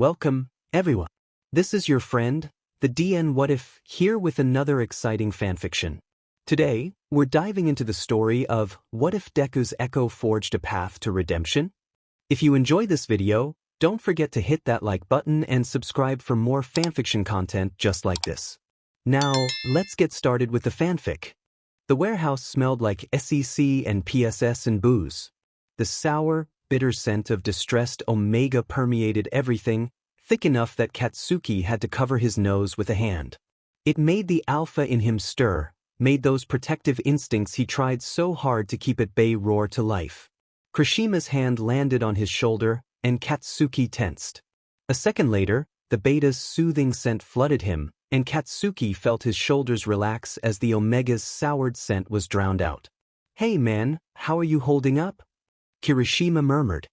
Welcome, everyone. This is your friend, the DN What If, here with another exciting fanfiction. Today, we're diving into the story of What If Deku's Echo Forged a Path to Redemption? If you enjoy this video, don't forget to hit that like button and subscribe for more fanfiction content just like this. Now, let's get started with the fanfic. The warehouse smelled like SEC and PSS and booze. The sour, bitter scent of distressed Omega permeated everything, thick enough that Katsuki had to cover his nose with a hand. It made the alpha in him stir, made those protective instincts he tried so hard to keep at bay roar to life. Kirishima's hand landed on his shoulder, and Katsuki tensed. A second later, the beta's soothing scent flooded him, and Katsuki felt his shoulders relax as the Omega's soured scent was drowned out. "Hey man, how are you holding up?" Kirishima murmured.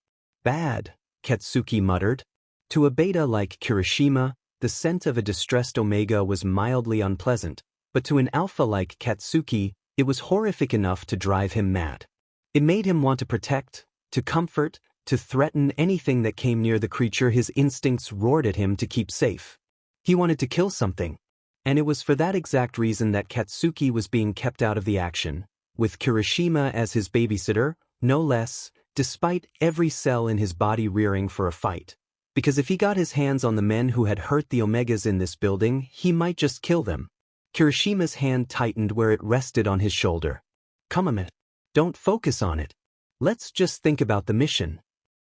"Bad," Katsuki muttered. To a beta like Kirishima, the scent of a distressed Omega was mildly unpleasant, but to an alpha like Katsuki, it was horrific enough to drive him mad. It made him want to protect, to comfort, to threaten anything that came near the creature his instincts roared at him to keep safe. He wanted to kill something. And it was for that exact reason that Katsuki was being kept out of the action, with Kirishima as his babysitter, no less, despite every cell in his body rearing for a fight. Because if he got his hands on the men who had hurt the Omegas in this building, he might just kill them. Kirishima's hand tightened where it rested on his shoulder. "Come a minute. Don't focus on it. Let's just think about the mission."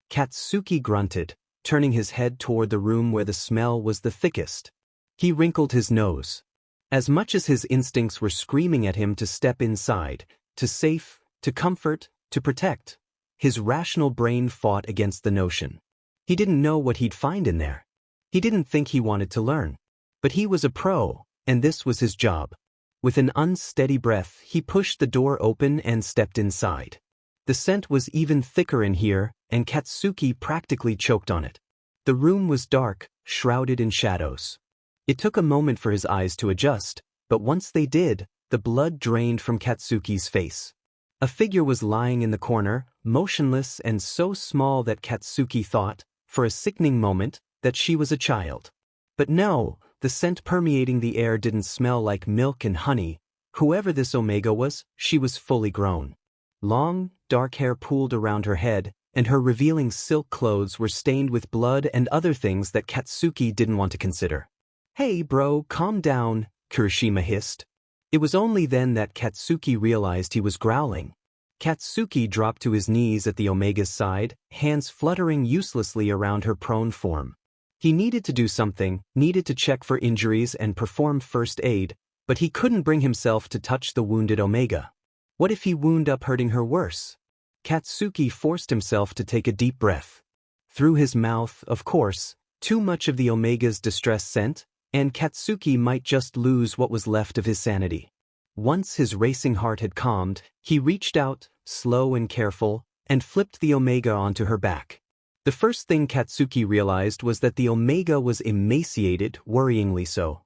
Katsuki grunted, turning his head toward the room where the smell was the thickest. He wrinkled his nose. As much as his instincts were screaming at him to step inside, to safe, to comfort, to protect, his rational brain fought against the notion. He didn't know what he'd find in there. He didn't think he wanted to learn. But he was a pro, and this was his job. With an unsteady breath, he pushed the door open and stepped inside. The scent was even thicker in here, and Katsuki practically choked on it. The room was dark, shrouded in shadows. It took a moment for his eyes to adjust, but once they did, the blood drained from Katsuki's face. A figure was lying in the corner, motionless and so small that Katsuki thought, for a sickening moment, that she was a child. But no, the scent permeating the air didn't smell like milk and honey. Whoever this Omega was, she was fully grown. Long, dark hair pooled around her head, and her revealing silk clothes were stained with blood and other things that Katsuki didn't want to consider. "Hey bro, calm down," Kirishima hissed. It was only then that Katsuki realized he was growling. Katsuki dropped to his knees at the Omega's side, hands fluttering uselessly around her prone form. He needed to do something, needed to check for injuries and perform first aid, but he couldn't bring himself to touch the wounded Omega. What if he wound up hurting her worse? Katsuki forced himself to take a deep breath. Through his mouth, of course, too much of the Omega's distress scent, and Katsuki might just lose what was left of his sanity. Once his racing heart had calmed, he reached out, slow and careful, and flipped the Omega onto her back. The first thing Katsuki realized was that the Omega was emaciated, worryingly so.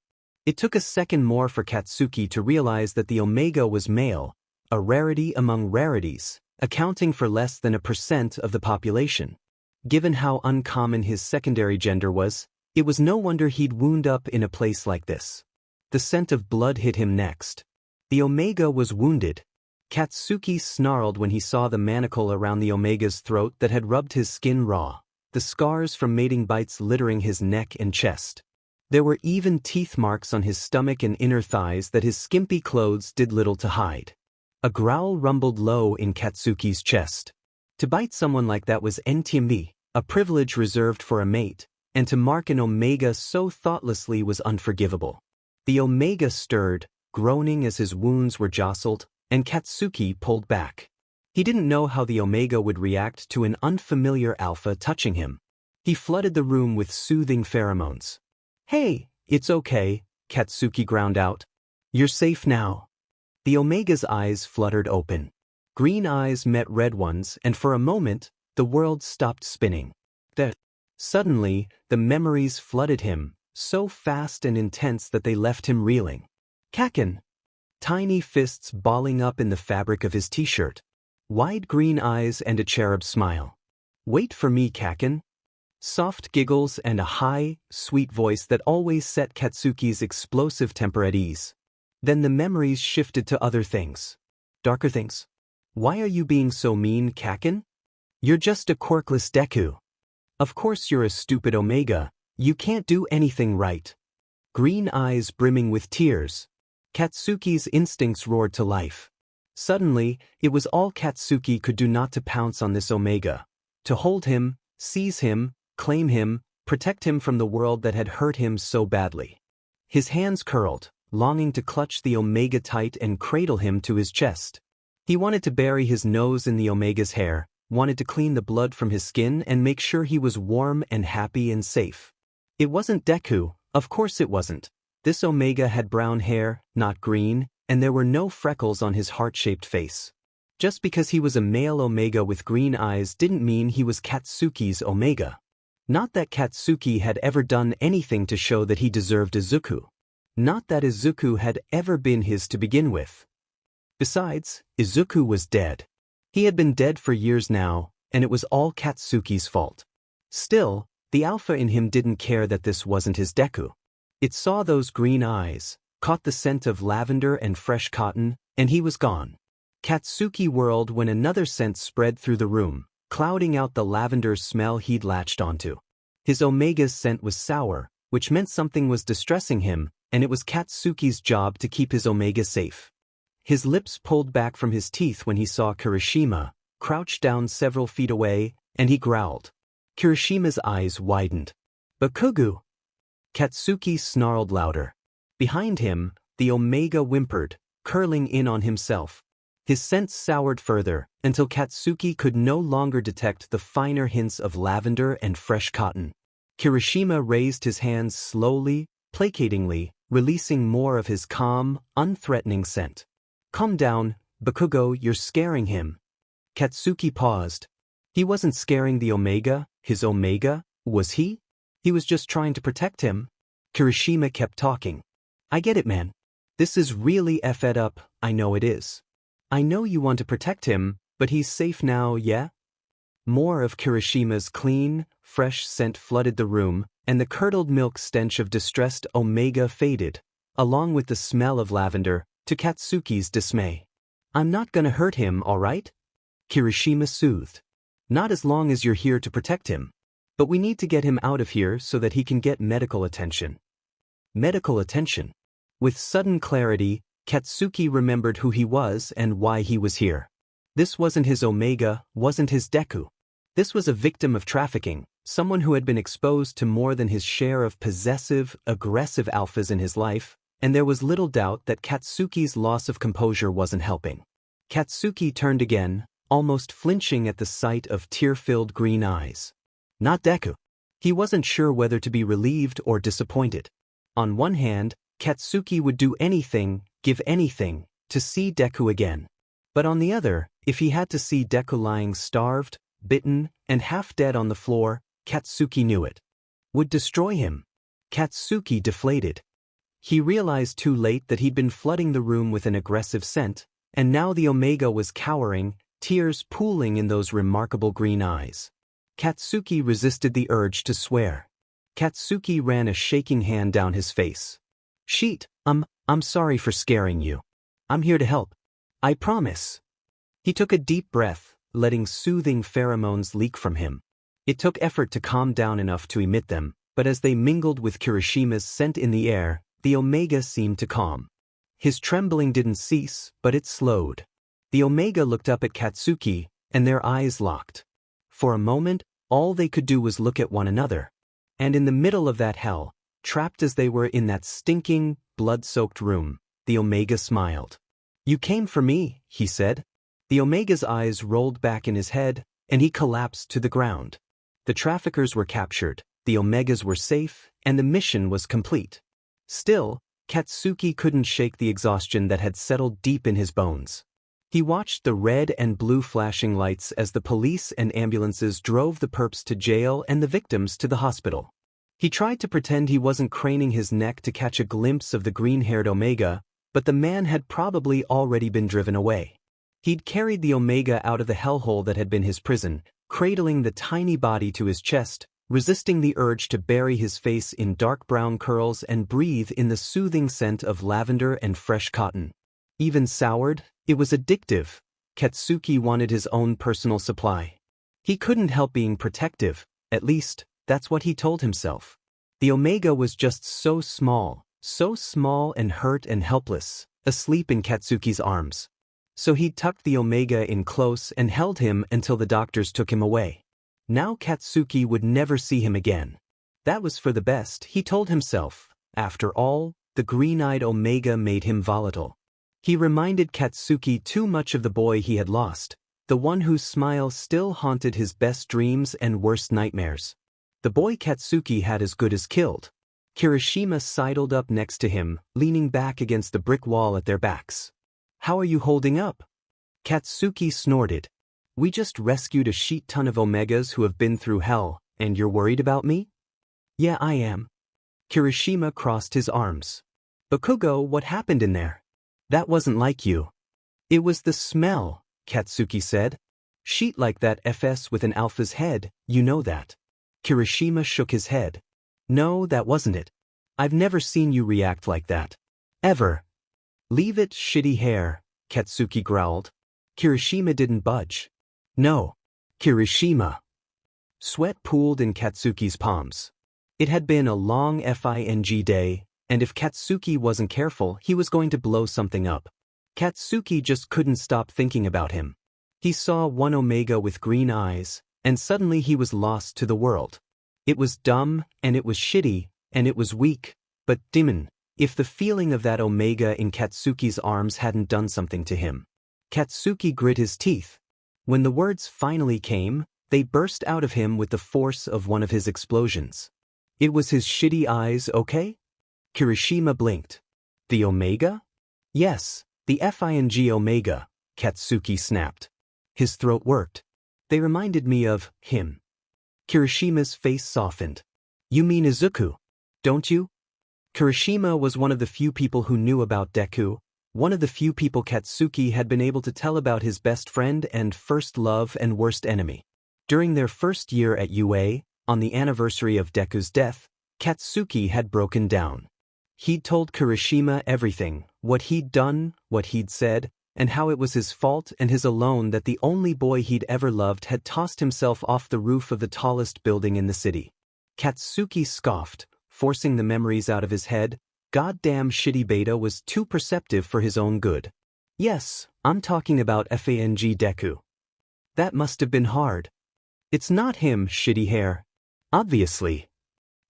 It took a second more for Katsuki to realize that the Omega was male, a rarity among rarities, accounting for less than 1% of the population. Given how uncommon his secondary gender was, it was no wonder he'd wound up in a place like this. The scent of blood hit him next. The Omega was wounded. Katsuki snarled when he saw the manacle around the Omega's throat that had rubbed his skin raw, the scars from mating bites littering his neck and chest. There were even teeth marks on his stomach and inner thighs that his skimpy clothes did little to hide. A growl rumbled low in Katsuki's chest. To bite someone like that was ntimi, a privilege reserved for a mate, and to mark an Omega so thoughtlessly was unforgivable. The Omega stirred, groaning as his wounds were jostled, and Katsuki pulled back. He didn't know how the Omega would react to an unfamiliar alpha touching him. He flooded the room with soothing pheromones. "Hey, it's okay," Katsuki ground out. "You're safe now." The Omega's eyes fluttered open. Green eyes met red ones, and for a moment, the world stopped spinning. Suddenly, the memories flooded him, so fast and intense that they left him reeling. Kaken! Tiny fists balling up in the fabric of his t-shirt. Wide green eyes and a cherub smile. "Wait for me, Kaken." Soft giggles and a high, sweet voice that always set Katsuki's explosive temper at ease. Then the memories shifted to other things. Darker things. Why are you being so mean, Kaken? You're just a quirkless Deku. Of course you're a stupid Omega, you can't do anything right. Green eyes brimming with tears. Katsuki's instincts roared to life. Suddenly, it was all Katsuki could do not to pounce on this Omega. To hold him, seize him, claim him, protect him from the world that had hurt him so badly. His hands curled, longing to clutch the Omega tight and cradle him to his chest. He wanted to bury his nose in the Omega's hair, wanted to clean the blood from his skin and make sure he was warm and happy and safe. It wasn't Deku, of course it wasn't. This Omega had brown hair, not green, and there were no freckles on his heart-shaped face. Just because he was a male Omega with green eyes didn't mean he was Katsuki's Omega. Not that Katsuki had ever done anything to show that he deserved Izuku. Not that Izuku had ever been his to begin with. Besides, Izuku was dead. He had been dead for years now, and it was all Katsuki's fault. Still, the alpha in him didn't care that this wasn't his Deku. It saw those green eyes, caught the scent of lavender and fresh cotton, and he was gone. Katsuki whirled when another scent spread through the room, clouding out the lavender smell he'd latched onto. His Omega's scent was sour, which meant something was distressing him, and it was Katsuki's job to keep his Omega safe. His lips pulled back from his teeth when he saw Kirishima, crouched down several feet away, and he growled. Kirishima's eyes widened. Bakugou! Katsuki snarled louder. Behind him, the Omega whimpered, curling in on himself. His scent soured further, until Katsuki could no longer detect the finer hints of lavender and fresh cotton. Kirishima raised his hands slowly, placatingly, releasing more of his calm, unthreatening scent. Calm down, Bakugou, you're scaring him. Katsuki paused. He wasn't scaring the Omega, his Omega, was he? He was just trying to protect him. Kirishima kept talking. I get it, man. This is really effed up, I know it is. I know you want to protect him, but he's safe now, yeah? More of Kirishima's clean, fresh scent flooded the room, and the curdled milk stench of distressed Omega faded, along with the smell of lavender, to Katsuki's dismay. I'm not gonna hurt him, all right? Kirishima soothed. Not as long as you're here to protect him. But we need to get him out of here so that he can get medical attention. Medical attention. With sudden clarity, Katsuki remembered who he was and why he was here. This wasn't his Omega, wasn't his Deku. This was a victim of trafficking, someone who had been exposed to more than his share of possessive, aggressive alphas in his life, and there was little doubt that Katsuki's loss of composure wasn't helping. Katsuki turned again, almost flinching at the sight of tear-filled green eyes. Not Deku. He wasn't sure whether to be relieved or disappointed. On one hand, Katsuki would do anything, give anything, to see Deku again. But on the other, if he had to see Deku lying starved, bitten, and half dead on the floor, Katsuki knew it would destroy him. Katsuki deflated. He realized too late that he'd been flooding the room with an aggressive scent, and now the Omega was cowering, tears pooling in those remarkable green eyes. Katsuki resisted the urge to swear. Katsuki ran a shaking hand down his face. Sheet, I'm sorry for scaring you. I'm here to help. I promise. He took a deep breath, letting soothing pheromones leak from him. It took effort to calm down enough to emit them, but as they mingled with Kirishima's scent in the air, the Omega seemed to calm. His trembling didn't cease, but it slowed. The Omega looked up at Katsuki, and their eyes locked. For a moment, all they could do was look at one another. And in the middle of that hell, trapped as they were in that stinking, blood-soaked room, the Omega smiled. You came for me, he said. The Omega's eyes rolled back in his head, and he collapsed to the ground. The traffickers were captured, the Omegas were safe, and the mission was complete. Still, Katsuki couldn't shake the exhaustion that had settled deep in his bones. He watched the red and blue flashing lights as the police and ambulances drove the perps to jail and the victims to the hospital. He tried to pretend he wasn't craning his neck to catch a glimpse of the green-haired Omega, but the man had probably already been driven away. He'd carried the Omega out of the hellhole that had been his prison, cradling the tiny body to his chest, resisting the urge to bury his face in dark brown curls and breathe in the soothing scent of lavender and fresh cotton. Even soured, it was addictive. Katsuki wanted his own personal supply. He couldn't help being protective, at least, that's what he told himself. The Omega was just so small and hurt and helpless, asleep in Katsuki's arms. So he tucked the Omega in close and held him until the doctors took him away. Now Katsuki would never see him again. That was for the best, he told himself. After all, the green-eyed Omega made him volatile. He reminded Katsuki too much of the boy he had lost, the one whose smile still haunted his best dreams and worst nightmares. The boy Katsuki had as good as killed. Kirishima sidled up next to him, leaning back against the brick wall at their backs. "How are you holding up?" Katsuki snorted. "We just rescued a sheet ton of Omegas who have been through hell, and you're worried about me?" "Yeah, I am." Kirishima crossed his arms. "Bakugou, what happened in there?" "That wasn't like you." "It was the smell," Katsuki said. "Sheet like that FS with an alpha's head, you know that." Kirishima shook his head. "No, that wasn't it. I've never seen you react like that. Ever." "Leave it, shitty hair," Katsuki growled. Kirishima didn't budge. "No." Kirishima. Sweat pooled in Katsuki's palms. It had been a long FING day, and if Katsuki wasn't careful, he was going to blow something up. Katsuki just couldn't stop thinking about him. He saw one Omega with green eyes, and suddenly he was lost to the world. It was dumb, and it was shitty, and it was weak, but demon, if the feeling of that Omega in Katsuki's arms hadn't done something to him. Katsuki grit his teeth. When the words finally came, they burst out of him with the force of one of his explosions. It was his shitty eyes, okay? Kirishima blinked. "The Omega?" "Yes, the FING Omega," Katsuki snapped. His throat worked. "They reminded me of him." Kirishima's face softened. "You mean Izuku, don't you?" Kirishima was one of the few people who knew about Deku, one of the few people Katsuki had been able to tell about his best friend and first love and worst enemy. During their first year at UA, on the anniversary of Deku's death, Katsuki had broken down. He'd told Kirishima everything, what he'd done, what he'd said, and how it was his fault and his alone that the only boy he'd ever loved had tossed himself off the roof of the tallest building in the city. Katsuki scoffed, forcing the memories out of his head. Goddamn shitty beta was too perceptive for his own good. "Yes, I'm talking about FANG Deku." "That must have been hard." "It's not him, shitty hair. Obviously."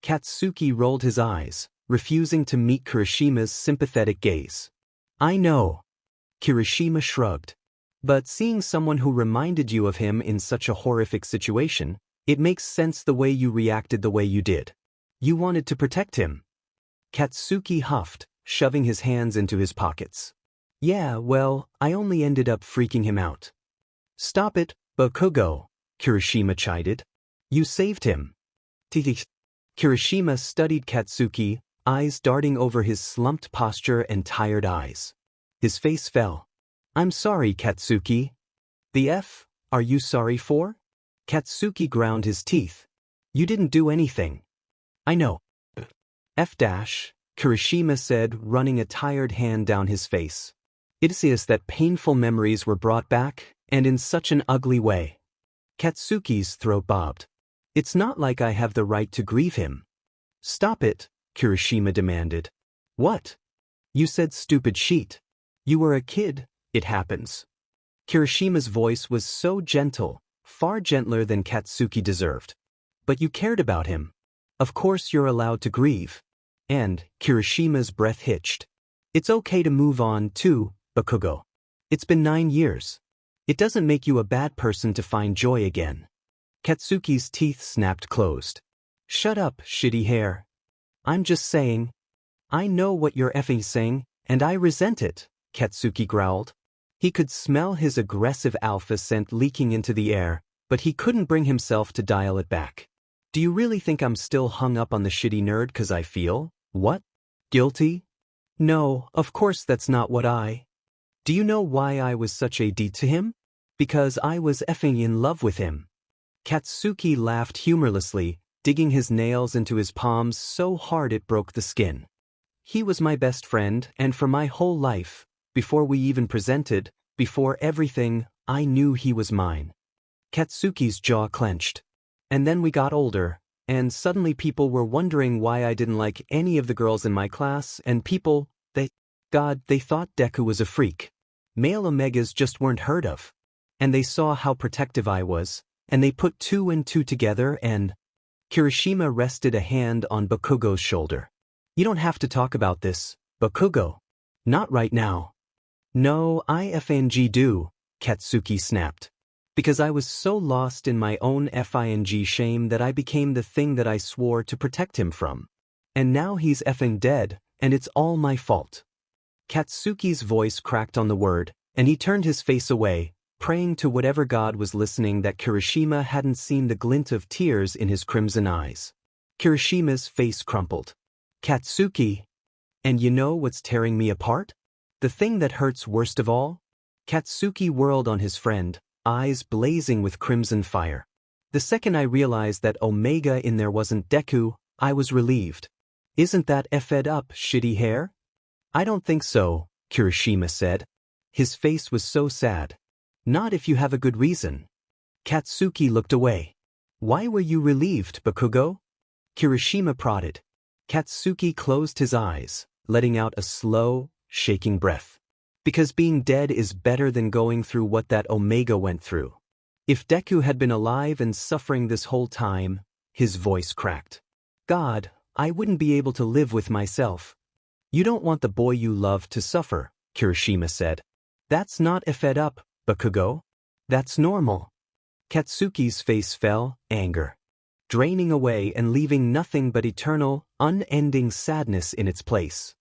Katsuki rolled his eyes, refusing to meet Kirishima's sympathetic gaze. "I know." Kirishima shrugged. "But seeing someone who reminded you of him in such a horrific situation, it makes sense the way you reacted the way you did. You wanted to protect him." Katsuki huffed, shoving his hands into his pockets. "Yeah, well, I only ended up freaking him out." "Stop it, Bakugou," Kirishima chided. "You saved him." Kirishima studied Katsuki, eyes darting over his slumped posture and tired eyes. His face fell. "I'm sorry, Katsuki." "The F, are you sorry for?" Katsuki ground his teeth. "You didn't do anything." "I know." F-, Kirishima said, running a tired hand down his face. "It is that painful memories were brought back, and in such an ugly way." Katsuki's throat bobbed. "It's not like I have the right to grieve him." "Stop it," Kirishima demanded. "What?" "You said stupid sheet. You were a kid, it happens." Kirishima's voice was so gentle, far gentler than Katsuki deserved. "But you cared about him. Of course you're allowed to grieve." And Kirishima's breath hitched. "It's okay to move on, too, Bakugou. It's been 9 years. It doesn't make you a bad person to find joy again." Katsuki's teeth snapped closed. "Shut up, shitty hair. I'm just saying." "I know what you're effing saying, and I resent it," Katsuki growled. He could smell his aggressive alpha scent leaking into the air, but he couldn't bring himself to dial it back. "Do you really think I'm still hung up on the shitty nerd 'cause I feel, what? Guilty? No, of course that's not what I... Do you know why I was such a D to him? Because I was effing in love with him." Katsuki laughed humorlessly, digging his nails into his palms so hard it broke the skin. He was my best friend, and for my whole life, before we even presented, before everything, I knew he was mine. Katsuki's jaw clenched. And then we got older, and suddenly people were wondering why I didn't like any of the girls in my class, and people, they thought Deku was a freak. Male Omegas just weren't heard of. And they saw how protective I was, and they put 2 and 2 together and… Kirishima rested a hand on Bakugou's shoulder. You don't have to talk about this, Bakugou. Not right now. No, I FNG do, Katsuki snapped. Because I was so lost in my own FING shame that I became the thing that I swore to protect him from. And now he's effing dead, and it's all my fault. Katsuki's voice cracked on the word, and he turned his face away, praying to whatever god was listening that Kirishima hadn't seen the glint of tears in his crimson eyes. Kirishima's face crumpled. Katsuki. And you know what's tearing me apart? The thing that hurts worst of all? Katsuki whirled on his friend, eyes blazing with crimson fire. The second I realized that Omega in there wasn't Deku, I was relieved. Isn't that effed up, shitty hair? I don't think so, Kirishima said. His face was so sad. Not if you have a good reason. Katsuki looked away. Why were you relieved, Bakugou? Kirishima prodded. Katsuki closed his eyes, letting out a slow, shaking breath. Because being dead is better than going through what that Omega went through. If Deku had been alive and suffering this whole time, his voice cracked. God, I wouldn't be able to live with myself. You don't want the boy you love to suffer, Kirishima said. That's not effed up, Bakugou. That's normal. Katsuki's face fell, anger. Draining away and leaving nothing but eternal, unending sadness in its place.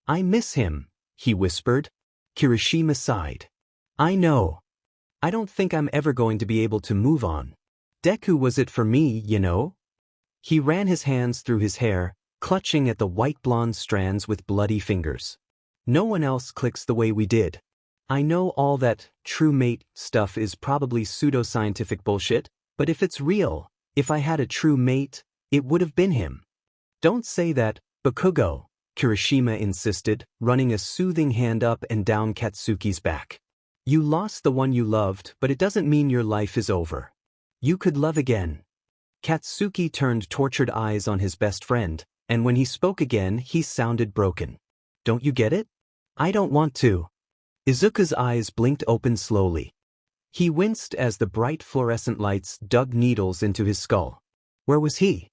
I miss him, he whispered. Kirishima sighed. I know. I don't think I'm ever going to be able to move on. Deku was it for me, you know? He ran his hands through his hair, clutching at the white blonde strands with bloody fingers. No one else clicks the way we did. I know all that true mate stuff is probably pseudoscientific bullshit, but if it's real, if I had a true mate, it would have been him. Don't say that, Bakugou, Kirishima insisted, running a soothing hand up and down Katsuki's back. You lost the one you loved, but it doesn't mean your life is over. You could love again. Katsuki turned tortured eyes on his best friend, and when he spoke again, he sounded broken. Don't you get it? I don't want to. Izuku's eyes blinked open slowly. He winced as the bright fluorescent lights dug needles into his skull. Where was he?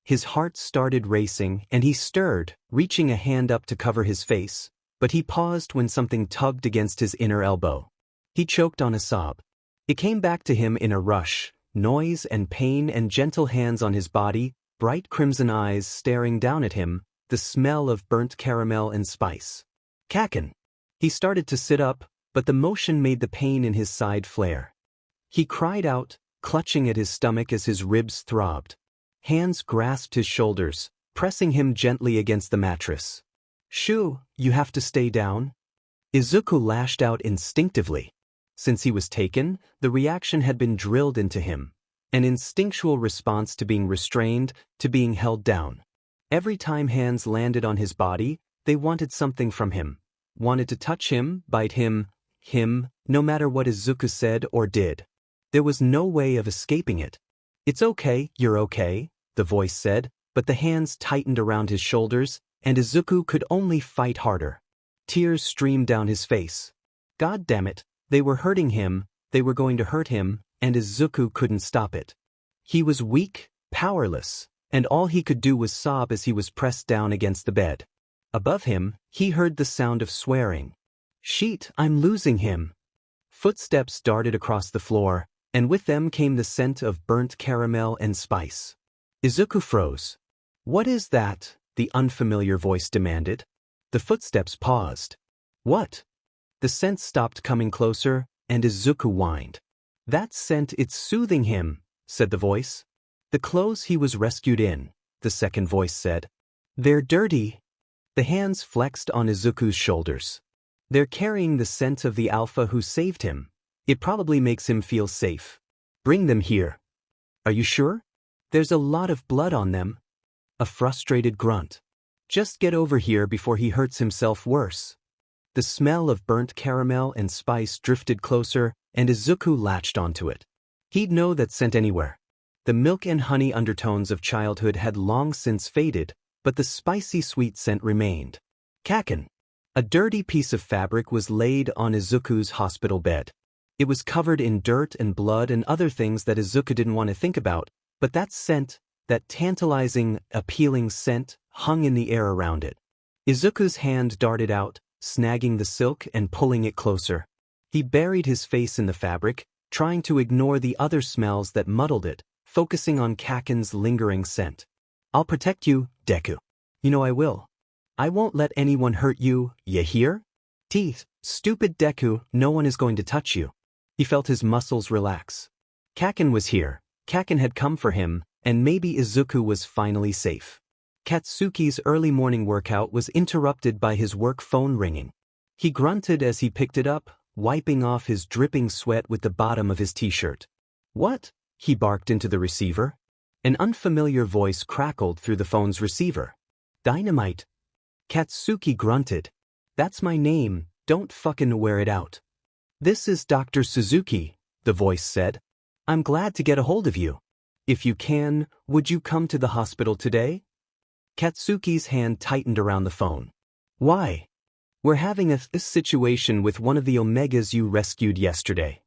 His heart started racing, and he stirred, reaching a hand up to cover his face, but he paused when something tugged against his inner elbow. He choked on a sob. It came back to him in a rush, noise and pain and gentle hands on his body, bright crimson eyes staring down at him, the smell of burnt caramel and spice. Kakin. He started to sit up, but the motion made the pain in his side flare. He cried out, clutching at his stomach as his ribs throbbed. Hands grasped his shoulders, pressing him gently against the mattress. Shoo, you have to stay down. Izuku lashed out instinctively. Since he was taken, the reaction had been drilled into him. An instinctual response to being restrained, to being held down. Every time hands landed on his body, they wanted something from him. Wanted to touch him, bite him, no matter what Izuku said or did. There was no way of escaping it. It's okay, you're okay, the voice said, but the hands tightened around his shoulders, and Izuku could only fight harder. Tears streamed down his face. God damn it, they were hurting him, they were going to hurt him, and Izuku couldn't stop it. He was weak, powerless, and all he could do was sob as he was pressed down against the bed. Above him, he heard the sound of swearing. Sheet, I'm losing him. Footsteps darted across the floor, and with them came the scent of burnt caramel and spice. Izuku froze. What is that? The unfamiliar voice demanded. The footsteps paused. What? The scent stopped coming closer, and Izuku whined. That scent, it's soothing him, said the voice. The clothes he was rescued in, the second voice said. They're dirty. The hands flexed on Izuku's shoulders. They're carrying the scent of the alpha who saved him. It probably makes him feel safe. Bring them here. Are you sure? There's a lot of blood on them. A frustrated grunt. Just get over here before he hurts himself worse. The smell of burnt caramel and spice drifted closer, and Izuku latched onto it. He'd know that scent anywhere. The milk and honey undertones of childhood had long since faded, but the spicy sweet scent remained. Kaken. A dirty piece of fabric was laid on Izuku's hospital bed. It was covered in dirt and blood and other things that Izuku didn't want to think about, but that scent, that tantalizing, appealing scent, hung in the air around it. Izuku's hand darted out, snagging the silk and pulling it closer. He buried his face in the fabric, trying to ignore the other smells that muddled it, focusing on Kaken's lingering scent. I'll protect you, Deku. You know I will. I won't let anyone hurt you, ya hear? Teeth, stupid Deku, no one is going to touch you. He felt his muscles relax. Kaken was here. Kaken had come for him, and maybe Izuku was finally safe. Katsuki's early morning workout was interrupted by his work phone ringing. He grunted as he picked it up, wiping off his dripping sweat with the bottom of his t-shirt. What? He barked into the receiver. An unfamiliar voice crackled through the phone's receiver. Dynamite. Katsuki grunted. That's my name, don't fucking wear it out. This is Dr. Suzuki, the voice said. I'm glad to get a hold of you. If you can, would you come to the hospital today? Katsuki's hand tightened around the phone. Why? We're having a situation with one of the Omegas you rescued yesterday.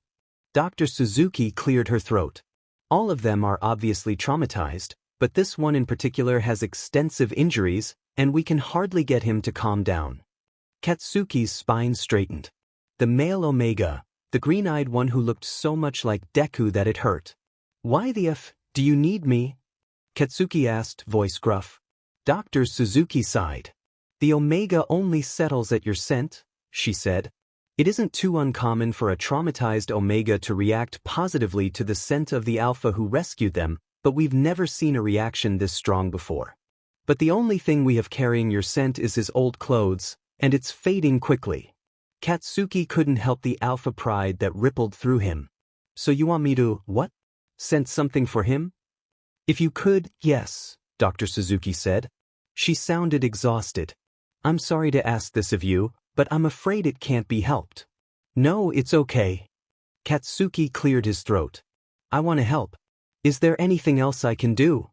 Dr. Suzuki cleared her throat. All of them are obviously traumatized, but this one in particular has extensive injuries, and we can hardly get him to calm down. Katsuki's spine straightened. The male Omega, the green-eyed one who looked so much like Deku that it hurt. Why the F, do you need me? Katsuki asked, voice gruff. Dr. Suzuki sighed. The Omega only settles at your scent, she said. It isn't too uncommon for a traumatized Omega to react positively to the scent of the Alpha who rescued them, but we've never seen a reaction this strong before. But the only thing we have carrying your scent is his old clothes, and it's fading quickly. Katsuki couldn't help the Alpha pride that rippled through him. So you want me to, what? Scent something for him? If you could, yes, Dr. Suzuki said. She sounded exhausted. I'm sorry to ask this of you, but I'm afraid it can't be helped. No, it's okay. Katsuki cleared his throat. I want to help. Is there anything else I can do?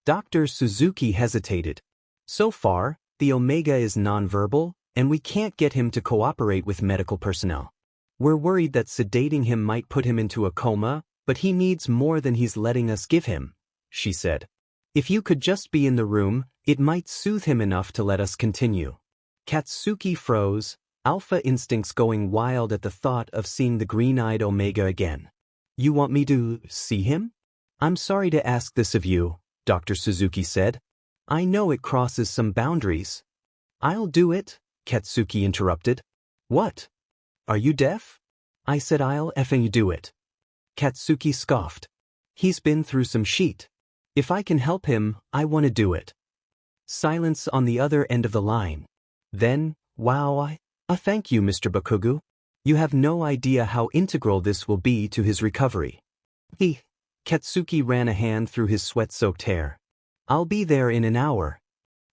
Dr. Suzuki hesitated. So far, the Omega is nonverbal, and we can't get him to cooperate with medical personnel. We're worried that sedating him might put him into a coma, but he needs more than he's letting us give him, she said. If you could just be in the room, it might soothe him enough to let us continue. Katsuki froze, Alpha instincts going wild at the thought of seeing the green-eyed Omega again. You want me to see him? I'm sorry to ask this of you, Dr. Suzuki said. I know it crosses some boundaries. I'll do it, Katsuki interrupted. What? Are you deaf? I said I'll effing do it. Katsuki scoffed. He's been through some shit. If I can help him, I want to do it. Silence on the other end of the line. Then, wow, thank you, Mr. Bakugou. You have no idea how integral this will be to his recovery. Katsuki ran a hand through his sweat-soaked hair. I'll be there in an hour.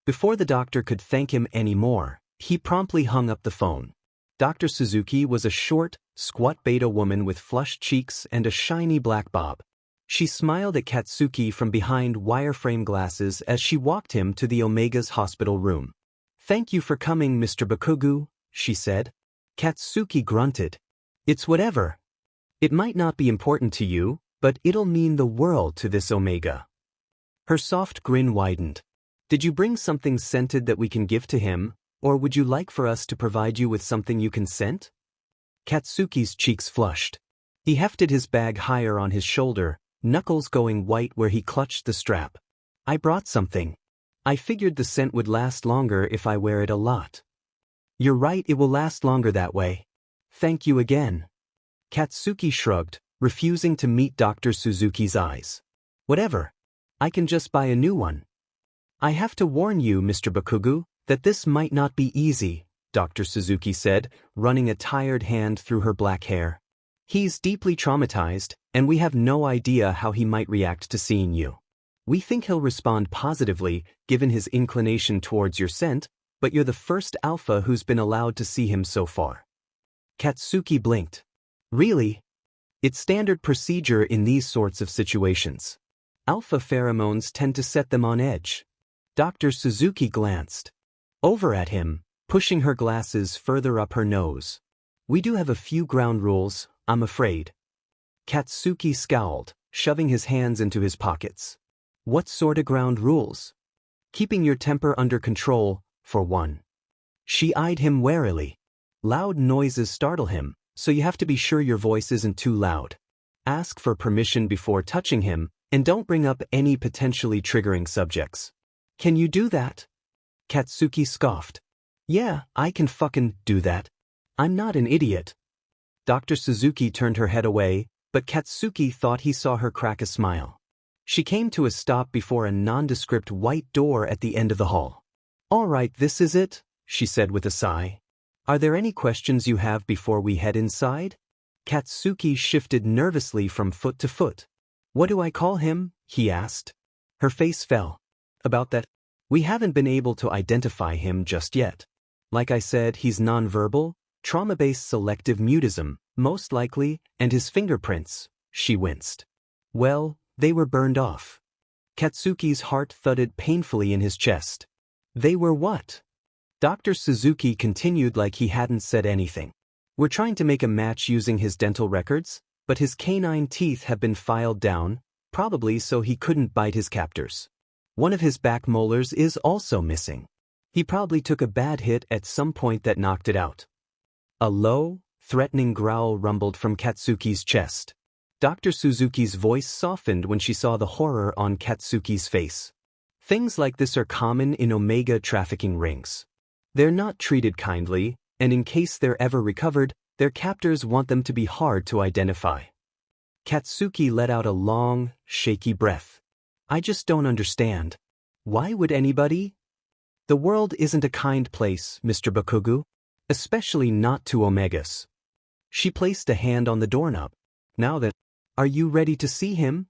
Before the doctor could thank him any more, he promptly hung up the phone. Dr. Suzuki was a short, squat beta woman with flushed cheeks and a shiny black bob. She smiled at Katsuki from behind wireframe glasses as she walked him to the Omega's hospital room. Thank you for coming, Mr. Bakugou, she said. Katsuki grunted. It's whatever. It might not be important to you, but it'll mean the world to this Omega. Her soft grin widened. Did you bring something scented that we can give to him, or would you like for us to provide you with something you can scent? Katsuki's cheeks flushed. He hefted his bag higher on his shoulder, knuckles going white where he clutched the strap. I brought something. I figured the scent would last longer if I wear it a lot. You're right, it will last longer that way. Thank you again. Katsuki shrugged, refusing to meet Dr. Suzuki's eyes. Whatever. I can just buy a new one. I have to warn you, Mr. Bakugou, that this might not be easy, Dr. Suzuki said, running a tired hand through her black hair. He's deeply traumatized, and we have no idea how he might react to seeing you. We think he'll respond positively, given his inclination towards your scent, but you're the first alpha who's been allowed to see him so far. Katsuki blinked. Really? It's standard procedure in these sorts of situations. Alpha pheromones tend to set them on edge. Dr. Suzuki glanced over at him, pushing her glasses further up her nose. We do have a few ground rules, I'm afraid. Katsuki scowled, shoving his hands into his pockets. What sort of ground rules? Keeping your temper under control, for one. She eyed him warily. Loud noises startle him, so you have to be sure your voice isn't too loud. Ask for permission before touching him, and don't bring up any potentially triggering subjects. Can you do that? Katsuki scoffed. Yeah, I can fucking do that. I'm not an idiot. Dr. Suzuki turned her head away, but Katsuki thought he saw her crack a smile. She came to a stop before a nondescript white door at the end of the hall. All right, this is it, she said with a sigh. Are there any questions you have before we head inside? Katsuki shifted nervously from foot to foot. What do I call him? He asked. Her face fell. About that, we haven't been able to identify him just yet. Like I said, he's nonverbal, trauma-based selective mutism, most likely, and his fingerprints, she winced. Well, they were burned off. Katsuki's heart thudded painfully in his chest. They were what? Dr. Suzuki continued like he hadn't said anything. We're trying to make a match using his dental records, but his canine teeth have been filed down, probably so he couldn't bite his captors. One of his back molars is also missing. He probably took a bad hit at some point that knocked it out. A low, threatening growl rumbled from Katsuki's chest. Dr. Suzuki's voice softened when she saw the horror on Katsuki's face. Things like this are common in Omega trafficking rings. They're not treated kindly, and in case they're ever recovered, their captors want them to be hard to identify. Katsuki let out a long, shaky breath. I just don't understand. Why would anybody? The world isn't a kind place, Mr. Bakugou, especially not to Omegas. She placed a hand on the doorknob. Now that, are you ready to see him?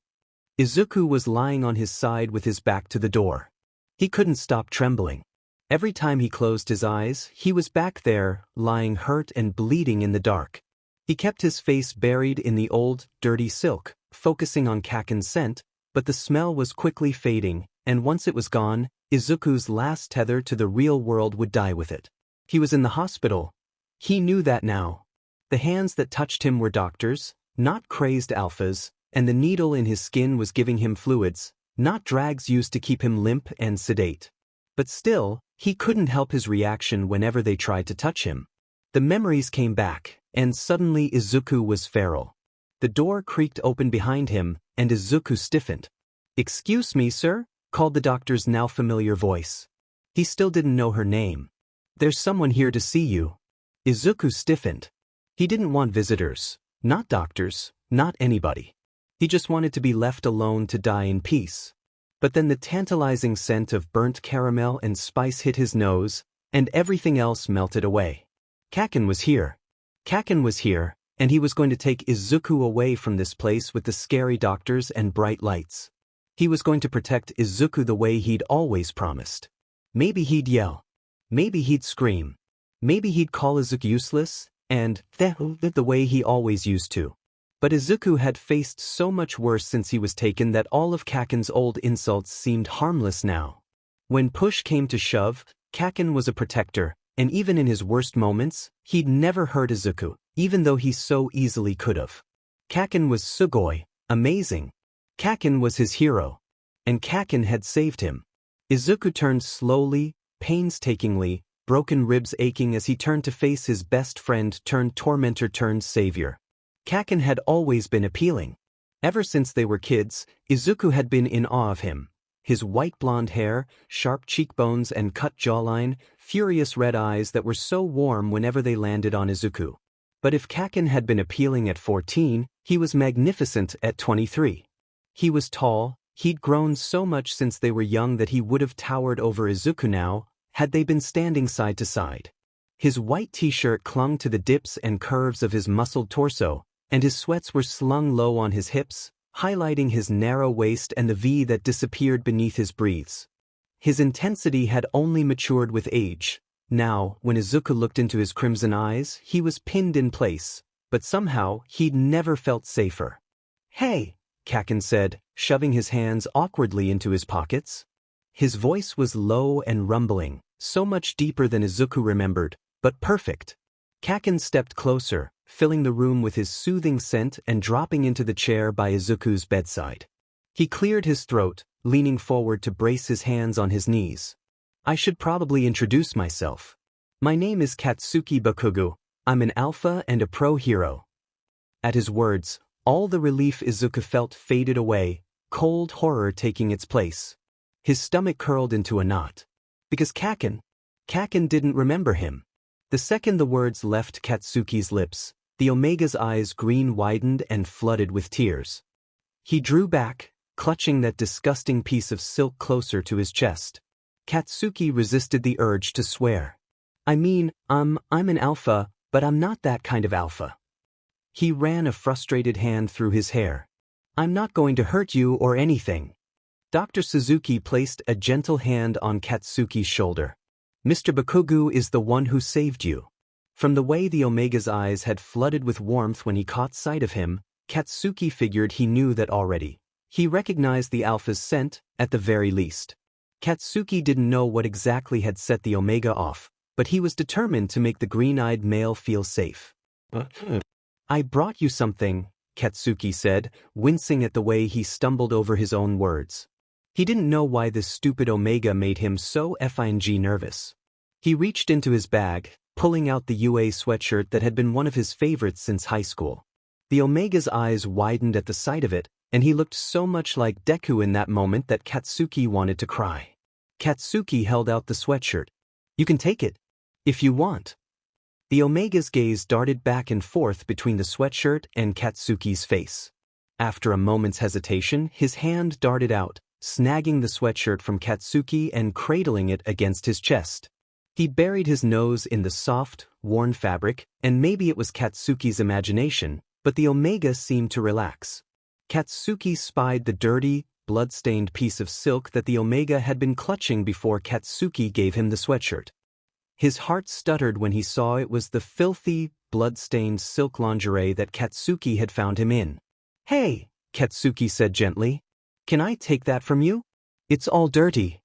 Izuku was lying on his side with his back to the door. He couldn't stop trembling. Every time he closed his eyes, he was back there, lying hurt and bleeding in the dark. He kept his face buried in the old, dirty silk, focusing on Kaken's scent, but the smell was quickly fading, and once it was gone, Izuku's last tether to the real world would die with it. He was in the hospital. He knew that now. The hands that touched him were doctors, not crazed alphas, and the needle in his skin was giving him fluids, not drags used to keep him limp and sedate. But still, he couldn't help his reaction whenever they tried to touch him. The memories came back, and suddenly Izuku was feral. The door creaked open behind him, and Izuku stiffened. Excuse me, sir, called the doctor's now familiar voice. He still didn't know her name. There's someone here to see you. Izuku stiffened. He didn't want visitors. Not doctors, not anybody. He just wanted to be left alone to die in peace. But then the tantalizing scent of burnt caramel and spice hit his nose, and everything else melted away. Kaken was here. Kaken was here, and he was going to take Izuku away from this place with the scary doctors and bright lights. He was going to protect Izuku the way he'd always promised. Maybe he'd yell. Maybe he'd scream. Maybe he'd call Izuku useless, and the way he always used to. But Izuku had faced so much worse since he was taken that all of Kaken's old insults seemed harmless now. When push came to shove, Kaken was a protector, and even in his worst moments, he'd never hurt Izuku, even though he so easily could've. Kaken was Sugoi, amazing. Kaken was his hero. And Kaken had saved him. Izuku turned slowly, painstakingly, broken ribs aching as he turned to face his best friend turned tormentor turned savior. Kaken had always been appealing. Ever since they were kids, Izuku had been in awe of him. His white blonde hair, sharp cheekbones and cut jawline, furious red eyes that were so warm whenever they landed on Izuku. But if Kaken had been appealing at 14, he was magnificent at 23. He was tall, he'd grown so much since they were young that he would have towered over Izuku now, had they been standing side to side. His white t-shirt clung to the dips and curves of his muscled torso, and his sweats were slung low on his hips, highlighting his narrow waist and the V that disappeared beneath his breathes. His intensity had only matured with age. Now, when Izuku looked into his crimson eyes, he was pinned in place, but somehow he'd never felt safer. "Hey," Kaken said, shoving his hands awkwardly into his pockets. His voice was low and rumbling, so much deeper than Izuku remembered, but perfect. Kaken stepped closer, filling the room with his soothing scent and dropping into the chair by Izuku's bedside. He cleared his throat, leaning forward to brace his hands on his knees. "I should probably introduce myself. My name is Katsuki Bakugou. I'm an alpha and a pro hero." At his words, all the relief Izuku felt faded away, cold horror taking its place. His stomach curled into a knot. Because Kaken didn't remember him. The second the words left Katsuki's lips, the Omega's eyes green widened and flooded with tears. He drew back, clutching that disgusting piece of silk closer to his chest. Katsuki resisted the urge to swear. I'm an alpha, but I'm not that kind of alpha." He ran a frustrated hand through his hair. "I'm not going to hurt you or anything." Dr. Suzuki placed a gentle hand on Katsuki's shoulder. "Mr. Bakugou is the one who saved you." From the way the Omega's eyes had flooded with warmth when he caught sight of him, Katsuki figured he knew that already. He recognized the alpha's scent, at the very least. Katsuki didn't know what exactly had set the Omega off, but he was determined to make the green-eyed male feel safe. "I brought you something," Katsuki said, wincing at the way he stumbled over his own words. He didn't know why this stupid Omega made him so FING nervous. He reached into his bag, pulling out the UA sweatshirt that had been one of his favorites since high school. The Omega's eyes widened at the sight of it, and he looked so much like Deku in that moment that Katsuki wanted to cry. Katsuki held out the sweatshirt. "You can take it, if you want." The Omega's gaze darted back and forth between the sweatshirt and Katsuki's face. After a moment's hesitation, his hand darted out, snagging the sweatshirt from Katsuki and cradling it against his chest. He buried his nose in the soft, worn fabric, and maybe it was Katsuki's imagination, but the Omega seemed to relax. Katsuki spied the dirty, blood-stained piece of silk that the Omega had been clutching before Katsuki gave him the sweatshirt. His heart stuttered when he saw it was the filthy, blood-stained silk lingerie that Katsuki had found him in. "Hey," Katsuki said gently. "Can I take that from you? It's all dirty."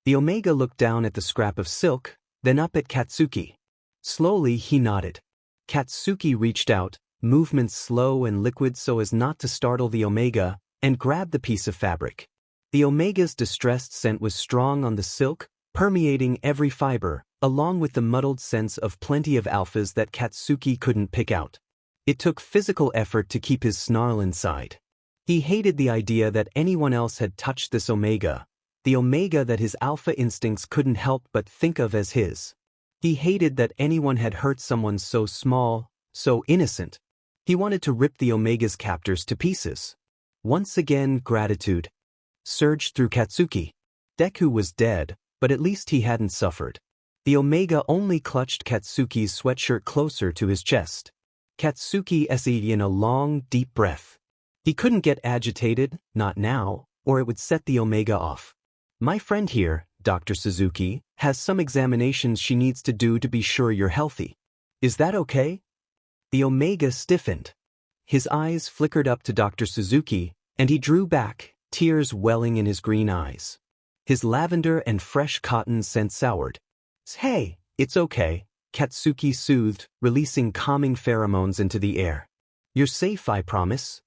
The Omega looked down at the scrap of silk, then up at Katsuki. Slowly he nodded. Katsuki reached out, movements slow and liquid so as not to startle the Omega, and grabbed the piece of fabric. The Omega's distressed scent was strong on the silk, permeating every fiber, along with the muddled sense of plenty of alphas that Katsuki couldn't pick out. It took physical effort to keep his snarl inside. He hated the idea that anyone else had touched this Omega, the Omega that his alpha instincts couldn't help but think of as his. He hated that anyone had hurt someone so small, so innocent. He wanted to rip the Omega's captors to pieces. Once again, gratitude surged through Katsuki. Deku was dead, but at least he hadn't suffered. The Omega only clutched Katsuki's sweatshirt closer to his chest. Katsuki essayed in a long, deep breath. He couldn't get agitated, not now, or it would set the Omega off. "My friend here, Dr. Suzuki, has some examinations she needs to do to be sure you're healthy. Is that okay?" The Omega stiffened. His eyes flickered up to Dr. Suzuki, and he drew back, tears welling in his green eyes. His lavender and fresh cotton scent soured. "Hey, it's okay," Katsuki soothed, releasing calming pheromones into the air. "You're safe, I promise."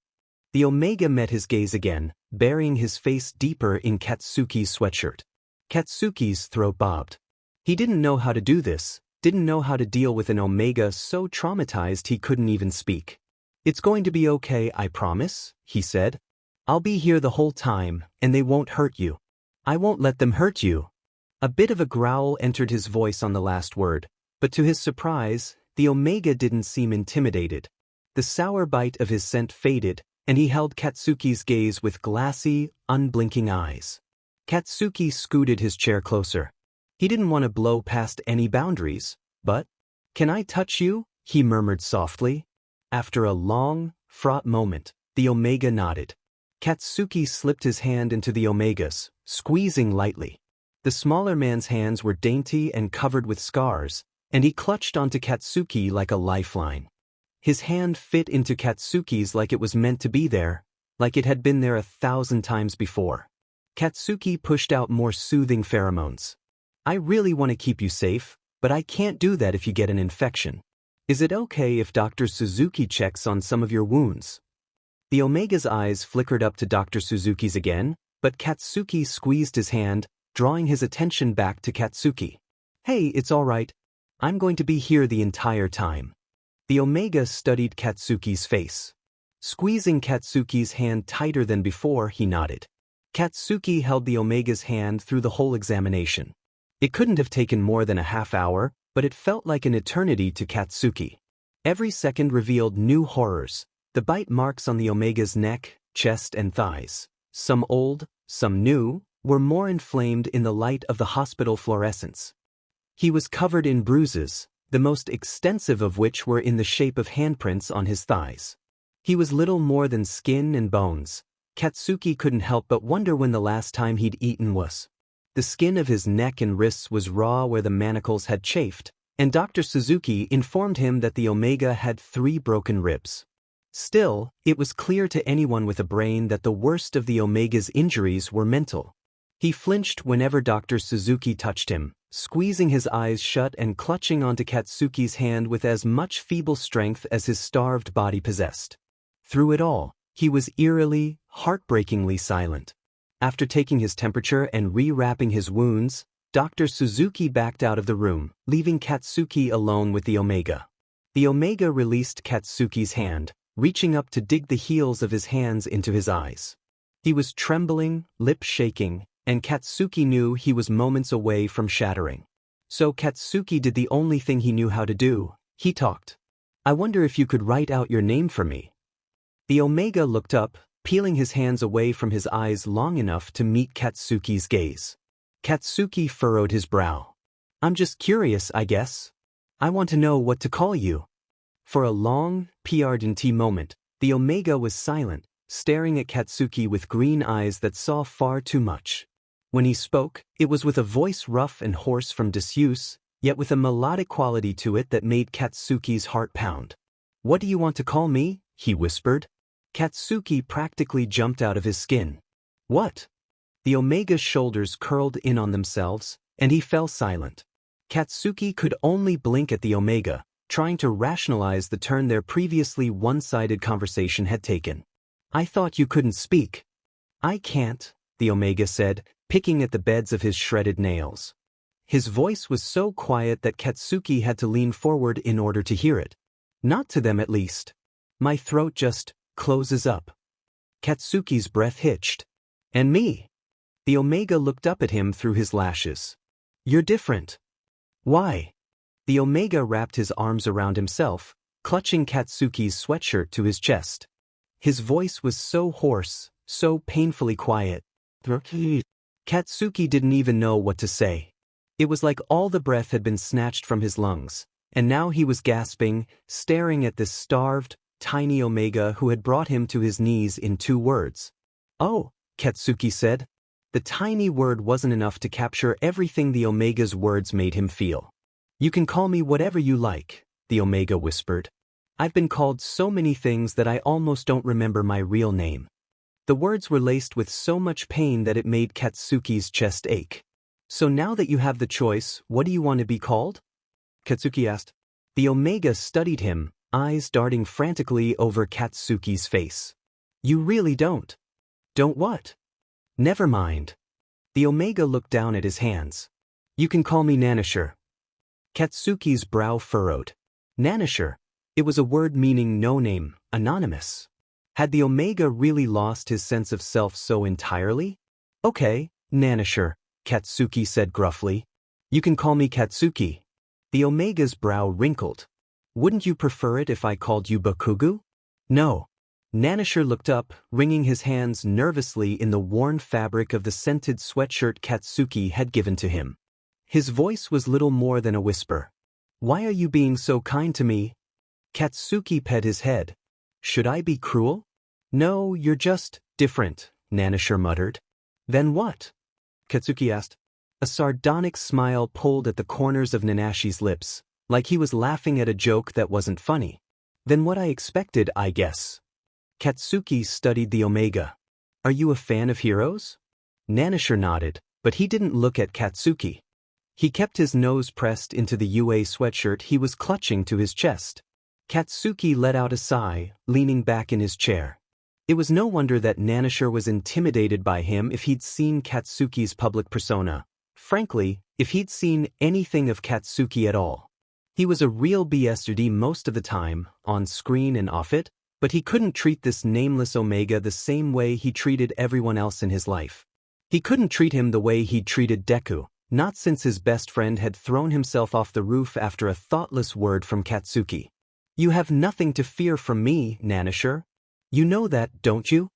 The Omega met his gaze again, burying his face deeper in Katsuki's sweatshirt. Katsuki's throat bobbed. He didn't know how to do this, didn't know how to deal with an Omega so traumatized he couldn't even speak. "It's going to be okay, I promise," he said. "I'll be here the whole time, and they won't hurt you. I won't let them hurt you." A bit of a growl entered his voice on the last word, but to his surprise, the Omega didn't seem intimidated. The sour bite of his scent faded, and he held Katsuki's gaze with glassy, unblinking eyes. Katsuki scooted his chair closer. He didn't want to blow past any boundaries, but, "Can I touch you?" he murmured softly. After a long, fraught moment, the Omega nodded. Katsuki slipped his hand into the Omega's, squeezing lightly. The smaller man's hands were dainty and covered with scars, and he clutched onto Katsuki like a lifeline. His hand fit into Katsuki's like it was meant to be there, like it had been there 1,000 times before. Katsuki pushed out more soothing pheromones. I really want to keep you safe, but I can't do that if you get an infection. Is it okay if Dr. Suzuki checks on some of your wounds? The Omega's eyes flickered up to Dr. Suzuki's again, but Katsuki squeezed his hand, drawing his attention back to Katsuki. Hey, it's all right. I'm going to be here the entire time. The Omega studied Katsuki's face. Squeezing Katsuki's hand tighter than before, he nodded. Katsuki held the Omega's hand through the whole examination. It couldn't have taken more than a half hour, but it felt like an eternity to Katsuki. Every second revealed new horrors, the bite marks on the Omega's neck, chest and thighs. Some old, some new, were more inflamed in the light of the hospital fluorescence. He was covered in bruises, the most extensive of which were in the shape of handprints on his thighs. He was little more than skin and bones. Katsuki couldn't help but wonder when the last time he'd eaten was. The skin of his neck and wrists was raw where the manacles had chafed, and Dr. Suzuki informed him that the Omega had 3 broken ribs. Still, it was clear to anyone with a brain that the worst of the Omega's injuries were mental. He flinched whenever Dr. Suzuki touched him, squeezing his eyes shut and clutching onto Katsuki's hand with as much feeble strength as his starved body possessed. Through it all, he was eerily, heartbreakingly silent. After taking his temperature and rewrapping his wounds, Dr. Suzuki backed out of the room, leaving Katsuki alone with the Omega. The Omega released Katsuki's hand, reaching up to dig the heels of his hands into his eyes. He was trembling, lip shaking, and Katsuki knew he was moments away from shattering. So Katsuki did the only thing he knew how to do. He talked. I wonder if you could write out your name for me. The Omega looked up, peeling his hands away from his eyes long enough to meet Katsuki's gaze. Katsuki furrowed his brow. I'm just curious, I guess. I want to know what to call you. For a long, P.R.D.T. moment, the Omega was silent, staring at Katsuki with green eyes that saw far too much. When he spoke, it was with a voice rough and hoarse from disuse, yet with a melodic quality to it that made Katsuki's heart pound. What do you want to call me? He whispered. Katsuki practically jumped out of his skin. What? The Omega's shoulders curled in on themselves, and he fell silent. Katsuki could only blink at the Omega, trying to rationalize the turn their previously one-sided conversation had taken. I thought you couldn't speak. I can't, the Omega said, picking at the beds of his shredded nails. His voice was so quiet that Katsuki had to lean forward in order to hear it. Not to them at least. My throat just closes up. Katsuki's breath hitched. And me? The Omega looked up at him through his lashes. You're different. Why? The Omega wrapped his arms around himself, clutching Katsuki's sweatshirt to his chest. His voice was so hoarse, so painfully quiet. Katsuki didn't even know what to say. It was like all the breath had been snatched from his lungs, and now he was gasping, staring at this starved, tiny Omega who had brought him to his knees in 2 words. Oh, Katsuki said. The tiny word wasn't enough to capture everything the Omega's words made him feel. You can call me whatever you like, the Omega whispered. I've been called so many things that I almost don't remember my real name. The words were laced with so much pain that it made Katsuki's chest ache. So now that you have the choice, what do you want to be called? Katsuki asked. The Omega studied him, eyes darting frantically over Katsuki's face. You really don't. Don't what? Never mind. The Omega looked down at his hands. You can call me Nanashi. Katsuki's brow furrowed. Nanashi. It was a word meaning no name, anonymous. Had the Omega really lost his sense of self so entirely? Okay, Nanashi, Katsuki said gruffly. You can call me Katsuki. The Omega's brow wrinkled. Wouldn't you prefer it if I called you Bakugou? No. Nanashi looked up, wringing his hands nervously in the worn fabric of the scented sweatshirt Katsuki had given to him. His voice was little more than a whisper. Why are you being so kind to me? Katsuki pet his head. Should I be cruel? No, you're just Different, Nanashi muttered. Then what? Katsuki asked. A sardonic smile pulled at the corners of Nanashi's lips, like he was laughing at a joke that wasn't funny. Then what I expected, I guess. Katsuki studied the Omega. Are you a fan of heroes? Nanashi nodded, but he didn't look at Katsuki. He kept his nose pressed into the UA sweatshirt he was clutching to his chest. Katsuki let out a sigh, leaning back in his chair. It was no wonder that Nanashi was intimidated by him if he'd seen Katsuki's public persona. Frankly, if he'd seen anything of Katsuki at all. He was a real BSD most of the time, on screen and off it, but he couldn't treat this nameless Omega the same way he treated everyone else in his life. He couldn't treat him the way he'd treated Deku, not since his best friend had thrown himself off the roof after a thoughtless word from Katsuki. You have nothing to fear from me, Nanashi. You know that, don't you?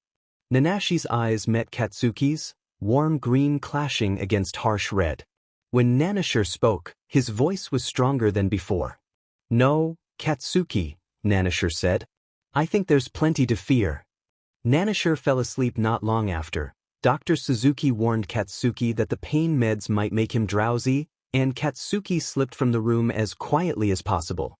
Nanashi's eyes met Katsuki's, warm green clashing against harsh red. When Nanashi spoke, his voice was stronger than before. No, Katsuki, Nanashi said. I think there's plenty to fear. Nanashi fell asleep not long after. Dr. Suzuki warned Katsuki that the pain meds might make him drowsy, and Katsuki slipped from the room as quietly as possible.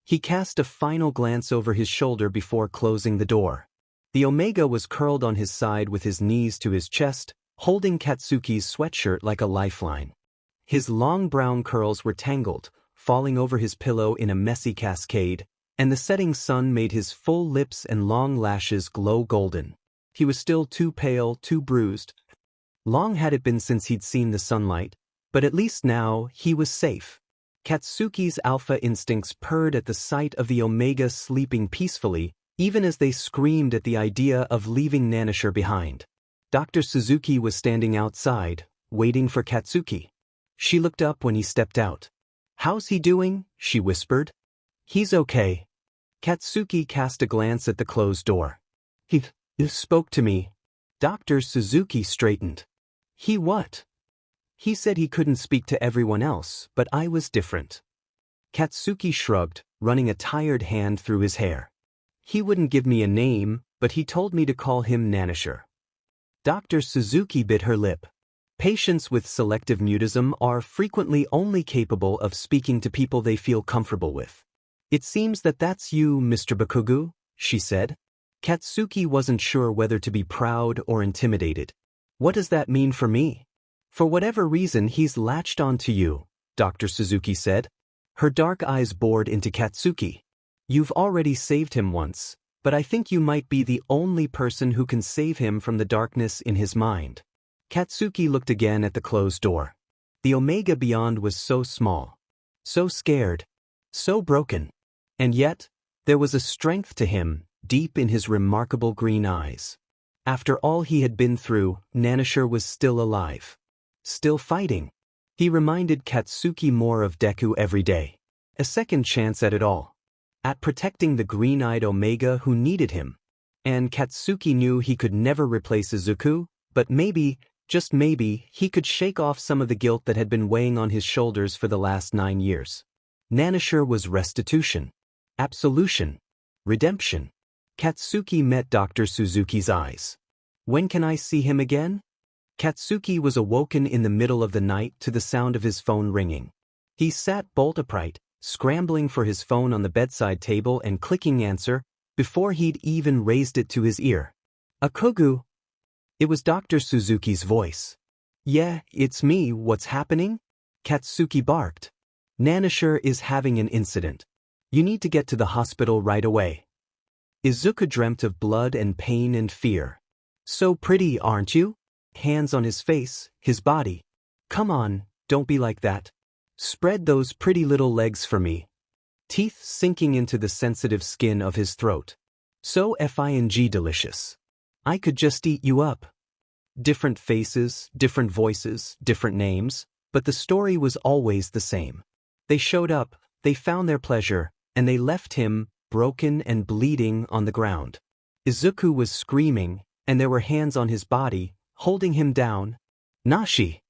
He cast a final glance over his shoulder before closing the door. The Omega was curled on his side with his knees to his chest, holding Katsuki's sweatshirt like a lifeline. His long brown curls were tangled, falling over his pillow in a messy cascade, and the setting sun made his full lips and long lashes glow golden. He was still too pale, too bruised. Long had it been since he'd seen the sunlight, but at least now he was safe. Katsuki's alpha instincts purred at the sight of the Omega sleeping peacefully, even as they screamed at the idea of leaving Nanashi behind. Dr. Suzuki was standing outside, waiting for Katsuki. She looked up when he stepped out. How's he doing? She whispered. He's okay. Katsuki cast a glance at the closed door. He spoke to me. Dr. Suzuki straightened. He what? He said he couldn't speak to everyone else, but I was different. Katsuki shrugged, running a tired hand through his hair. He wouldn't give me a name, but he told me to call him Nanashi. Dr. Suzuki bit her lip. Patients with selective mutism are frequently only capable of speaking to people they feel comfortable with. It seems that that's you, Mr. Bakugou, she said. Katsuki wasn't sure whether to be proud or intimidated. What does that mean for me? For whatever reason he's latched on to you, Dr. Suzuki said. Her dark eyes bored into Katsuki. You've already saved him once, but I think you might be the only person who can save him from the darkness in his mind. Katsuki looked again at the closed door. The Omega beyond was so small, so scared, so broken. And yet, there was a strength to him, deep in his remarkable green eyes. After all he had been through, Nanashi was still alive. Still fighting. He reminded Katsuki more of Deku every day. A second chance at it all. At protecting the green-eyed Omega who needed him. And Katsuki knew he could never replace Izuku, but maybe, just maybe, he could shake off some of the guilt that had been weighing on his shoulders for the last 9 years. Nanashi was restitution. Absolution. Redemption. Katsuki met Dr. Suzuki's eyes. When can I see him again? Katsuki was awoken in the middle of the night to the sound of his phone ringing. He sat bolt upright, scrambling for his phone on the bedside table and clicking answer, before he'd even raised it to his ear. Bakugou. It was Dr. Suzuki's voice. Yeah, it's me, what's happening? Katsuki barked. Nanashi is having an incident. You need to get to the hospital right away. Izuku dreamt of blood and pain and fear. So pretty, aren't you? Hands on his face, his body. Come on, don't be like that. Spread those pretty little legs for me. Teeth sinking into the sensitive skin of his throat. So fing delicious. I could just eat you up. Different faces, different voices, different names, but the story was always the same. They showed up, they found their pleasure, and they left him, broken and bleeding, on the ground. Izuku was screaming, and there were hands on his body, holding him down. Nashi!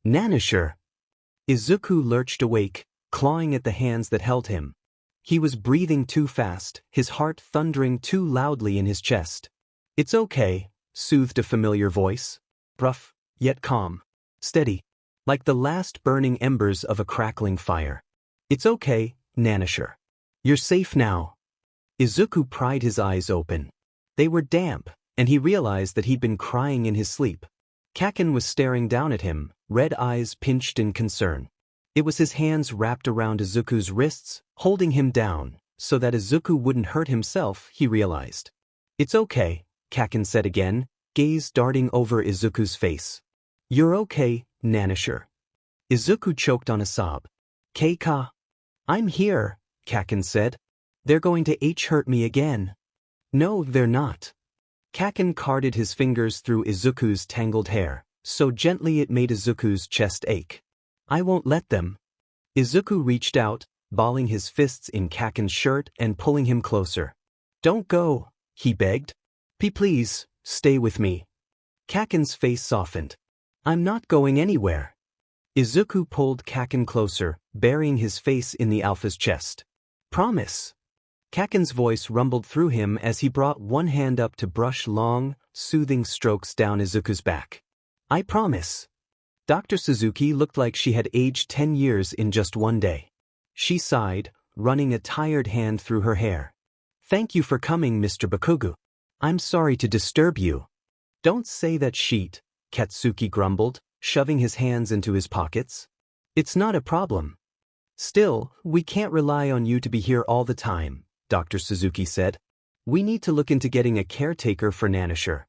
Nanashi! Izuku lurched awake, clawing at the hands that held him. He was breathing too fast, his heart thundering too loudly in his chest. It's okay, soothed a familiar voice. Rough, yet calm. Steady. Like the last burning embers of a crackling fire. It's okay, Nanashi. You're safe now. Izuku pried his eyes open. They were damp, and he realized that he'd been crying in his sleep. Kaken was staring down at him, red eyes pinched in concern. It was his hands wrapped around Izuku's wrists, holding him down, so that Izuku wouldn't hurt himself, he realized. It's okay, Kaken said again, gaze darting over Izuku's face. You're okay, Nanashi. Izuku choked on a sob. Keika. I'm here, Kaken said. They're going to hurt me again. No, they're not. Kaken carded his fingers through Izuku's tangled hair, so gently it made Izuku's chest ache. I won't let them. Izuku reached out, balling his fists in Kaken's shirt and pulling him closer. Don't go, he begged. Please, stay with me. Kaken's face softened. I'm not going anywhere. Izuku pulled Kaken closer, burying his face in the alpha's chest. Promise. Kaken's voice rumbled through him as he brought one hand up to brush long, soothing strokes down Izuku's back. I promise. Dr. Suzuki looked like she had aged 10 years in just one day. She sighed, running a tired hand through her hair. Thank you for coming, Mr. Bakugou. I'm sorry to disturb you. Don't say that shit, Katsuki grumbled, shoving his hands into his pockets. It's not a problem. Still, we can't rely on you to be here all the time, Dr. Suzuki said. We need to look into getting a caretaker for Nanashi.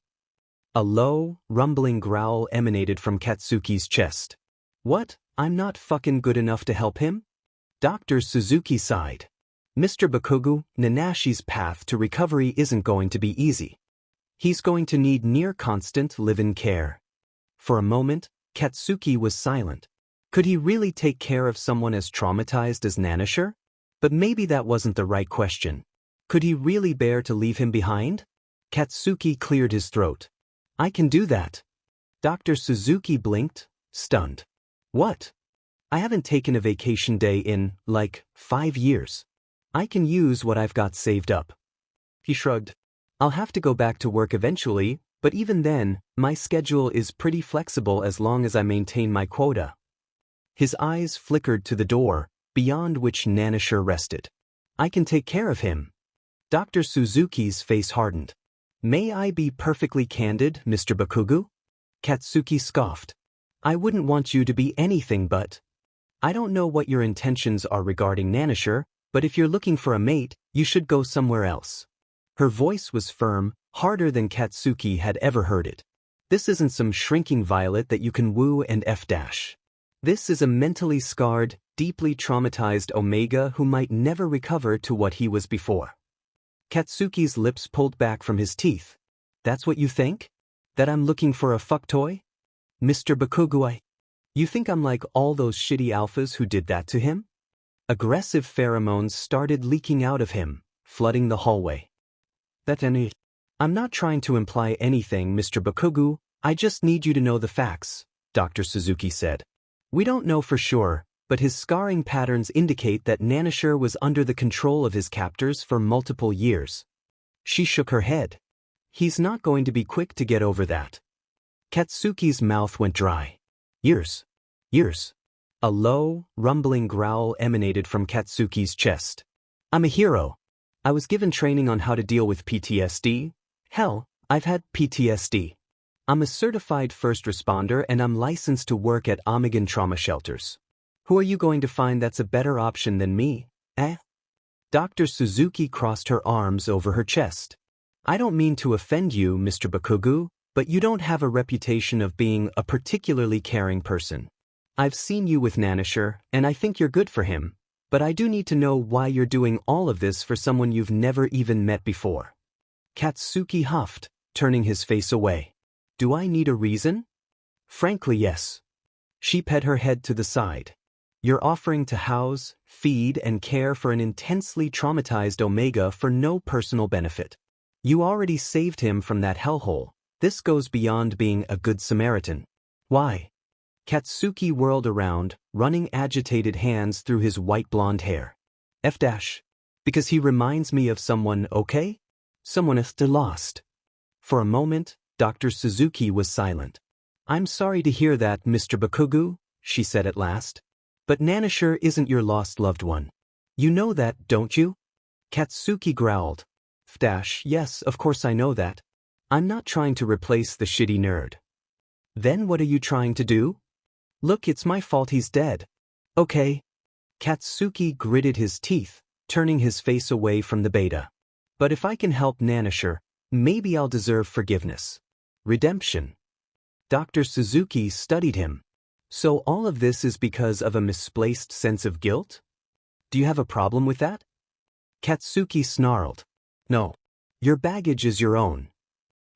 A low, rumbling growl emanated from Katsuki's chest. What? I'm not fucking good enough to help him? Dr. Suzuki sighed. Mr. Bakugou, Nanashi's path to recovery isn't going to be easy. He's going to need near-constant live-in care. For a moment, Katsuki was silent. Could he really take care of someone as traumatized as Nanashi? But maybe that wasn't the right question. Could he really bear to leave him behind? Katsuki cleared his throat. I can do that. Dr. Suzuki blinked, stunned. What? I haven't taken a vacation day in, 5 years. I can use what I've got saved up. He shrugged. I'll have to go back to work eventually, but even then, my schedule is pretty flexible as long as I maintain my quota. His eyes flickered to the door, beyond which Nanashi rested. I can take care of him. Dr. Suzuki's face hardened. May I be perfectly candid, Mr. Bakugou? Katsuki scoffed. I wouldn't want you to be anything but. I don't know what your intentions are regarding Nanashi, but if you're looking for a mate, you should go somewhere else. Her voice was firm, harder than Katsuki had ever heard it. This isn't some shrinking violet that you can woo and f-dash. This is a mentally scarred, deeply traumatized Omega who might never recover to what he was before. Katsuki's lips pulled back from his teeth. That's what you think? That I'm looking for a fuck toy? Mr. Bakugou, you think I'm like all those shitty alphas who did that to him? Aggressive pheromones started leaking out of him, flooding the hallway. I'm not trying to imply anything, Mr. Bakugou, I just need you to know the facts, Dr. Suzuki said. We don't know for sure, but his scarring patterns indicate that Nanashi was under the control of his captors for multiple years. She shook her head. He's not going to be quick to get over that. Katsuki's mouth went dry. Years. A low, rumbling growl emanated from Katsuki's chest. I'm a hero. I was given training on how to deal with PTSD. Hell, I've had PTSD. I'm a certified first responder and I'm licensed to work at Omegan trauma shelters. Who are you going to find that's a better option than me, eh? Dr. Suzuki crossed her arms over her chest. I don't mean to offend you, Mr. Bakugou, but you don't have a reputation of being a particularly caring person. I've seen you with Nanashi, and I think you're good for him, but I do need to know why you're doing all of this for someone you've never even met before. Katsuki huffed, turning his face away. Do I need a reason? Frankly, yes. She pet her head to the side. You're offering to house, feed, and care for an intensely traumatized Omega for no personal benefit. You already saved him from that hellhole. This goes beyond being a good Samaritan. Why? Katsuki whirled around, running agitated hands through his white blonde hair. F-dash. Because he reminds me of someone, okay? Someone lost. For a moment, Dr. Suzuki was silent. "I'm sorry to hear that, Mr. Bakugou," she said at last. "But Nanashi isn't your lost loved one. You know that, don't you?" Katsuki growled. Yes, of course I know that. I'm not trying to replace the shitty nerd." "Then what are you trying to do?" "Look, it's my fault he's dead." "Okay." Katsuki gritted his teeth, turning his face away from the beta. "But if I can help Nanashi, maybe I'll deserve forgiveness. Redemption." Dr. Suzuki studied him. "So all of this is because of a misplaced sense of guilt? Do you have a problem with that?" Katsuki snarled. "No. Your baggage is your own."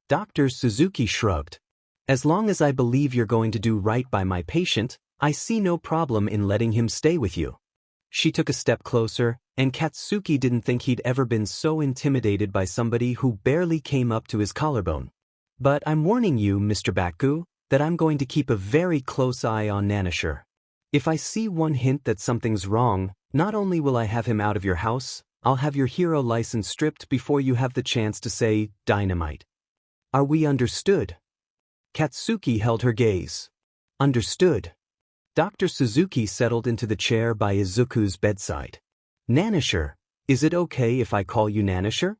Dr. Suzuki shrugged. "As long as I believe you're going to do right by my patient, I see no problem in letting him stay with you." She took a step closer, and Katsuki didn't think he'd ever been so intimidated by somebody who barely came up to his collarbone. "But I'm warning you, Mr. Bakugou, that I'm going to keep a very close eye on Nanashi. If I see one hint that something's wrong, not only will I have him out of your house, I'll have your hero license stripped before you have the chance to say dynamite. Are we understood?" Katsuki held her gaze. "Understood." Dr. Suzuki settled into the chair by Izuku's bedside. "Nanashi, is it okay if I call you Nanashi?"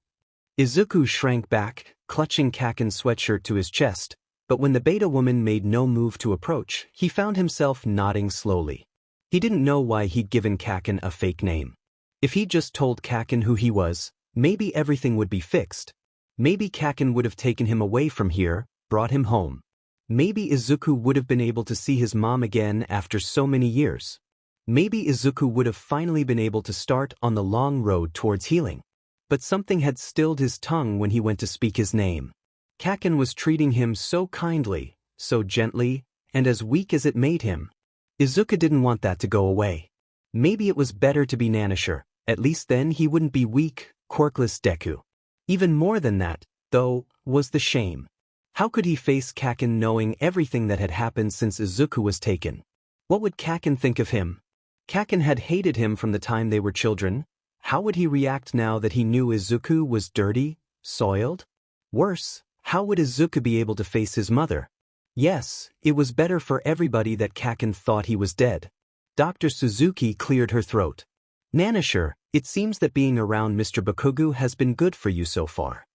Izuku shrank back, clutching Kaken's sweatshirt to his chest, but when the beta woman made no move to approach, he found himself nodding slowly. He didn't know why he'd given Kaken a fake name. If he'd just told Kaken who he was, maybe everything would be fixed. Maybe Kaken would have taken him away from here, brought him home. Maybe Izuku would have been able to see his mom again after so many years. Maybe Izuku would have finally been able to start on the long road towards healing. But something had stilled his tongue when he went to speak his name. Kaken was treating him so kindly, so gently, and as weak as it made him. Izuku didn't want that to go away. Maybe it was better to be Nanashi, at least then he wouldn't be weak, quirkless Deku. Even more than that, though, was the shame. How could he face Kaken knowing everything that had happened since Izuku was taken? What would Kaken think of him? Kaken had hated him from the time they were children. How would he react now that he knew Izuku was dirty, soiled? Worse, how would Izuku be able to face his mother? Yes, it was better for everybody that Kaken thought he was dead. Dr. Suzuki cleared her throat. "Nanashi, it seems that being around Mr. Bakugou has been good for you so far.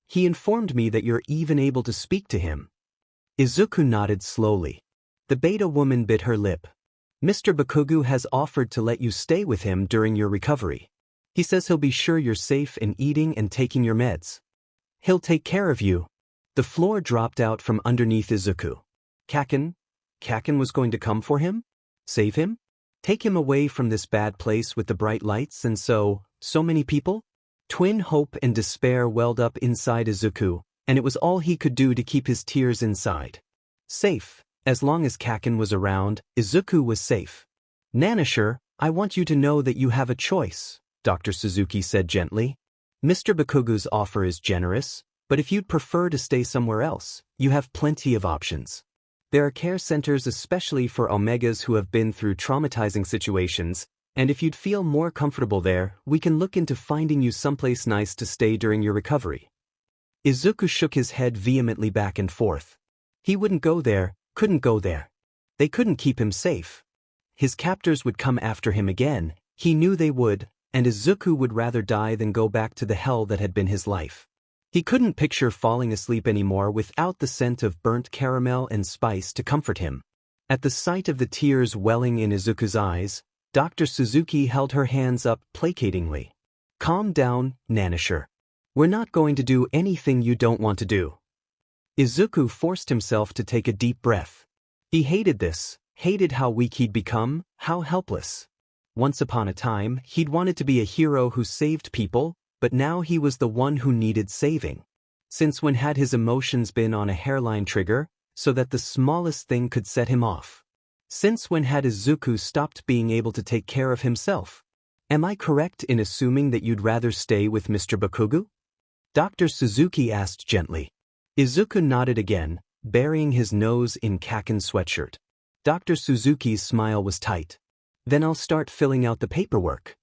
He informed me that you're even able to speak to him." Izuku nodded slowly. The beta woman bit her lip. "Mr. Bakugou has offered to let you stay with him during your recovery. He says he'll be sure you're safe in eating and taking your meds. He'll take care of you." The floor dropped out from underneath Izuku. Kaken was going to come for him? Save him? Take him away from this bad place with the bright lights and so many people? Twin hope and despair welled up inside Izuku, and it was all he could do to keep his tears inside. Safe. As long as Kaken was around, Izuku was safe. "Nanashi, I want you to know that you have a choice," Dr. Suzuki said gently. "Mr. Bakugou's offer is generous, but if you'd prefer to stay somewhere else, you have plenty of options. There are care centers especially for Omegas who have been through traumatizing situations, and if you'd feel more comfortable there, we can look into finding you someplace nice to stay during your recovery." Izuku shook his head vehemently back and forth. He wouldn't go there, couldn't go there. They couldn't keep him safe. His captors would come after him again, he knew they would, and Izuku would rather die than go back to the hell that had been his life. He couldn't picture falling asleep anymore without the scent of burnt caramel and spice to comfort him. At the sight of the tears welling in Izuku's eyes, Dr. Suzuki held her hands up placatingly. "Calm down, Nanashi. We're not going to do anything you don't want to do." Izuku forced himself to take a deep breath. He hated this, hated how weak he'd become, how helpless. Once upon a time, he'd wanted to be a hero who saved people, but now he was the one who needed saving. Since when had his emotions been on a hairline trigger, so that the smallest thing could set him off? Since when had Izuku stopped being able to take care of himself? "Am I correct in assuming that you'd rather stay with Mr. Bakugou?" Dr. Suzuki asked gently. Izuku nodded again, burying his nose in Kaken's sweatshirt. Dr. Suzuki's smile was tight. "Then I'll start filling out the paperwork."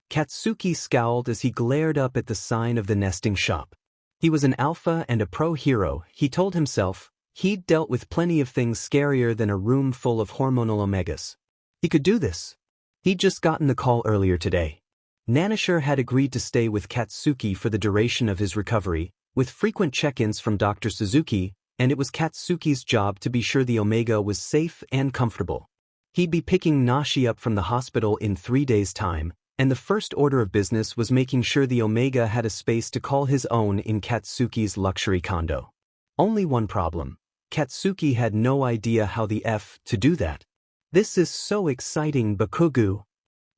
Katsuki scowled as he glared up at the sign of the nesting shop. He was an alpha and a pro-hero, he told himself. He'd dealt with plenty of things scarier than a room full of hormonal omegas. He could do this. He'd just gotten the call earlier today. Nanashi had agreed to stay with Katsuki for the duration of his recovery, with frequent check-ins from Dr. Suzuki, and it was Katsuki's job to be sure the Omega was safe and comfortable. He'd be picking Nanashi up from the hospital in 3 days' time, and the first order of business was making sure the Omega had a space to call his own in Katsuki's luxury condo. Only one problem. Katsuki had no idea how the F to do that. "This is so exciting, Bakugou,"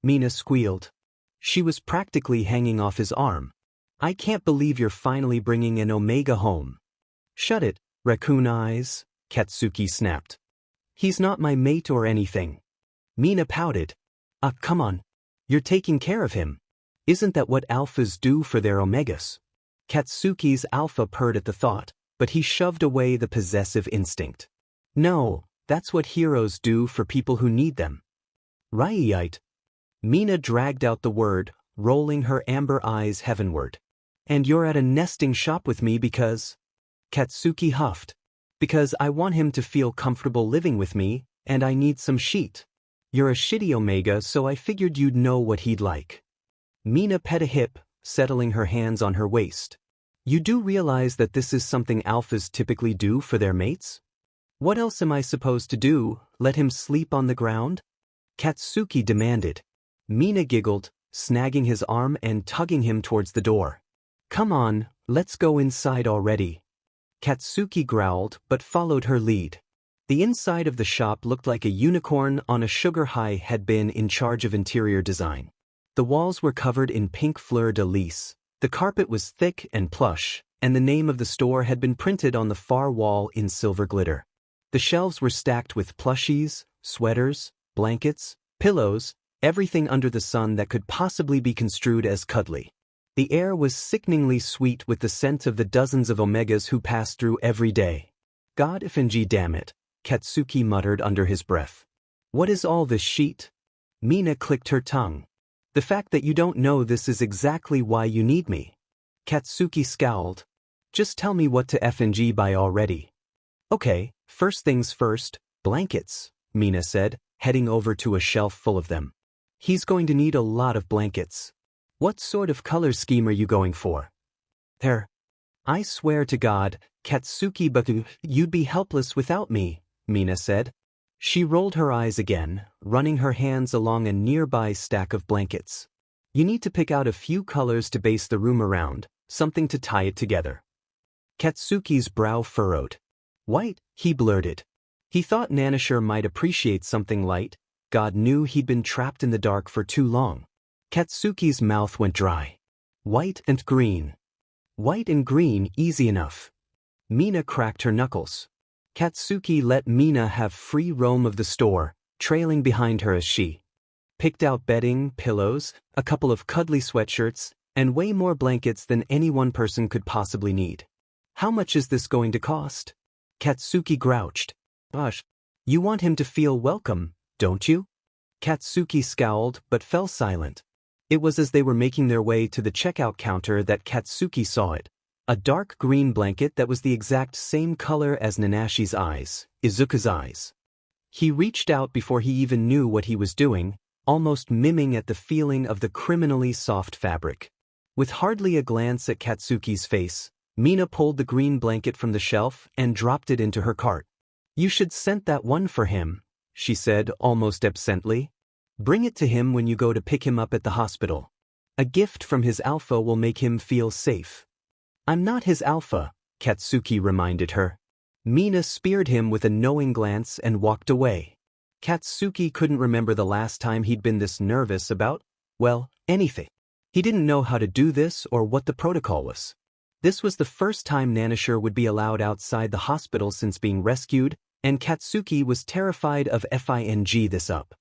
Mina squealed. She was practically hanging off his arm. "I can't believe you're finally bringing an Omega home." "Shut it, raccoon eyes," Katsuki snapped. "He's not my mate or anything." Mina pouted. Come on. You're taking care of him. Isn't that what alphas do for their Omegas?" Katsuki's alpha purred at the thought, but he shoved away the possessive instinct. "No, that's what heroes do for people who need them." "Right." Mina dragged out the word, rolling her amber eyes heavenward. "And you're at a nesting shop with me because—" Katsuki huffed. "Because I want him to feel comfortable living with me, and I need some sheet. You're a shitty Omega, so I figured you'd know what he'd like." Mina pet a hip, settling her hands on her waist. "You do realize that this is something alphas typically do for their mates? What else am I supposed to do, let him sleep on the ground?" Katsuki demanded. Mina giggled, snagging his arm and tugging him towards the door. "Come on, let's go inside already." Katsuki growled but followed her lead. The inside of the shop looked like a unicorn on a sugar high had been in charge of interior design. The walls were covered in pink fleur-de-lis. The carpet was thick and plush, and the name of the store had been printed on the far wall in silver glitter. The shelves were stacked with plushies, sweaters, blankets, pillows, everything under the sun that could possibly be construed as cuddly. The air was sickeningly sweet with the scent of the dozens of Omegas who passed through every day. "God FNG damn it," Katsuki muttered under his breath. "What is all this sheet?" Mina clicked her tongue. "The fact that you don't know this is exactly why you need me." Katsuki scowled. "Just tell me what to FNG buy already." "Okay, first things first, blankets," Mina said, heading over to a shelf full of them. "He's going to need a lot of blankets. What sort of color scheme are you going for?" "There. I swear to God, Katsuki Bakugou, you'd be helpless without me," Mina said. She rolled her eyes again, running her hands along a nearby stack of blankets. "You need to pick out a few colors to base the room around, something to tie it together." Katsuki's brow furrowed. "White," he blurted. He thought Nanashi might appreciate something light. God knew he'd been trapped in the dark for too long. Katsuki's mouth went dry. "White and green." "White and green, easy enough." Mina cracked her knuckles. Katsuki let Mina have free roam of the store, trailing behind her as she picked out bedding, pillows, a couple of cuddly sweatshirts, and way more blankets than any one person could possibly need. "How much is this going to cost?" Katsuki grouched. "Gosh, you want him to feel welcome, don't you?" Katsuki scowled but fell silent. It was as they were making their way to the checkout counter that Katsuki saw it. A dark green blanket that was the exact same color as Nanashi's eyes, Izuku's eyes. He reached out before he even knew what he was doing, almost miming at the feeling of the criminally soft fabric. With hardly a glance at Katsuki's face, Mina pulled the green blanket from the shelf and dropped it into her cart. "You should scent that one for him," she said almost absently. "Bring it to him when you go to pick him up at the hospital. A gift from his alpha will make him feel safe." "I'm not his alpha," Katsuki reminded her. Mina speared him with a knowing glance and walked away. Katsuki couldn't remember the last time he'd been this nervous about, well, anything. He didn't know how to do this or what the protocol was. This was the first time Nanashi would be allowed outside the hospital since being rescued, and Katsuki was terrified of fing this up.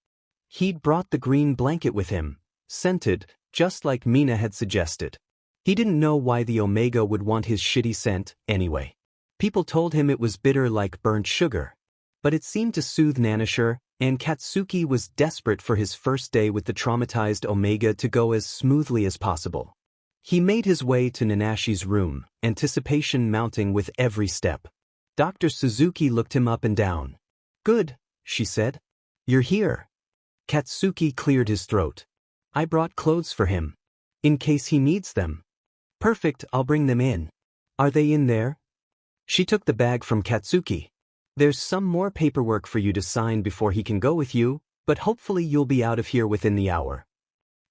He'd brought the green blanket with him, scented, just like Mina had suggested. He didn't know why the Omega would want his shitty scent, anyway. People told him it was bitter like burnt sugar. But it seemed to soothe Nanashi, and Katsuki was desperate for his first day with the traumatized Omega to go as smoothly as possible. He made his way to Nanashi's room, anticipation mounting with every step. Dr. Suzuki looked him up and down. "Good," she said. "You're here." Katsuki cleared his throat. "I brought clothes for him. In case he needs them." "Perfect, I'll bring them in." "Are they in there?" She took the bag from Katsuki. "There's some more paperwork for you to sign before he can go with you, but hopefully you'll be out of here within the hour."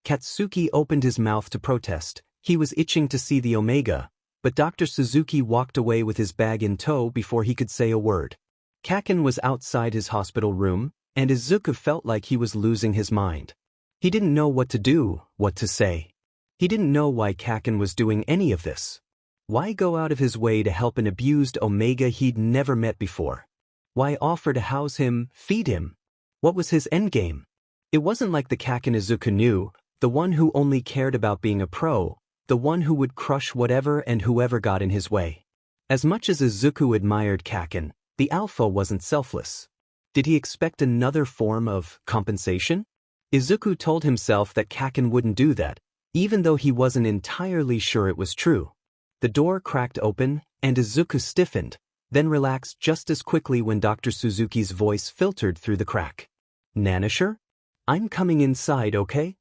Katsuki opened his mouth to protest. He was itching to see the Omega, but Dr. Suzuki walked away with his bag in tow before he could say a word. Kaken was outside his hospital room, and Izuku felt like he was losing his mind. He didn't know what to do, what to say. He didn't know why Kaken was doing any of this. Why go out of his way to help an abused Omega he'd never met before? Why offer to house him, feed him? What was his endgame? It wasn't like the Kaken Izuku knew, the one who only cared about being a pro, the one who would crush whatever and whoever got in his way. As much as Izuku admired Kaken, the alpha wasn't selfless. Did he expect another form of compensation? Izuku told himself that Kaken wouldn't do that, even though he wasn't entirely sure it was true. The door cracked open, and Izuku stiffened, then relaxed just as quickly when Dr. Suzuki's voice filtered through the crack. "Nanashi? I'm coming inside, okay?"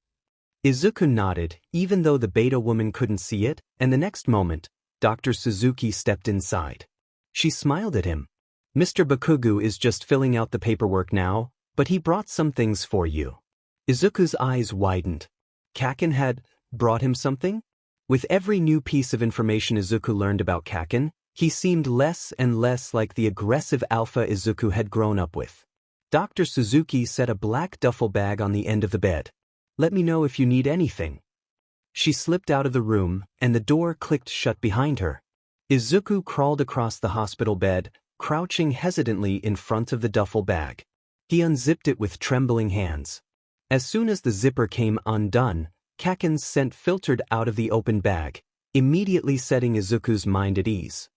Izuku nodded, even though the beta woman couldn't see it, and the next moment, Dr. Suzuki stepped inside. She smiled at him. "Mr. Bakugou is just filling out the paperwork now, but he brought some things for you." Izuku's eyes widened. Kaken had brought him something? With every new piece of information Izuku learned about Kaken, he seemed less and less like the aggressive alpha Izuku had grown up with. Dr. Suzuki set a black duffel bag on the end of the bed. "Let me know if you need anything." She slipped out of the room, and the door clicked shut behind her. Izuku crawled across the hospital bed, crouching hesitantly in front of the duffel bag. He unzipped it with trembling hands. As soon as the zipper came undone, Kaken's scent filtered out of the open bag, immediately setting Izuku's mind at ease.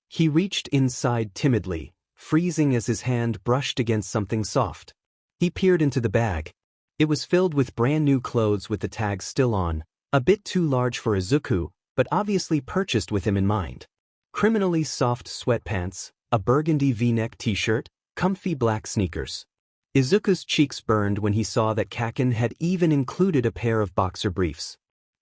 He reached inside timidly, freezing as his hand brushed against something soft. He peered into the bag. It was filled with brand new clothes with the tags still on, a bit too large for Izuku, but obviously purchased with him in mind. Criminally soft sweatpants, a burgundy V-neck t-shirt, comfy black sneakers. Izuku's cheeks burned when he saw that Kaken had even included a pair of boxer briefs.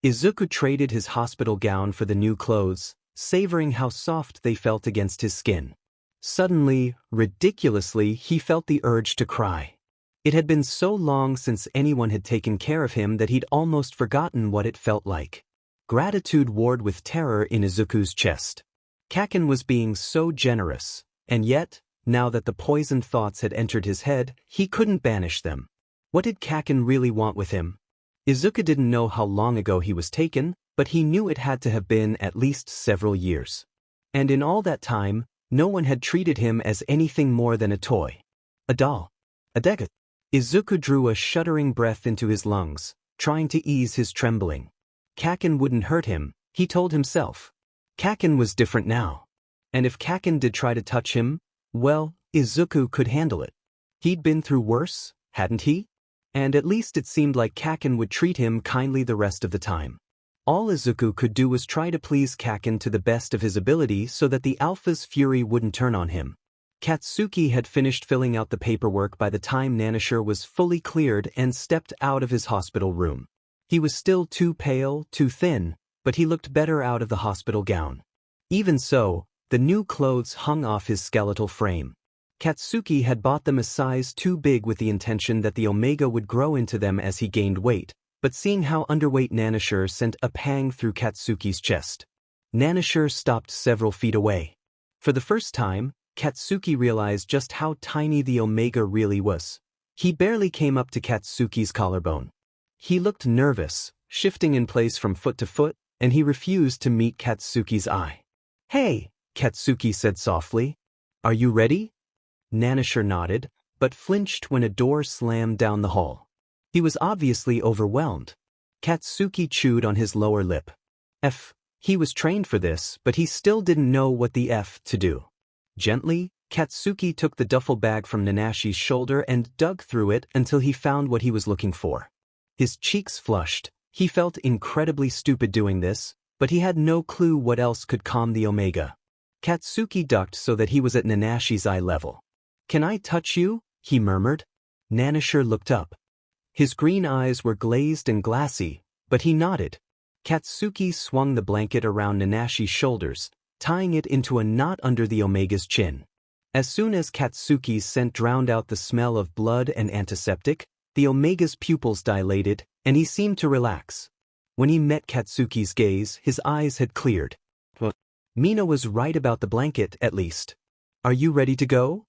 Izuku traded his hospital gown for the new clothes, savoring how soft they felt against his skin. Suddenly, ridiculously, he felt the urge to cry. It had been so long since anyone had taken care of him that he'd almost forgotten what it felt like. Gratitude warred with terror in Izuku's chest. Kaken was being so generous, and yet, now that the poisoned thoughts had entered his head, he couldn't banish them. What did Kaken really want with him? Izuku didn't know how long ago he was taken, but he knew it had to have been at least several years. And in all that time, no one had treated him as anything more than a toy. A doll. A Deku. Izuku drew a shuddering breath into his lungs, trying to ease his trembling. Kaken wouldn't hurt him, he told himself. Kaken was different now. And if Kaken did try to touch him, well, Izuku could handle it. He'd been through worse, hadn't he? And at least it seemed like Kaken would treat him kindly the rest of the time. All Izuku could do was try to please Kaken to the best of his ability so that the alpha's fury wouldn't turn on him. Katsuki had finished filling out the paperwork by the time Nanashi was fully cleared and stepped out of his hospital room. He was still too pale, too thin, but he looked better out of the hospital gown. Even so, the new clothes hung off his skeletal frame. Katsuki had bought them a size too big with the intention that the Omega would grow into them as he gained weight, but seeing how underweight Nanashi sent a pang through Katsuki's chest. Nanashi stopped several feet away. For the first time, Katsuki realized just how tiny the Omega really was. He barely came up to Katsuki's collarbone. He looked nervous, shifting in place from foot to foot, and he refused to meet Katsuki's eye. "Hey," Katsuki said softly. "Are you ready?" Nanashi nodded, but flinched when a door slammed down the hall. He was obviously overwhelmed. Katsuki chewed on his lower lip. He was trained for this, but he still didn't know what the F to do. Gently, Katsuki took the duffel bag from Nanashi's shoulder and dug through it until he found what he was looking for. His cheeks flushed. He felt incredibly stupid doing this, but he had no clue what else could calm the Omega. Katsuki ducked so that he was at Nanashi's eye level. "Can I touch you?" he murmured. Nanashi looked up. His green eyes were glazed and glassy, but he nodded. Katsuki swung the blanket around Nanashi's shoulders, tying it into a knot under the Omega's chin. As soon as Katsuki's scent drowned out the smell of blood and antiseptic, the Omega's pupils dilated, and he seemed to relax. When he met Katsuki's gaze, his eyes had cleared. Mina was right about the blanket, at least. "Are you ready to go?"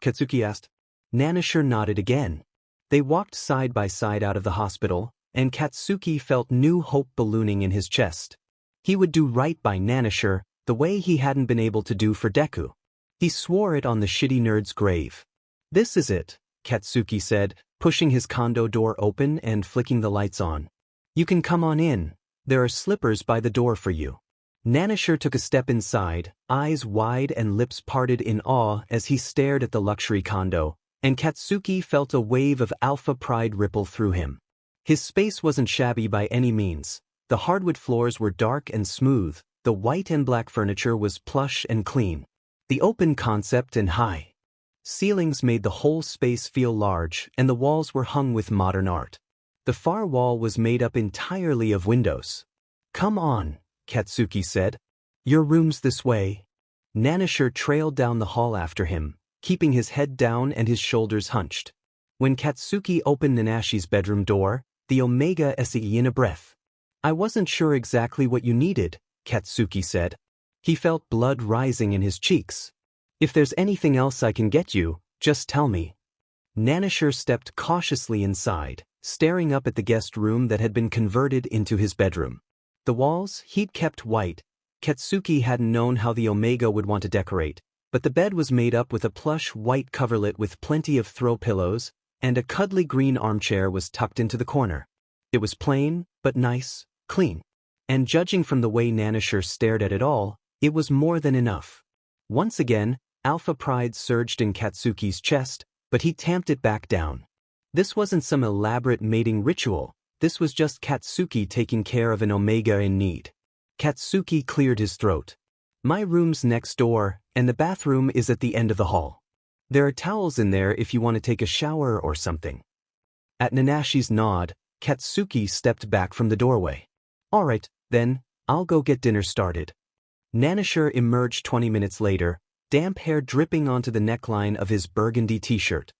Katsuki asked. Nanashi nodded again. They walked side by side out of the hospital, and Katsuki felt new hope ballooning in his chest. He would do right by Nanashi, the way he hadn't been able to do for Deku. He swore it on the shitty nerd's grave. "This is it," Katsuki said, pushing his condo door open and flicking the lights on. "You can come on in. There are slippers by the door for you." Nanashi took a step inside, eyes wide and lips parted in awe as he stared at the luxury condo, and Katsuki felt a wave of alpha pride ripple through him. His space wasn't shabby by any means. The hardwood floors were dark and smooth, the white and black furniture was plush and clean. The open concept and high ceilings made the whole space feel large, and the walls were hung with modern art. The far wall was made up entirely of windows. "Come on," Katsuki said. "Your room's this way." Nanashi trailed down the hall after him, keeping his head down and his shoulders hunched. When Katsuki opened Nanashi's bedroom door, the Omega sighed in a breath. "I wasn't sure exactly what you needed," Katsuki said. He felt blood rising in his cheeks. "If there's anything else I can get you, just tell me." Nanashi stepped cautiously inside, staring up at the guest room that had been converted into his bedroom. The walls he'd kept white. Katsuki hadn't known how the Omega would want to decorate, but the bed was made up with a plush white coverlet with plenty of throw pillows, and a cuddly green armchair was tucked into the corner. It was plain, but nice, clean. And judging from the way Nanashi stared at it all, it was more than enough. Once again, alpha pride surged in Katsuki's chest, but he tamped it back down. This wasn't some elaborate mating ritual. This was just Katsuki taking care of an Omega in need. Katsuki cleared his throat. "My room's next door, and the bathroom is at the end of the hall. There are towels in there if you want to take a shower or something." At Nanashi's nod, Katsuki stepped back from the doorway. "All right, then, I'll go get dinner started." Nanashi emerged 20 minutes later, damp hair dripping onto the neckline of his burgundy t-shirt.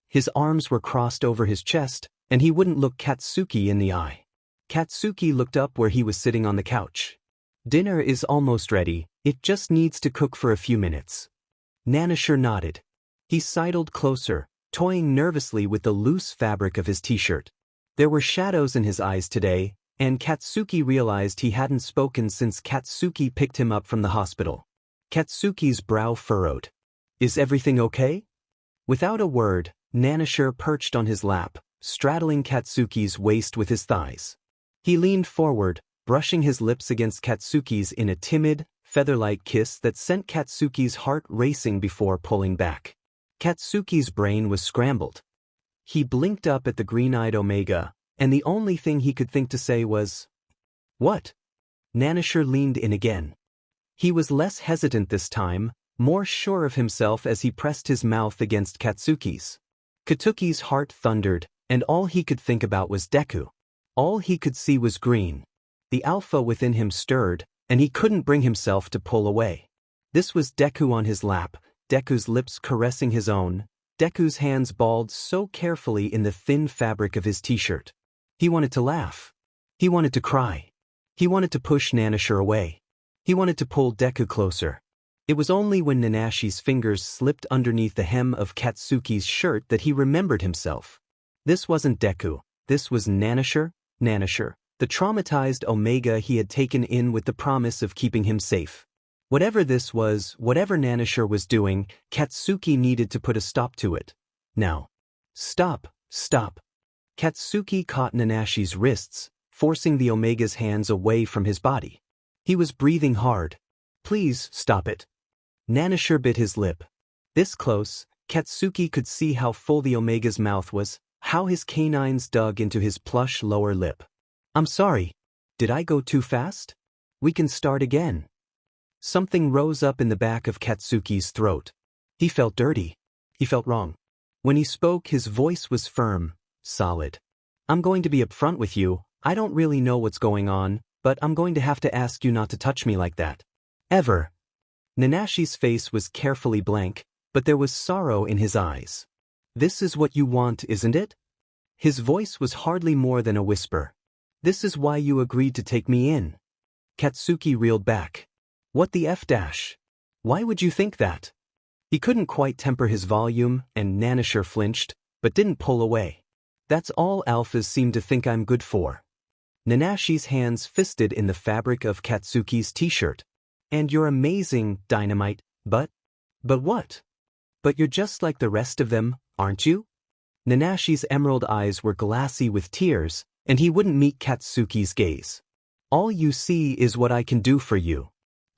His arms were crossed over his chest, and he wouldn't look Katsuki in the eye. Katsuki looked up where he was sitting on the couch. "Dinner is almost ready, it just needs to cook for a few minutes." Nanashi nodded. He sidled closer, toying nervously with the loose fabric of his t-shirt. There were shadows in his eyes today, and Katsuki realized he hadn't spoken since Katsuki picked him up from the hospital. Katsuki's brow furrowed. "Is everything okay?" Without a word, Nanashi perched on his lap, straddling Katsuki's waist with his thighs. He leaned forward, brushing his lips against Katsuki's in a timid, feather-like kiss that sent Katsuki's heart racing before pulling back. Katsuki's brain was scrambled. He blinked up at the green-eyed Omega, and the only thing he could think to say was, "What?" Nanashi leaned in again. He was less hesitant this time, more sure of himself as he pressed his mouth against Katsuki's. Katsuki's heart thundered, and all he could think about was Deku. All he could see was green. The alpha within him stirred, and he couldn't bring himself to pull away. This was Deku on his lap, Deku's lips caressing his own, Deku's hands balled so carefully in the thin fabric of his t-shirt. He wanted to laugh. He wanted to cry. He wanted to push Nanashi away. He wanted to pull Deku closer. It was only when Nanashi's fingers slipped underneath the hem of Katsuki's shirt that he remembered himself. This wasn't Deku. This was Nanashi, the traumatized Omega he had taken in with the promise of keeping him safe. Whatever this was, whatever Nanashi was doing, Katsuki needed to put a stop to it. Now. Stop, stop. Katsuki caught Nanashi's wrists, forcing the Omega's hands away from his body. He was breathing hard. "Please, stop it." Nanashi bit his lip. This close, Katsuki could see how full the Omega's mouth was, how his canines dug into his plush lower lip. "I'm sorry. Did I go too fast?" We can start again. Something rose up in the back of Katsuki's throat. He felt dirty. He felt wrong. When he spoke, his voice was firm, solid. I'm going to be upfront with you. I don't really know what's going on, but I'm going to have to ask you not to touch me like that. Ever. Nanashi's face was carefully blank, but there was sorrow in his eyes. This is what you want, isn't it? His voice was hardly more than a whisper. This is why you agreed to take me in. Katsuki reeled back. What the F dash? Why would you think that? He couldn't quite temper his volume, and Nanashi flinched, but didn't pull away. That's all alphas seem to think I'm good for. Nanashi's hands fisted in the fabric of Katsuki's t-shirt. And you're amazing, Dynamite, but what? But you're just like the rest of them, aren't you? Nanashi's emerald eyes were glassy with tears, and he wouldn't meet Katsuki's gaze. All you see is what I can do for you.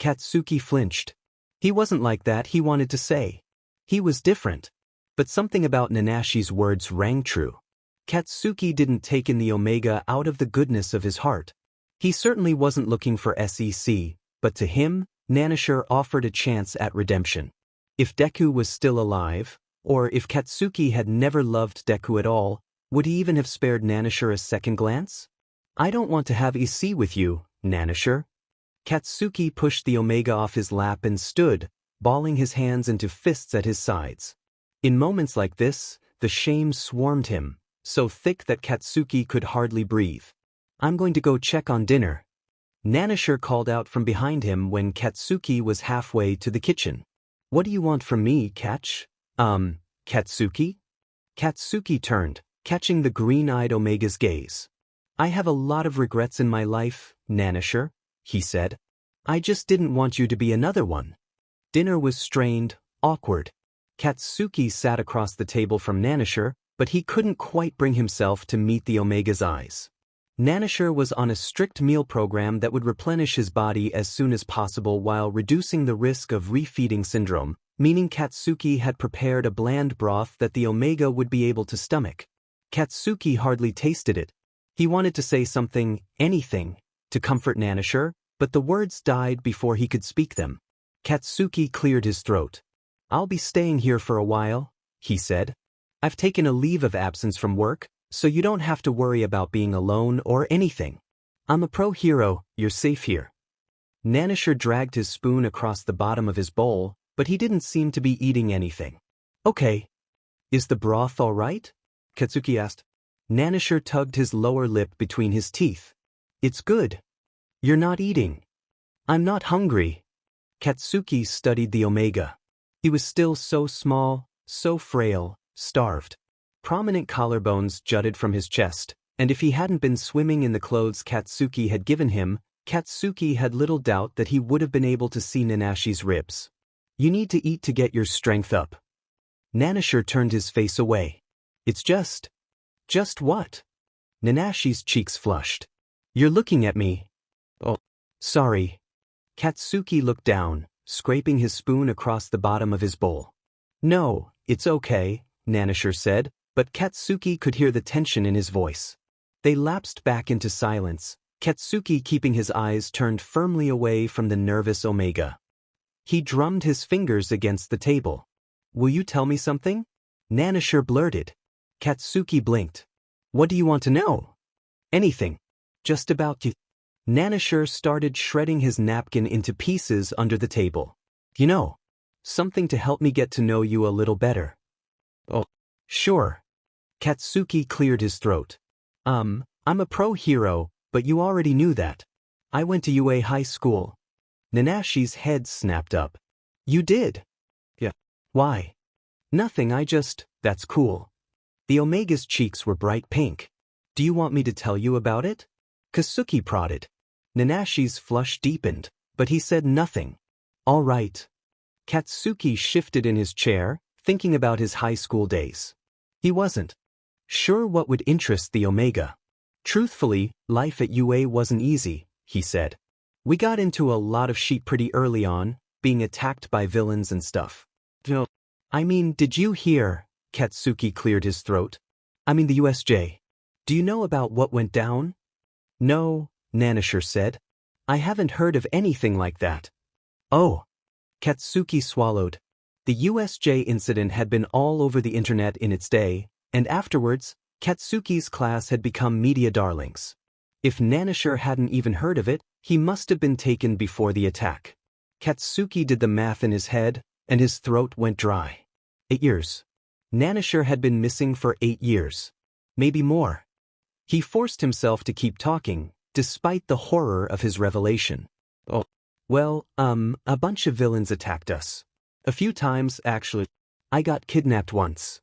Katsuki flinched. He wasn't like that, he wanted to say. He was different. But something about Nanashi's words rang true. Katsuki didn't take in the Omega out of the goodness of his heart. He certainly wasn't looking for SEC, but to him, Nanashi offered a chance at redemption. If Deku was still alive, or if Katsuki had never loved Deku at all, would he even have spared Nanashi a second glance? I don't want to have EC with you, Nanashi. Katsuki pushed the Omega off his lap and stood, balling his hands into fists at his sides. In moments like this, the shame swarmed him, so thick that Katsuki could hardly breathe. I'm going to go check on dinner. Nanashi called out from behind him when Katsuki was halfway to the kitchen. What do you want from me, Katsuki? Katsuki turned, catching the green-eyed Omega's gaze. I have a lot of regrets in my life, Nanashi, he said. I just didn't want you to be another one. Dinner was strained, awkward. Katsuki sat across the table from Nanashi, but he couldn't quite bring himself to meet the Omega's eyes. Nanashi was on a strict meal program that would replenish his body as soon as possible while reducing the risk of refeeding syndrome, meaning Katsuki had prepared a bland broth that the Omega would be able to stomach. Katsuki hardly tasted it. He wanted to say something, anything, to comfort Nanashi, but the words died before he could speak them. Katsuki cleared his throat. I'll be staying here for a while, he said. I've taken a leave of absence from work, so you don't have to worry about being alone or anything. I'm a pro hero, you're safe here. Nanashi dragged his spoon across the bottom of his bowl, but he didn't seem to be eating anything. Okay. Is the broth all right? Katsuki asked. Nanashi tugged his lower lip between his teeth. It's good. You're not eating. I'm not hungry. Katsuki studied the Omega. He was still so small, so frail, starved. Prominent collarbones jutted from his chest, and if he hadn't been swimming in the clothes Katsuki had given him, Katsuki had little doubt that he would have been able to see Nanashi's ribs. You need to eat to get your strength up. Nanashi turned his face away. It's just what? Nanashi's cheeks flushed. You're looking at me. Oh, sorry. Katsuki looked down, scraping his spoon across the bottom of his bowl. No, it's okay, Nanashi said, but Katsuki could hear the tension in his voice. They lapsed back into silence, Katsuki keeping his eyes turned firmly away from the nervous Omega. He drummed his fingers against the table. Will you tell me something? Nanashi blurted. Katsuki blinked. What do you want to know? Anything. Just about you. Nanashi started shredding his napkin into pieces under the table. You know, something to help me get to know you a little better. Oh, sure. Katsuki cleared his throat. I'm a pro hero, but you already knew that. I went to UA high school. Nanashi's head snapped up. You did? Yeah. Why? Nothing, that's cool. The Omega's cheeks were bright pink. Do you want me to tell you about it? Katsuki prodded. Nanashi's flush deepened, but he said nothing. All right. Katsuki shifted in his chair, thinking about his high school days. He wasn't sure what would interest the Omega. Truthfully, life at UA wasn't easy, he said. We got into a lot of shit pretty early on, being attacked by villains and stuff. I mean, did you hear? Katsuki cleared his throat. I mean the USJ. Do you know about what went down? No, Nanashi said. I haven't heard of anything like that. Oh. Katsuki swallowed. The USJ incident had been all over the internet in its day, and afterwards, Katsuki's class had become media darlings. If Nanashi hadn't even heard of it, he must have been taken before the attack. Katsuki did the math in his head, and his throat went dry. 8 years. Nanashi had been missing for 8 years. Maybe more. He forced himself to keep talking, despite the horror of his revelation. Oh. Well, a bunch of villains attacked us. A few times, actually. I got kidnapped once.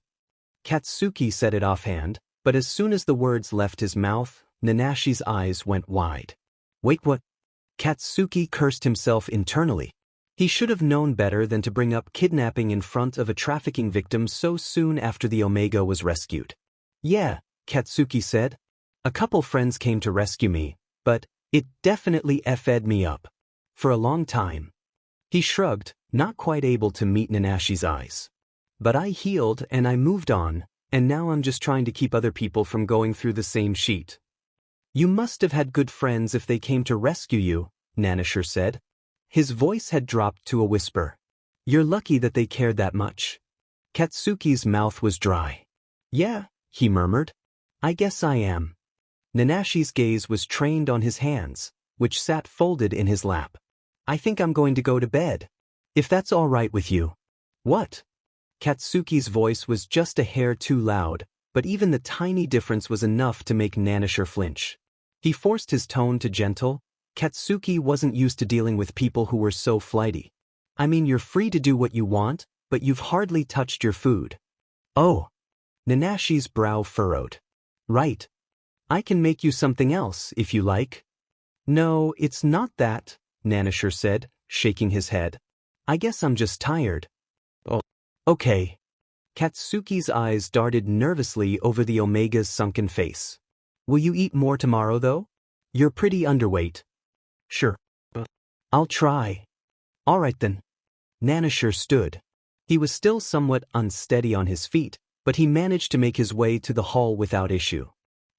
Katsuki said it offhand, but as soon as the words left his mouth, Nanashi's eyes went wide. Wait, what? Katsuki cursed himself internally. He should have known better than to bring up kidnapping in front of a trafficking victim so soon after the Omega was rescued. Yeah, Katsuki said. A couple friends came to rescue me, but it definitely effed me up. For a long time. He shrugged, not quite able to meet Nanashi's eyes. But I healed and I moved on, and now I'm just trying to keep other people from going through the same sheet. You must have had good friends if they came to rescue you, Nanashi said. His voice had dropped to a whisper. You're lucky that they cared that much. Katsuki's mouth was dry. Yeah, he murmured. I guess I am. Nanashi's gaze was trained on his hands, which sat folded in his lap. I think I'm going to go to bed. If that's all right with you. What? Katsuki's voice was just a hair too loud, but even the tiny difference was enough to make Nanashi flinch. He forced his tone to gentle. Katsuki wasn't used to dealing with people who were so flighty. I mean, you're free to do what you want, but you've hardly touched your food. Oh. Nanashi's brow furrowed. Right. I can make you something else if you like. No, it's not that, Nanashi said, shaking his head. I guess I'm just tired. Oh. Okay. Katsuki's eyes darted nervously over the Omega's sunken face. Will you eat more tomorrow, though? You're pretty underweight. Sure. I'll try. All right then. Nanashi stood. He was still somewhat unsteady on his feet, but he managed to make his way to the hall without issue.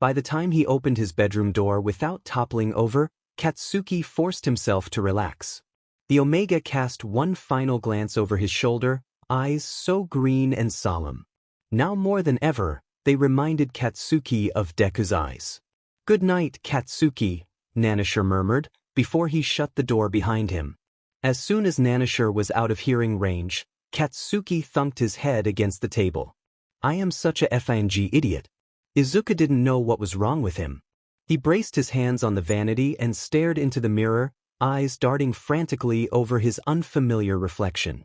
By the time he opened his bedroom door without toppling over, Katsuki forced himself to relax. The Omega cast one final glance over his shoulder, eyes so green and solemn. Now more than ever, they reminded Katsuki of Deku's eyes. Good night, Katsuki, Nanashi murmured, before he shut the door behind him. As soon as Nanashi was out of hearing range, Katsuki thumped his head against the table. I am such a FING idiot. Izuku didn't know what was wrong with him. He braced his hands on the vanity and stared into the mirror, eyes darting frantically over his unfamiliar reflection.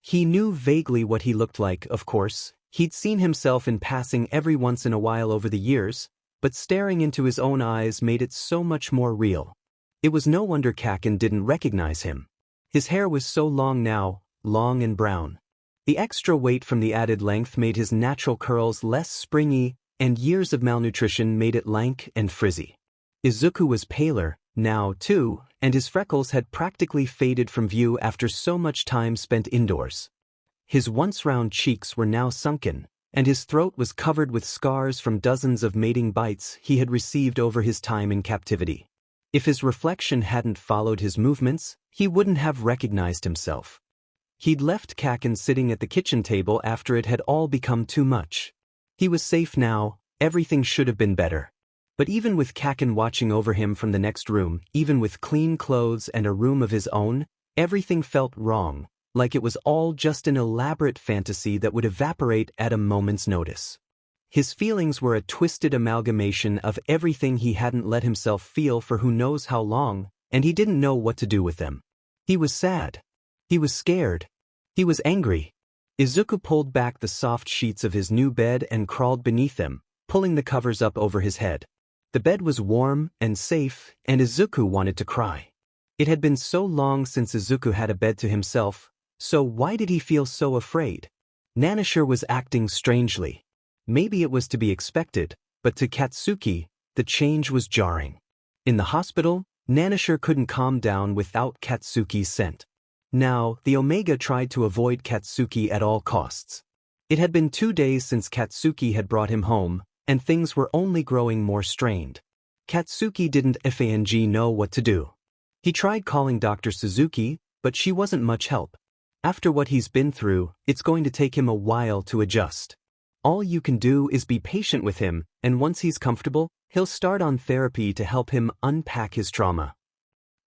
He knew vaguely what he looked like, of course. He'd seen himself in passing every once in a while over the years, but staring into his own eyes made it so much more real. It was no wonder Kaken didn't recognize him. His hair was so long now, long and brown. The extra weight from the added length made his natural curls less springy, and years of malnutrition made it lank and frizzy. Izuku was paler, now too, and his freckles had practically faded from view after so much time spent indoors. His once round cheeks were now sunken, and his throat was covered with scars from dozens of mating bites he had received over his time in captivity. If his reflection hadn't followed his movements, he wouldn't have recognized himself. He'd left Kaken sitting at the kitchen table after it had all become too much. He was safe now, everything should have been better. But even with Kaken watching over him from the next room, even with clean clothes and a room of his own, everything felt wrong, like it was all just an elaborate fantasy that would evaporate at a moment's notice. His feelings were a twisted amalgamation of everything he hadn't let himself feel for who knows how long, and he didn't know what to do with them. He was sad. He was scared. He was angry. Izuku pulled back the soft sheets of his new bed and crawled beneath them, pulling the covers up over his head. The bed was warm and safe, and Izuku wanted to cry. It had been so long since Izuku had a bed to himself, so why did he feel so afraid? Nanashi was acting strangely. Maybe it was to be expected, but to Katsuki, the change was jarring. In the hospital, Nanashi couldn't calm down without Katsuki's scent. Now, the Omega tried to avoid Katsuki at all costs. It had been 2 days since Katsuki had brought him home, and things were only growing more strained. Katsuki didn't know what to do. He tried calling Dr. Suzuki, but she wasn't much help. After what he's been through, it's going to take him a while to adjust. All you can do is be patient with him, and once he's comfortable, he'll start on therapy to help him unpack his trauma.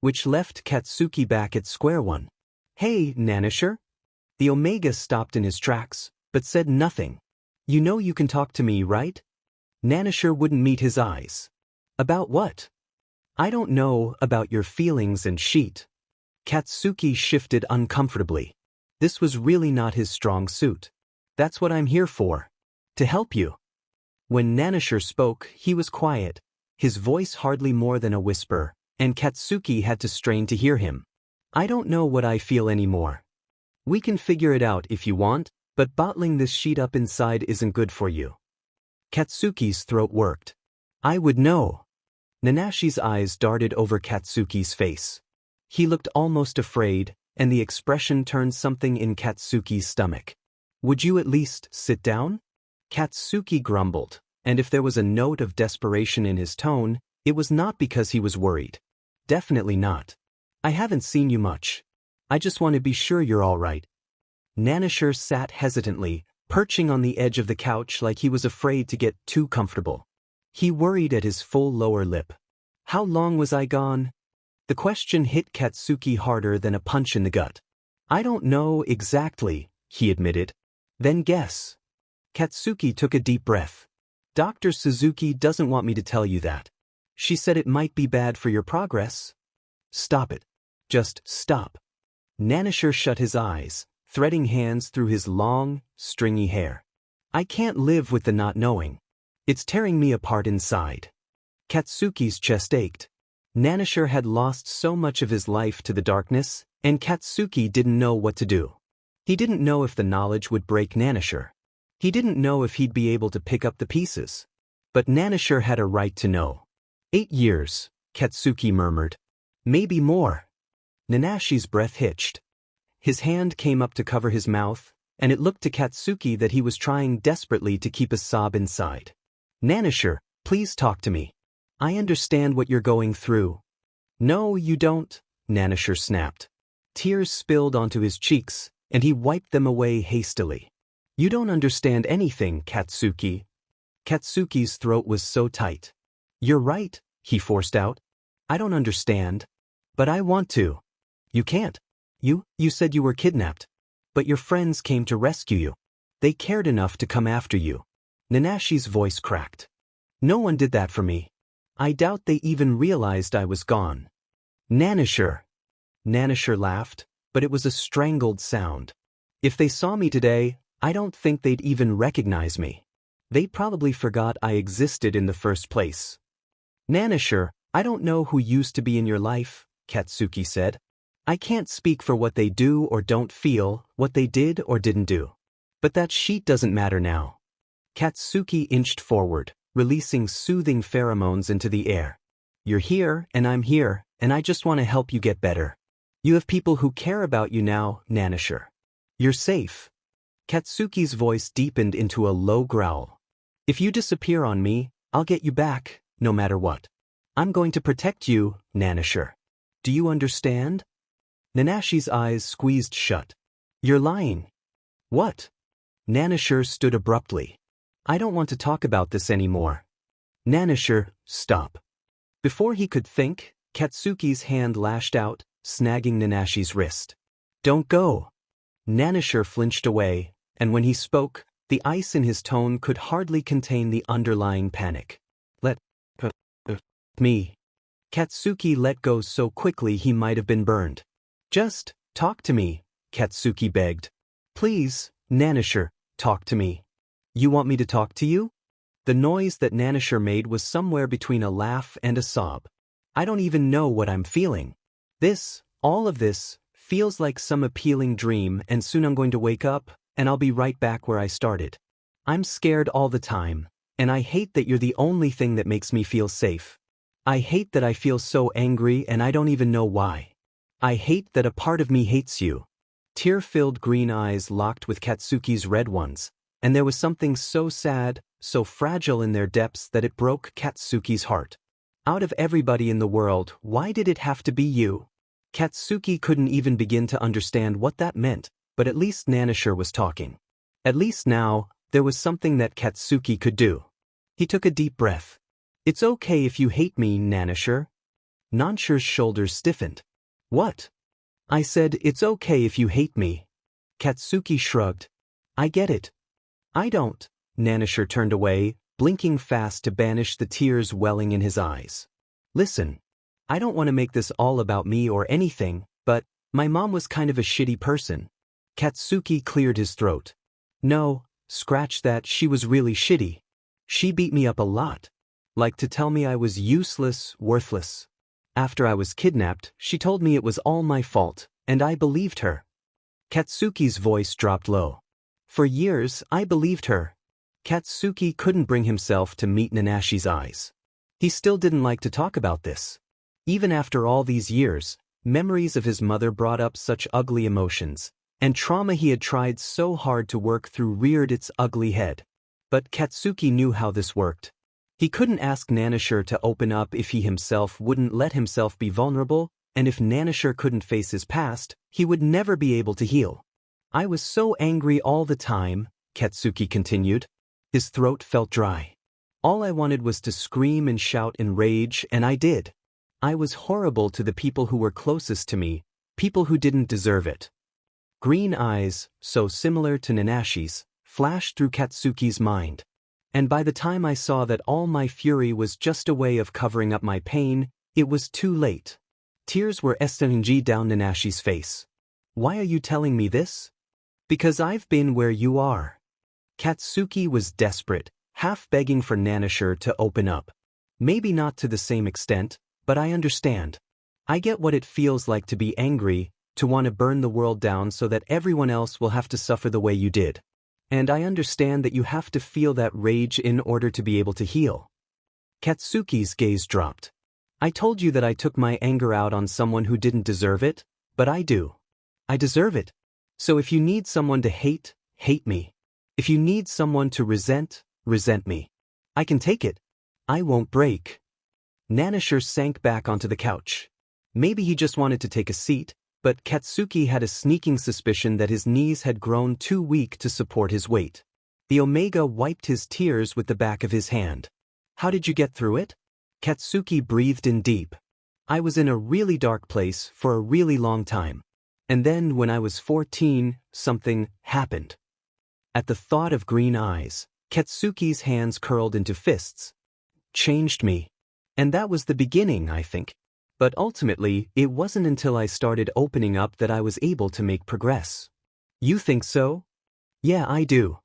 Which left Katsuki back at square one. Hey, Nanashi? The Omega stopped in his tracks, but said nothing. You know you can talk to me, right? Nanashi wouldn't meet his eyes. About what? I don't know about your feelings and sheet. Katsuki shifted uncomfortably. This was really not his strong suit. That's what I'm here for. To help you. When Nanashi spoke, he was quiet, his voice hardly more than a whisper, and Katsuki had to strain to hear him. I don't know what I feel anymore. We can figure it out if you want, but bottling this sheet up inside isn't good for you. Katsuki's throat worked. I would know. Nanashi's eyes darted over Katsuki's face. He looked almost afraid, and the expression turned something in Katsuki's stomach. Would you at least sit down? Katsuki grumbled, and if there was a note of desperation in his tone, it was not because he was worried. Definitely not. I haven't seen you much. I just want to be sure you're all right. Nanashi sat hesitantly, perching on the edge of the couch like he was afraid to get too comfortable. He worried at his full lower lip. How long was I gone? The question hit Katsuki harder than a punch in the gut. I don't know exactly, he admitted. Then guess. Katsuki took a deep breath. Dr. Suzuki doesn't want me to tell you that. She said it might be bad for your progress. Stop it. Just stop. Nanashi shut his eyes, threading hands through his long, stringy hair. I can't live with the not knowing. It's tearing me apart inside. Katsuki's chest ached. Nanashi had lost so much of his life to the darkness, and Katsuki didn't know what to do. He didn't know if the knowledge would break Nanashi. He didn't know if he'd be able to pick up the pieces. But Nanashi had a right to know. 8 years, Katsuki murmured. Maybe more. Nanashi's breath hitched. His hand came up to cover his mouth, and it looked to Katsuki that he was trying desperately to keep a sob inside. Nanashi, please talk to me. I understand what you're going through. No, you don't, Nanashi snapped. Tears spilled onto his cheeks, and he wiped them away hastily. You don't understand anything, Katsuki. Katsuki's throat was so tight. You're right, he forced out. I don't understand. But I want to. You can't. You said you were kidnapped. But your friends came to rescue you. They cared enough to come after you. Nanashi's voice cracked. No one did that for me. I doubt they even realized I was gone. Nanashi. Nanashi laughed, but it was a strangled sound. If they saw me today, I don't think they'd even recognize me. They probably forgot I existed in the first place. Nanashi, I don't know who used to be in your life, Katsuki said. I can't speak for what they do or don't feel, what they did or didn't do. But that sheet doesn't matter now. Katsuki inched forward, releasing soothing pheromones into the air. You're here, and I'm here, and I just want to help you get better. You have people who care about you now, Nanashi. You're safe. Katsuki's voice deepened into a low growl. If you disappear on me, I'll get you back, no matter what. I'm going to protect you, Nanashi. Do you understand? Nanashi's eyes squeezed shut. You're lying. What? Nanashi stood abruptly. I don't want to talk about this anymore. Nanashi, stop. Before he could think, Katsuki's hand lashed out, snagging Nanashi's wrist. Don't go. Nanashi flinched away, and when he spoke, the ice in his tone could hardly contain the underlying panic. Let me. Katsuki let go so quickly he might have been burned. Just talk to me, Katsuki begged. Please, Nanashi, talk to me. You want me to talk to you? The noise that Nanashi made was somewhere between a laugh and a sob. I don't even know what I'm feeling. All of this, feels like some appealing dream, and soon I'm going to wake up, and I'll be right back where I started. I'm scared all the time, and I hate that you're the only thing that makes me feel safe. I hate that I feel so angry and I don't even know why. I hate that a part of me hates you. Tear-filled green eyes locked with Katsuki's red ones, and there was something so sad, so fragile in their depths that it broke Katsuki's heart. Out of everybody in the world, why did it have to be you? Katsuki couldn't even begin to understand what that meant, but at least Nanashi was talking. At least now, there was something that Katsuki could do. He took a deep breath. It's okay if you hate me, Nanashi. Nanshi's shoulders stiffened. What? I said, it's okay if you hate me. Katsuki shrugged. I get it. I don't. Nanashi turned away, blinking fast to banish the tears welling in his eyes. Listen. I don't want to make this all about me or anything, but my mom was kind of a shitty person. Katsuki cleared his throat. No, scratch that, she was really shitty. She beat me up a lot. Like to tell me I was useless, worthless. After I was kidnapped, she told me it was all my fault, and I believed her. Katsuki's voice dropped low. For years, I believed her. Katsuki couldn't bring himself to meet Nanashi's eyes. He still didn't like to talk about this. Even after all these years, memories of his mother brought up such ugly emotions, and trauma he had tried so hard to work through reared its ugly head. But Katsuki knew how this worked. He couldn't ask Nanashi to open up if he himself wouldn't let himself be vulnerable, and if Nanashi couldn't face his past, he would never be able to heal. I was so angry all the time, Katsuki continued. His throat felt dry. All I wanted was to scream and shout in rage, and I did. I was horrible to the people who were closest to me, people who didn't deserve it. Green eyes, so similar to Nanashi's, flashed through Katsuki's mind. And by the time I saw that all my fury was just a way of covering up my pain, it was too late. Tears were streaming down Nanashi's face. Why are you telling me this? Because I've been where you are. Katsuki was desperate, half begging for Nanashi to open up. Maybe not to the same extent, but I understand. I get what it feels like to be angry, to want to burn the world down so that everyone else will have to suffer the way you did. And I understand that you have to feel that rage in order to be able to heal. Katsuki's gaze dropped. I told you that I took my anger out on someone who didn't deserve it, but I do. I deserve it. So if you need someone to hate, hate me. If you need someone to resent, resent me. I can take it. I won't break. Nanashi sank back onto the couch. Maybe he just wanted to take a seat, but Katsuki had a sneaking suspicion that his knees had grown too weak to support his weight. The Omega wiped his tears with the back of his hand. How did you get through it? Katsuki breathed in deep. I was in a really dark place for a really long time. And then when I was 14, something happened. At the thought of green eyes, Katsuki's hands curled into fists. Changed me. And that was the beginning, I think. But ultimately, it wasn't until I started opening up that I was able to make progress. You think so? Yeah, I do.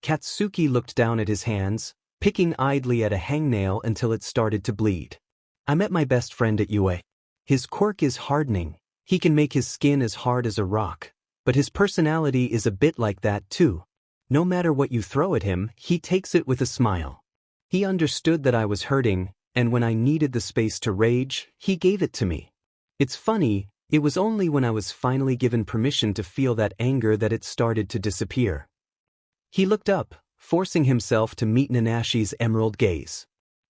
Katsuki looked down at his hands, picking idly at a hangnail until it started to bleed. I met my best friend at UA. His quirk is hardening. He can make his skin as hard as a rock. But his personality is a bit like that too. No matter what you throw at him, he takes it with a smile. He understood that I was hurting, and when I needed the space to rage, he gave it to me. It's funny, it was only when I was finally given permission to feel that anger that it started to disappear. He looked up, forcing himself to meet Nanashi's emerald gaze.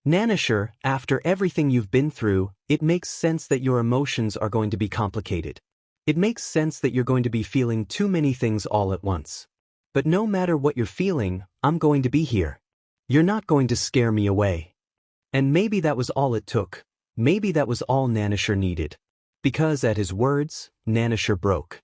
Nanashi, after everything you've been through, it makes sense that your emotions are going to be complicated. It makes sense that you're going to be feeling too many things all at once. But no matter what you're feeling, I'm going to be here. You're not going to scare me away. And maybe that was all it took. Maybe that was all Nanashi needed. Because at his words, Nanashi broke.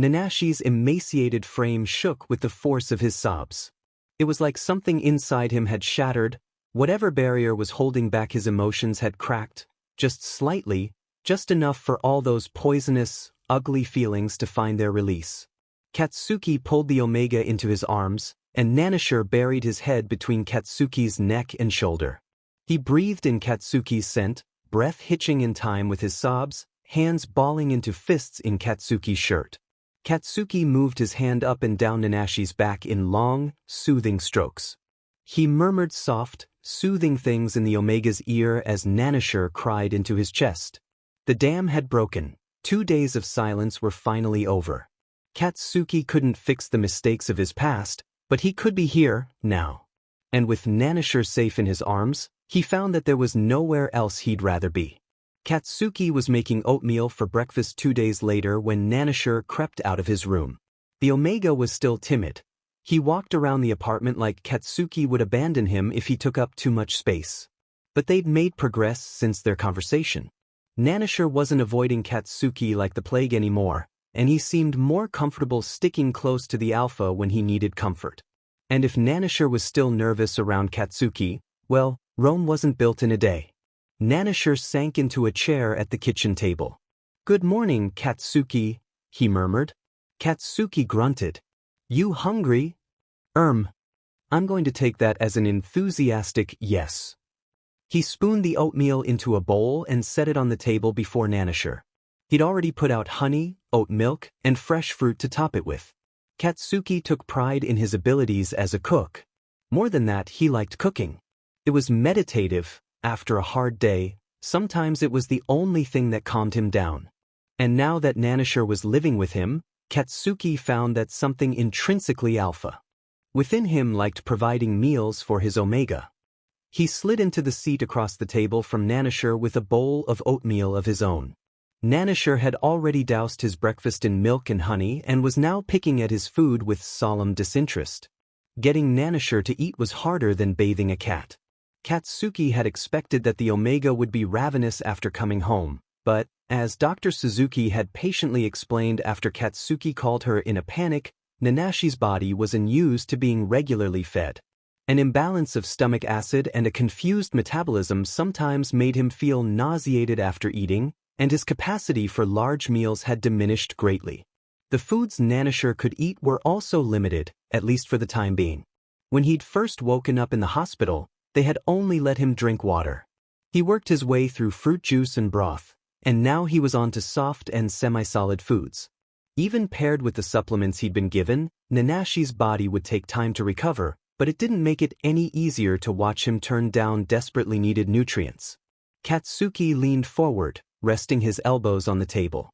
Nanashi's emaciated frame shook with the force of his sobs. It was like something inside him had shattered, whatever barrier was holding back his emotions had cracked, just slightly, just enough for all those poisonous, ugly feelings to find their release. Katsuki pulled the Omega into his arms, and Nanashi buried his head between Katsuki's neck and shoulder. He breathed in Katsuki's scent, breath hitching in time with his sobs, hands balling into fists in Katsuki's shirt. Katsuki moved his hand up and down Nanashi's back in long, soothing strokes. He murmured soft, soothing things in the Omega's ear as Nanashi cried into his chest. The dam had broken. 2 days of silence were finally over. Katsuki couldn't fix the mistakes of his past, but he could be here, now. And with Nanashi safe in his arms, He found that there was nowhere else he'd rather be. Katsuki was making oatmeal for breakfast 2 days later when Nanashi crept out of his room. The Omega was still timid. He walked around the apartment like Katsuki would abandon him if he took up too much space. But they'd made progress since their conversation. Nanashi wasn't avoiding Katsuki like the plague anymore, and he seemed more comfortable sticking close to the alpha when he needed comfort. And if Nanashi was still nervous around Katsuki, well, Rome wasn't built in a day. Nanashi sank into a chair at the kitchen table. "Good morning, Katsuki," he murmured. Katsuki grunted. "You hungry?" I'm going to take that as an enthusiastic yes." He spooned the oatmeal into a bowl and set it on the table before Nanashi. He'd already put out honey, oat milk, and fresh fruit to top it with. Katsuki took pride in his abilities as a cook. More than that, he liked cooking. It was meditative. After a hard day, sometimes it was the only thing that calmed him down. And now that Nanashi was living with him, Katsuki found that something intrinsically alpha within him liked providing meals for his Omega. He slid into the seat across the table from Nanashi with a bowl of oatmeal of his own. Nanashi had already doused his breakfast in milk and honey and was now picking at his food with solemn disinterest. Getting Nanashi to eat was harder than bathing a cat. Katsuki had expected that the Omega would be ravenous after coming home, but, as Dr. Suzuki had patiently explained after Katsuki called her in a panic, Nanashi's body was unused to being regularly fed. An imbalance of stomach acid and a confused metabolism sometimes made him feel nauseated after eating, and his capacity for large meals had diminished greatly. The foods Nanashi could eat were also limited, at least for the time being. When he'd first woken up in the hospital, they had only let him drink water. He worked his way through fruit juice and broth, and now he was on to soft and semi-solid foods. Even paired with the supplements he'd been given, Nanashi's body would take time to recover, but it didn't make it any easier to watch him turn down desperately needed nutrients. Katsuki leaned forward, resting his elbows on the table.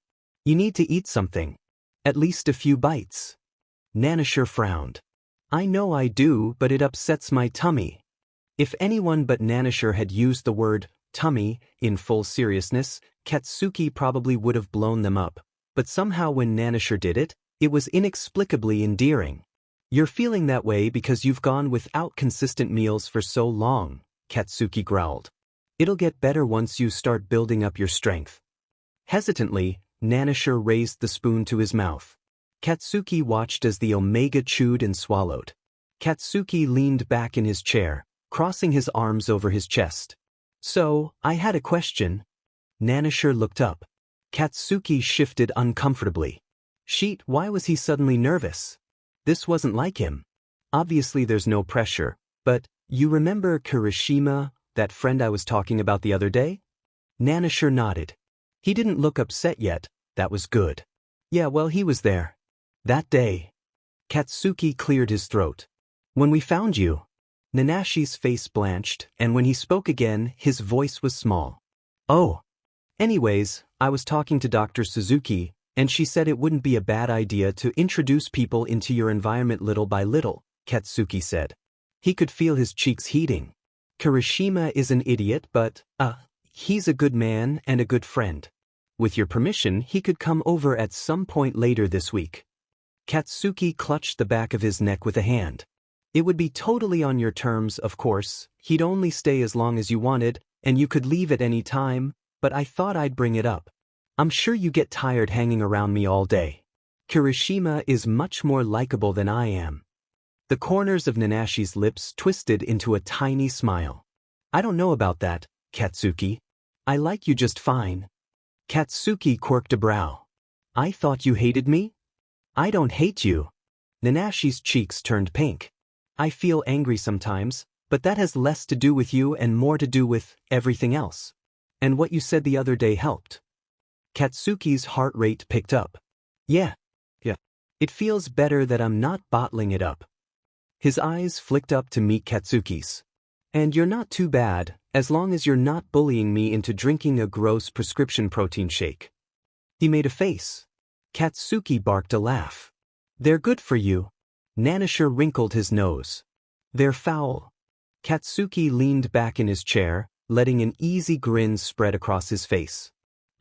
"You need to eat something. At least a few bites." Nanashi frowned. "I know I do, but it upsets my tummy." If anyone but Nanashi had used the word tummy in full seriousness, Katsuki probably would have blown them up. But somehow when Nanashi did it, it was inexplicably endearing. "You're feeling that way because you've gone without consistent meals for so long," Katsuki growled. "It'll get better once you start building up your strength." Hesitantly, Nanashi raised the spoon to his mouth. Katsuki watched as the Omega chewed and swallowed. Katsuki leaned back in his chair, crossing his arms over his chest. "So, I had a question." Nanashi looked up. Katsuki shifted uncomfortably. Sheet, why was he suddenly nervous? This wasn't like him. Obviously there's no pressure, but, you remember Kirishima, that friend I was talking about the other day? Nanashi nodded. He didn't look upset yet. That was good. "Yeah, well, he was there. That day." Katsuki cleared his throat. "When we found you." Nanashi's face blanched, and when he spoke again, his voice was small. "Oh. Anyways, I was talking to Dr. Suzuki, and she said it wouldn't be a bad idea to introduce people into your environment little by little," Katsuki said. He could feel his cheeks heating. "Kirishima is an idiot, but, he's a good man and a good friend. With your permission, he could come over at some point later this week." Katsuki clutched the back of his neck with a hand. "It would be totally on your terms, of course. He'd only stay as long as you wanted, and you could leave at any time, but I thought I'd bring it up. I'm sure you get tired hanging around me all day. Kirishima is much more likable than I am." The corners of Nanashi's lips twisted into a tiny smile. "I don't know about that, Katsuki. I like you just fine." Katsuki quirked a brow. "I thought you hated me?" "I don't hate you." Nanashi's cheeks turned pink. "I feel angry sometimes, but that has less to do with you and more to do with everything else. And what you said the other day helped." Katsuki's heart rate picked up. Yeah. It feels better that I'm not bottling it up." His eyes flicked up to meet Katsuki's. "And you're not too bad, as long as you're not bullying me into drinking a gross prescription protein shake." He made a face. Katsuki barked a laugh. "They're good for you." Nanashi wrinkled his nose. "They're foul." Katsuki leaned back in his chair, letting an easy grin spread across his face.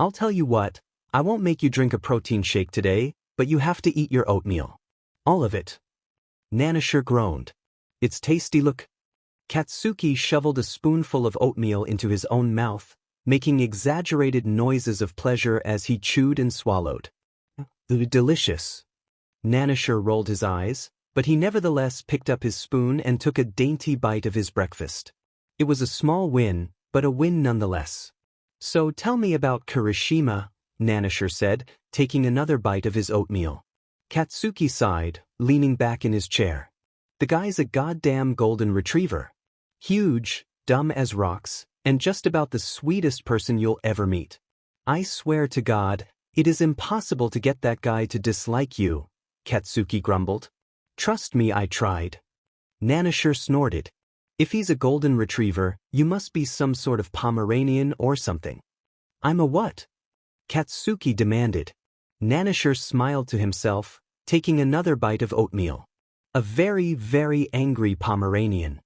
I'll tell you what, I won't make you drink a protein shake today, but you have to eat your oatmeal. All of it. Nanashi groaned. It's tasty. Look. Katsuki shoveled a spoonful of oatmeal into his own mouth, making exaggerated noises of pleasure as he chewed and swallowed. Delicious. Nanashi rolled his eyes, but he nevertheless picked up his spoon and took a dainty bite of his breakfast. It was a small win, but a win nonetheless. So tell me about Kirishima, Nanashi said, taking another bite of his oatmeal. Katsuki sighed, leaning back in his chair. The guy's a goddamn golden retriever. Huge, dumb as rocks, and just about the sweetest person you'll ever meet. I swear to God, it is impossible to get that guy to dislike you, Katsuki grumbled. Trust me, I tried. Nanashi snorted. If he's a golden retriever, you must be some sort of Pomeranian or something. I'm a what? Katsuki demanded. Nanashi smiled to himself, taking another bite of oatmeal. A very, very angry Pomeranian.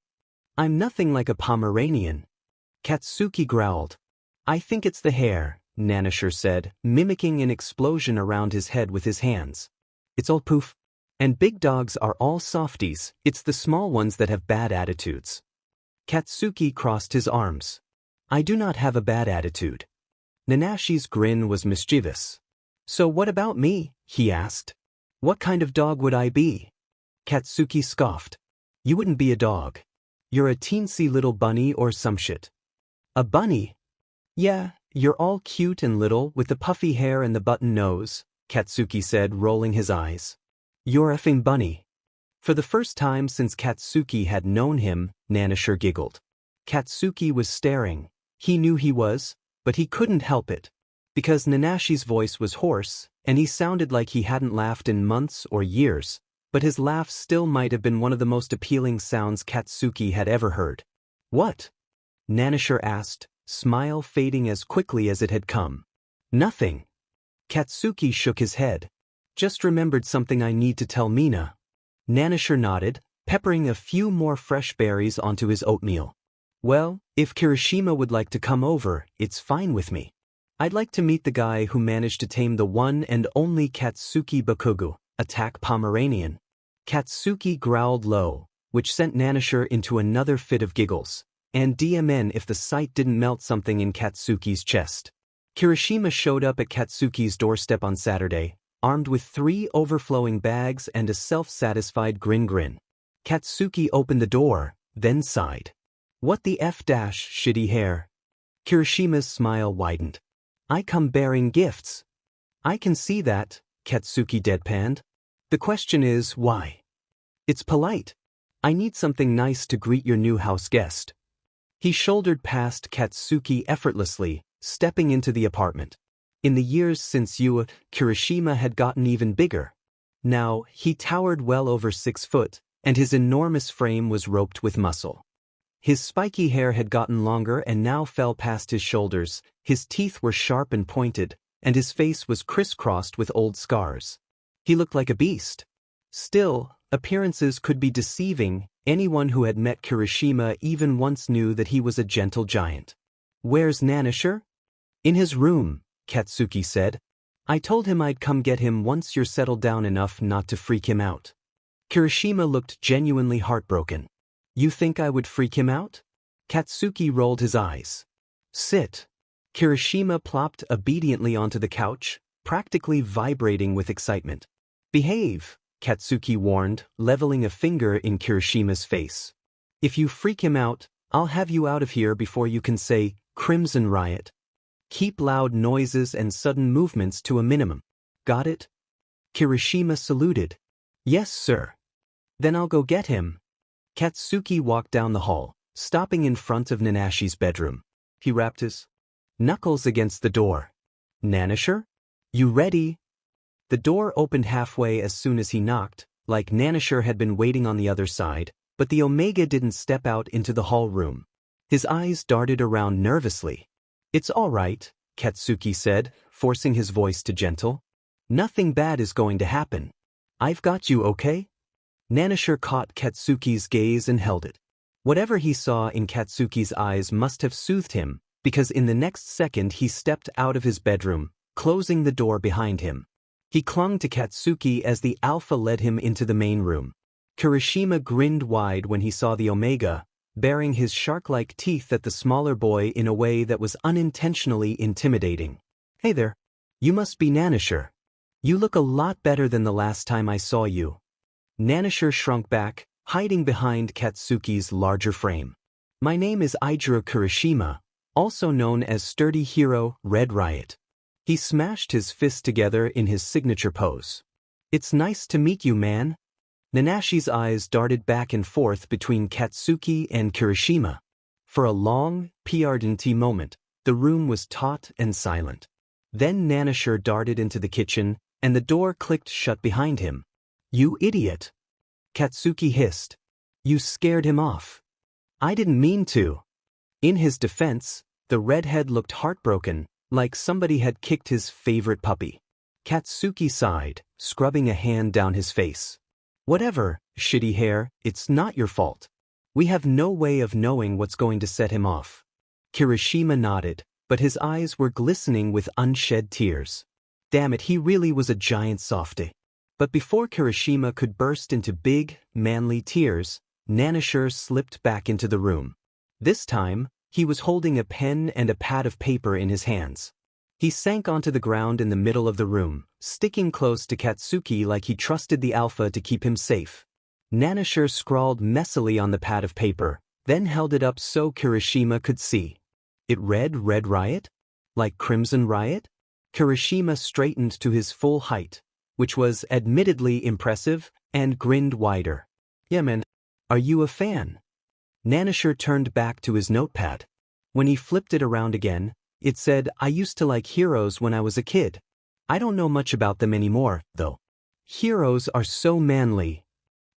I'm nothing like a Pomeranian. Katsuki growled. I think it's the hair, Nanashi said, mimicking an explosion around his head with his hands. It's all poof. And big dogs are all softies, it's the small ones that have bad attitudes. Katsuki crossed his arms. I do not have a bad attitude. Nanashi's grin was mischievous. So what about me? He asked. What kind of dog would I be? Katsuki scoffed. You wouldn't be a dog. You're a teensy little bunny or some shit. A bunny? Yeah, you're all cute and little with the puffy hair and the button nose, Katsuki said, rolling his eyes. You're effing bunny. For the first time since Katsuki had known him, Nanashi giggled. Katsuki was staring. He knew he was, but he couldn't help it. Because Nanashi's voice was hoarse, and he sounded like he hadn't laughed in months or years, but his laugh still might have been one of the most appealing sounds Katsuki had ever heard. What? Nanashi asked, smile fading as quickly as it had come. Nothing. Katsuki shook his head. Just remembered something I need to tell Mina. Nanashi nodded, peppering a few more fresh berries onto his oatmeal. Well, if Kirishima would like to come over, it's fine with me. I'd like to meet the guy who managed to tame the one and only Katsuki Bakugou, attack Pomeranian. Katsuki growled low, which sent Nanashi into another fit of giggles, and DMN if the sight didn't melt something in Katsuki's chest. Kirishima showed up at Katsuki's doorstep on Saturday, armed with 3 overflowing bags and a self-satisfied grin. Katsuki opened the door, then sighed. What the F dash, shitty hair. Kirishima's smile widened. I come bearing gifts. I can see that, Katsuki deadpanned. The question is, why? It's polite. I need something nice to greet your new house guest. He shouldered past Katsuki effortlessly, stepping into the apartment. In the years since Kirishima had gotten even bigger. Now, he towered well over 6 foot, and his enormous frame was roped with muscle. His spiky hair had gotten longer and now fell past his shoulders, his teeth were sharp and pointed, and his face was crisscrossed with old scars. He looked like a beast. Still, appearances could be deceiving. Anyone who had met Kirishima even once knew that he was a gentle giant. Where's Nanashi? In his room, Katsuki said. I told him I'd come get him once you're settled down enough not to freak him out. Kirishima looked genuinely heartbroken. You think I would freak him out? Katsuki rolled his eyes. Sit. Kirishima plopped obediently onto the couch, practically vibrating with excitement. Behave, Katsuki warned, leveling a finger in Kirishima's face. If you freak him out, I'll have you out of here before you can say, Crimson Riot. Keep loud noises and sudden movements to a minimum. Got it? Kirishima saluted. Yes, sir. Then I'll go get him. Katsuki walked down the hall, stopping in front of Nanashi's bedroom. He rapped his knuckles against the door. Nanashi? You ready? The door opened halfway as soon as he knocked, like Nanashi had been waiting on the other side, but the Omega didn't step out into the hall room. His eyes darted around nervously. It's all right, Katsuki said, forcing his voice to gentle. Nothing bad is going to happen. I've got you, okay? Nanashi caught Katsuki's gaze and held it. Whatever he saw in Katsuki's eyes must have soothed him, because in the next second he stepped out of his bedroom, closing the door behind him. He clung to Katsuki as the alpha led him into the main room. Kirishima grinned wide when he saw the Omega, baring his shark-like teeth at the smaller boy in a way that was unintentionally intimidating. "Hey there. You must be Nanashi. You look a lot better than the last time I saw you." Nanashi shrunk back, hiding behind Katsuki's larger frame. "My name is Izuku Kirishima, also known as Sturdy Hero Red Riot." He smashed his fists together in his signature pose. "It's nice to meet you, man." Nanashi's eyes darted back and forth between Katsuki and Kirishima. For a long, ardent moment, the room was taut and silent. Then Nanashi darted into the kitchen, and the door clicked shut behind him. "You idiot!" Katsuki hissed. "You scared him off." "I didn't mean to." In his defense, the redhead looked heartbroken, like somebody had kicked his favorite puppy. Katsuki sighed, scrubbing a hand down his face. "Whatever, shitty hair, it's not your fault. We have no way of knowing what's going to set him off." Kirishima nodded, but his eyes were glistening with unshed tears. Damn it, he really was a giant softy. But before Kirishima could burst into big, manly tears, Nanashi slipped back into the room. This time, he was holding a pen and a pad of paper in his hands. He sank onto the ground in the middle of the room, sticking close to Katsuki like he trusted the alpha to keep him safe. Nanashi scrawled messily on the pad of paper, then held it up so Kirishima could see. It read Red Riot? Like Crimson Riot? Kirishima straightened to his full height, which was admittedly impressive, and grinned wider. "Yeah man, are you a fan?" Nanashi turned back to his notepad. When he flipped it around again, it said, "I used to like heroes when I was a kid. I don't know much about them anymore, though." "Heroes are so manly,"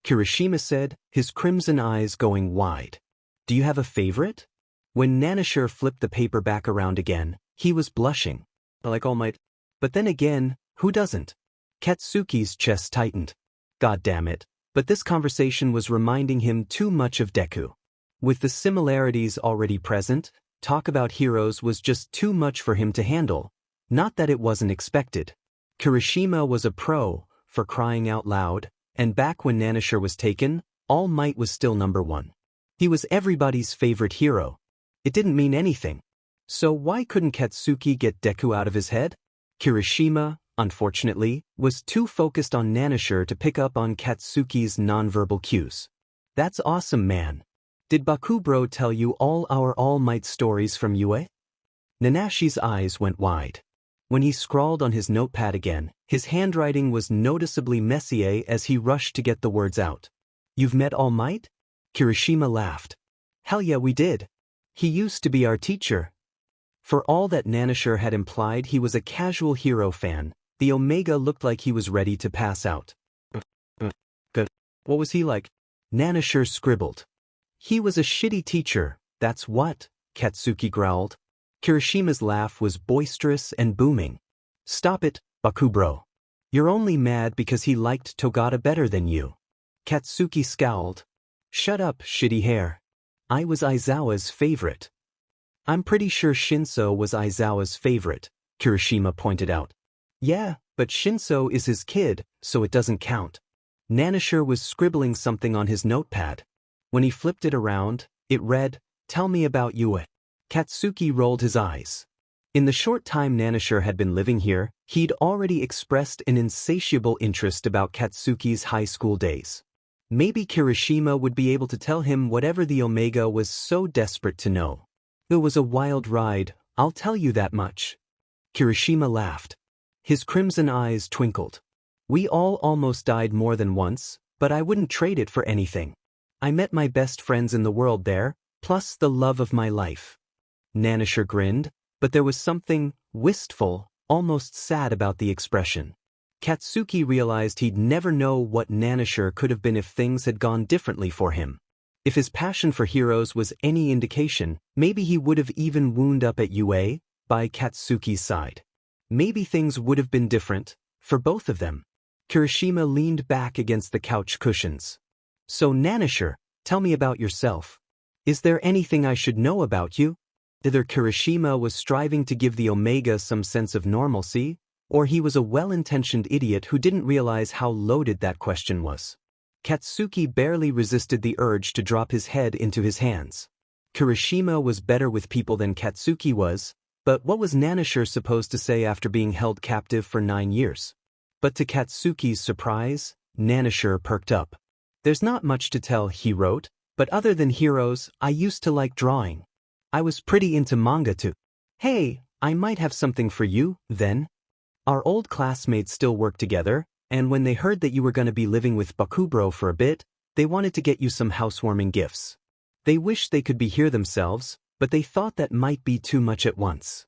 Kirishima said, his crimson eyes going wide. "Do you have a favorite?" When Nanashi flipped the paper back around again, he was blushing. "Like All Might. But then again, who doesn't?" Katsuki's chest tightened. God damn it, but this conversation was reminding him too much of Deku. With the similarities already present, talk about heroes was just too much for him to handle. Not that it wasn't expected. Kirishima was a pro, for crying out loud, and back when Nanashi was taken, All Might was still #1. He was everybody's favorite hero. It didn't mean anything. So why couldn't Katsuki get Deku out of his head? Kirishima, unfortunately, was too focused on Nanashi to pick up on Katsuki's nonverbal cues. "That's awesome, man. Did Bakugou tell you all our All Might stories from UA?" Nanashi's eyes went wide. When he scrawled on his notepad again, his handwriting was noticeably messy as he rushed to get the words out. "You've met All Might?" Kirishima laughed. "Hell yeah, we did. He used to be our teacher." For all that Nanashi had implied he was a casual hero fan, the Omega looked like he was ready to pass out. Good. What was he like?" Nanashi scribbled. "He was a shitty teacher, that's what," Katsuki growled. Kirishima's laugh was boisterous and booming. "Stop it, Bakugou. You're only mad because he liked Togata better than you." Katsuki scowled. "Shut up, shitty hair. I was Aizawa's favorite." "I'm pretty sure Shinso was Aizawa's favorite," Kirishima pointed out. "Yeah, but Shinso is his kid, so it doesn't count." Nanashi was scribbling something on his notepad. When he flipped it around, it read, "Tell me about Yue." Katsuki rolled his eyes. In the short time Nanashi had been living here, he'd already expressed an insatiable interest about Katsuki's high school days. Maybe Kirishima would be able to tell him whatever the Omega was so desperate to know. "It was a wild ride, I'll tell you that much." Kirishima laughed. His crimson eyes twinkled. "We all almost died more than once, but I wouldn't trade it for anything. I met my best friends in the world there, plus the love of my life." Nanashi grinned, but there was something wistful, almost sad about the expression. Katsuki realized he'd never know what Nanashi could have been if things had gone differently for him. If his passion for heroes was any indication, maybe he would have even wound up at UA, by Katsuki's side. Maybe things would have been different, for both of them. Kirishima leaned back against the couch cushions. "So Nanashi, tell me about yourself. Is there anything I should know about you? Either Kirishima was striving to give the Omega some sense of normalcy, or he was a well-intentioned idiot who didn't realize how loaded that question was. Katsuki barely resisted the urge to drop his head into his hands. Kirishima was better with people than Katsuki was, but what was Nanashi supposed to say after being held captive for 9 years? But to Katsuki's surprise, Nanashi perked up. There's not much to tell, he wrote, but other than heroes, I used to like drawing. I was pretty into manga too. Hey, I might have something for you, then. Our old classmates still work together, and when they heard that you were going to be living with Bakugou for a bit, they wanted to get you some housewarming gifts. They wished they could be here themselves, but they thought that might be too much at once.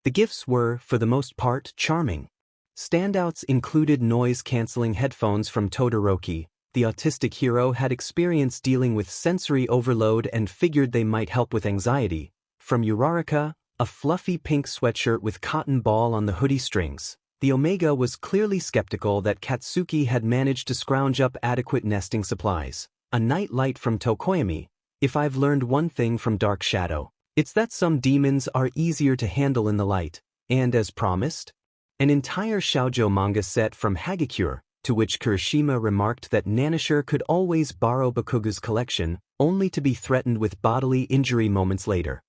The gifts were, for the most part, charming. Standouts included noise-canceling headphones from Todoroki. The autistic hero had experience dealing with sensory overload and figured they might help with anxiety. From Uraraka, a fluffy pink sweatshirt with cotton ball on the hoodie strings. The Omega was clearly skeptical that Katsuki had managed to scrounge up adequate nesting supplies. A night light from Tokoyami. If I've learned one thing from Dark Shadow, it's that some demons are easier to handle in the light, and as promised, an entire shoujo manga set from Hagakure, to which Kirishima remarked that Nanashi could always borrow Bakugou's collection, only to be threatened with bodily injury moments later.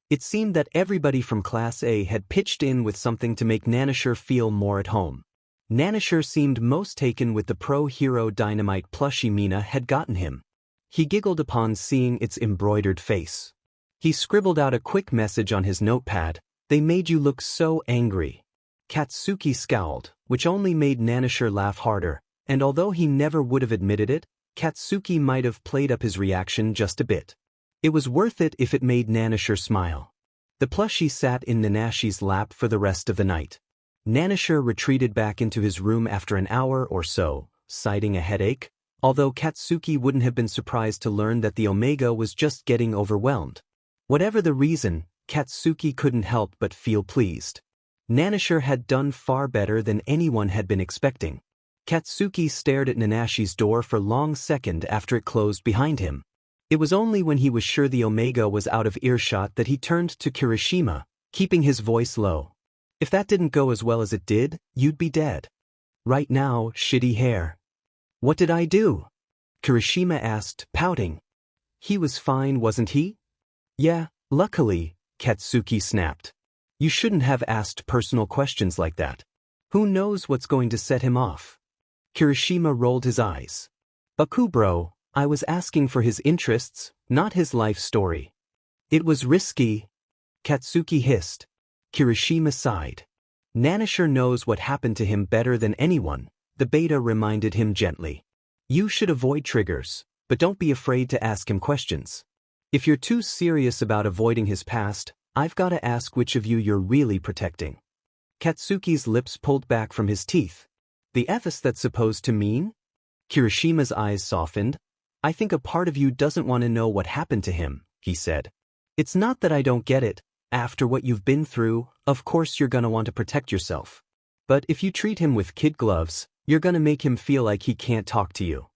It seemed that everybody from Class A had pitched in with something to make Nanashi feel more at home. Nanashi seemed most taken with the pro-hero Dynamite plushie Mina had gotten him. He giggled upon seeing its embroidered face. He scribbled out a quick message on his notepad, "They made you look so angry." Katsuki scowled, which only made Nanashi laugh harder, and although he never would have admitted it, Katsuki might have played up his reaction just a bit. It was worth it if it made Nanashi smile. The plushie sat in Nanashi's lap for the rest of the night. Nanashi retreated back into his room after an hour or so, citing a headache, although Katsuki wouldn't have been surprised to learn that the Omega was just getting overwhelmed. Whatever the reason, Katsuki couldn't help but feel pleased. Nanashi had done far better than anyone had been expecting. Katsuki stared at Nanashi's door for a long second after it closed behind him. It was only when he was sure the Omega was out of earshot that he turned to Kirishima, keeping his voice low. "If that didn't go as well as it did, you'd be dead. Right now, shitty hair." "What did I do?" Kirishima asked, pouting. "He was fine, wasn't he?" "Yeah, luckily," Katsuki snapped. "You shouldn't have asked personal questions like that. Who knows what's going to set him off?" Kirishima rolled his eyes. "Bakugou, I was asking for his interests, not his life story." "It was risky," Katsuki hissed. Kirishima sighed. "Nanashi knows what happened to him better than anyone," the beta reminded him gently. "You should avoid triggers, but don't be afraid to ask him questions. If you're too serious about avoiding his past, I've got to ask which of you you're really protecting." Katsuki's lips pulled back from his teeth. "The F is that supposed to mean?" Kirishima's eyes softened. "I think a part of you doesn't want to know what happened to him," he said. "It's not that I don't get it. After what you've been through, of course you're gonna want to protect yourself. But if you treat him with kid gloves, you're gonna make him feel like he can't talk to you."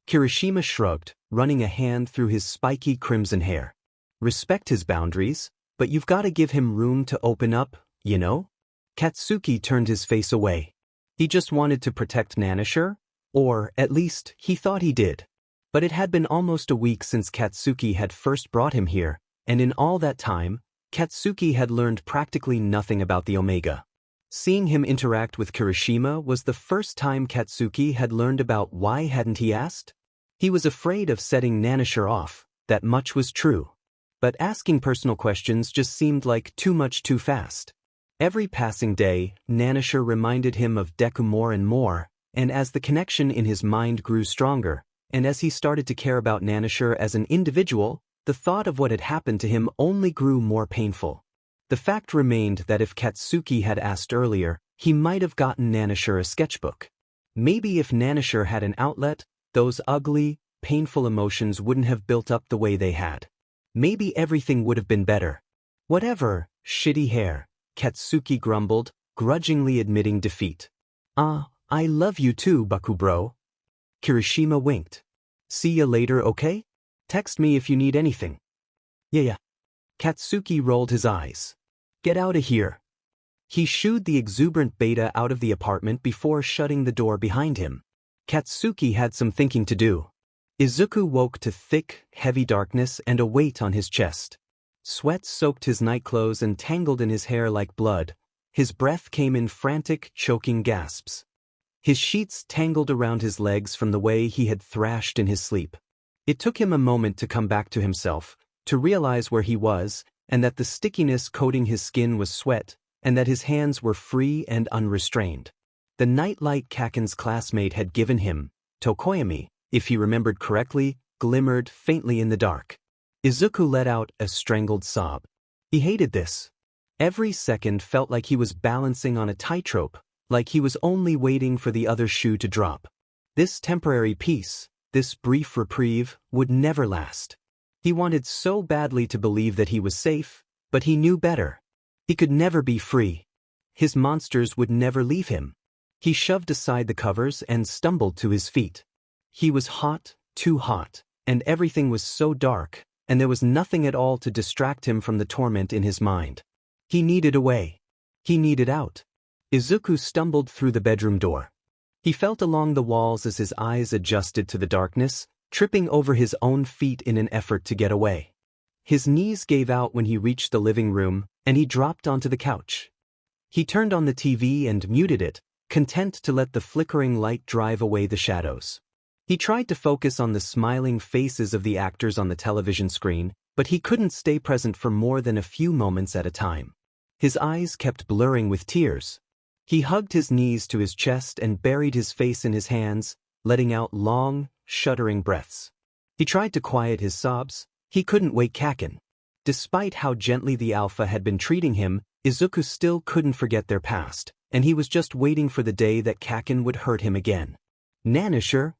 Kirishima shrugged, running a hand through his spiky crimson hair. "Respect his boundaries, but you've got to give him room to open up, you know?" Katsuki turned his face away. He just wanted to protect Nanashi, or, at least, he thought he did. But it had been almost a week since Katsuki had first brought him here, and in all that time, Katsuki had learned practically nothing about the Omega. Seeing him interact with Kirishima was the first time Katsuki had learned about why hadn't he asked? He was afraid of setting Nanashi off, that much was true. But asking personal questions just seemed like too much too fast. Every passing day, Nanashi reminded him of Deku more and more, and as the connection in his mind grew stronger, and as he started to care about Nanashi as an individual, the thought of what had happened to him only grew more painful. The fact remained that if Katsuki had asked earlier, he might have gotten Nanashi a sketchbook. Maybe if Nanashi had an outlet, those ugly, painful emotions wouldn't have built up the way they had. Maybe everything would have been better. "Whatever, shitty hair," Katsuki grumbled, grudgingly admitting defeat. I love you too, Bakugou." Kirishima winked. "See ya later, okay? Text me if you need anything." Yeah. Katsuki rolled his eyes. Get out of here. He shooed the exuberant beta out of the apartment before shutting the door behind him. Katsuki had some thinking to do. Izuku woke to thick, heavy darkness and a weight on his chest. Sweat soaked his nightclothes and tangled in his hair like blood. His breath came in frantic, choking gasps. His sheets tangled around his legs from the way he had thrashed in his sleep. It took him a moment to come back to himself, to realize where he was, and that the stickiness coating his skin was sweat, and that his hands were free and unrestrained. The nightlight Kaken's classmate had given him, Tokoyami, if he remembered correctly, glimmered faintly in the dark. Izuku let out a strangled sob. He hated this. Every second felt like he was balancing on a tightrope, like he was only waiting for the other shoe to drop. This temporary peace, this brief reprieve, would never last. He wanted so badly to believe that he was safe, but he knew better. He could never be free. His monsters would never leave him. He shoved aside the covers and stumbled to his feet. He was hot, too hot, and everything was so dark, and there was nothing at all to distract him from the torment in his mind. He needed a way. He needed out. Izuku stumbled through the bedroom door. He felt along the walls as his eyes adjusted to the darkness, tripping over his own feet in an effort to get away. His knees gave out when he reached the living room, and he dropped onto the couch. He turned on the TV and muted it, content to let the flickering light drive away the shadows. He tried to focus on the smiling faces of the actors on the television screen, but he couldn't stay present for more than a few moments at a time. His eyes kept blurring with tears. He hugged his knees to his chest and buried his face in his hands, letting out long, shuddering breaths. He tried to quiet his sobs. He couldn't wake Kaken. Despite how gently the Alpha had been treating him, Izuku still couldn't forget their past, and he was just waiting for the day that Kaken would hurt him again. Nanashi?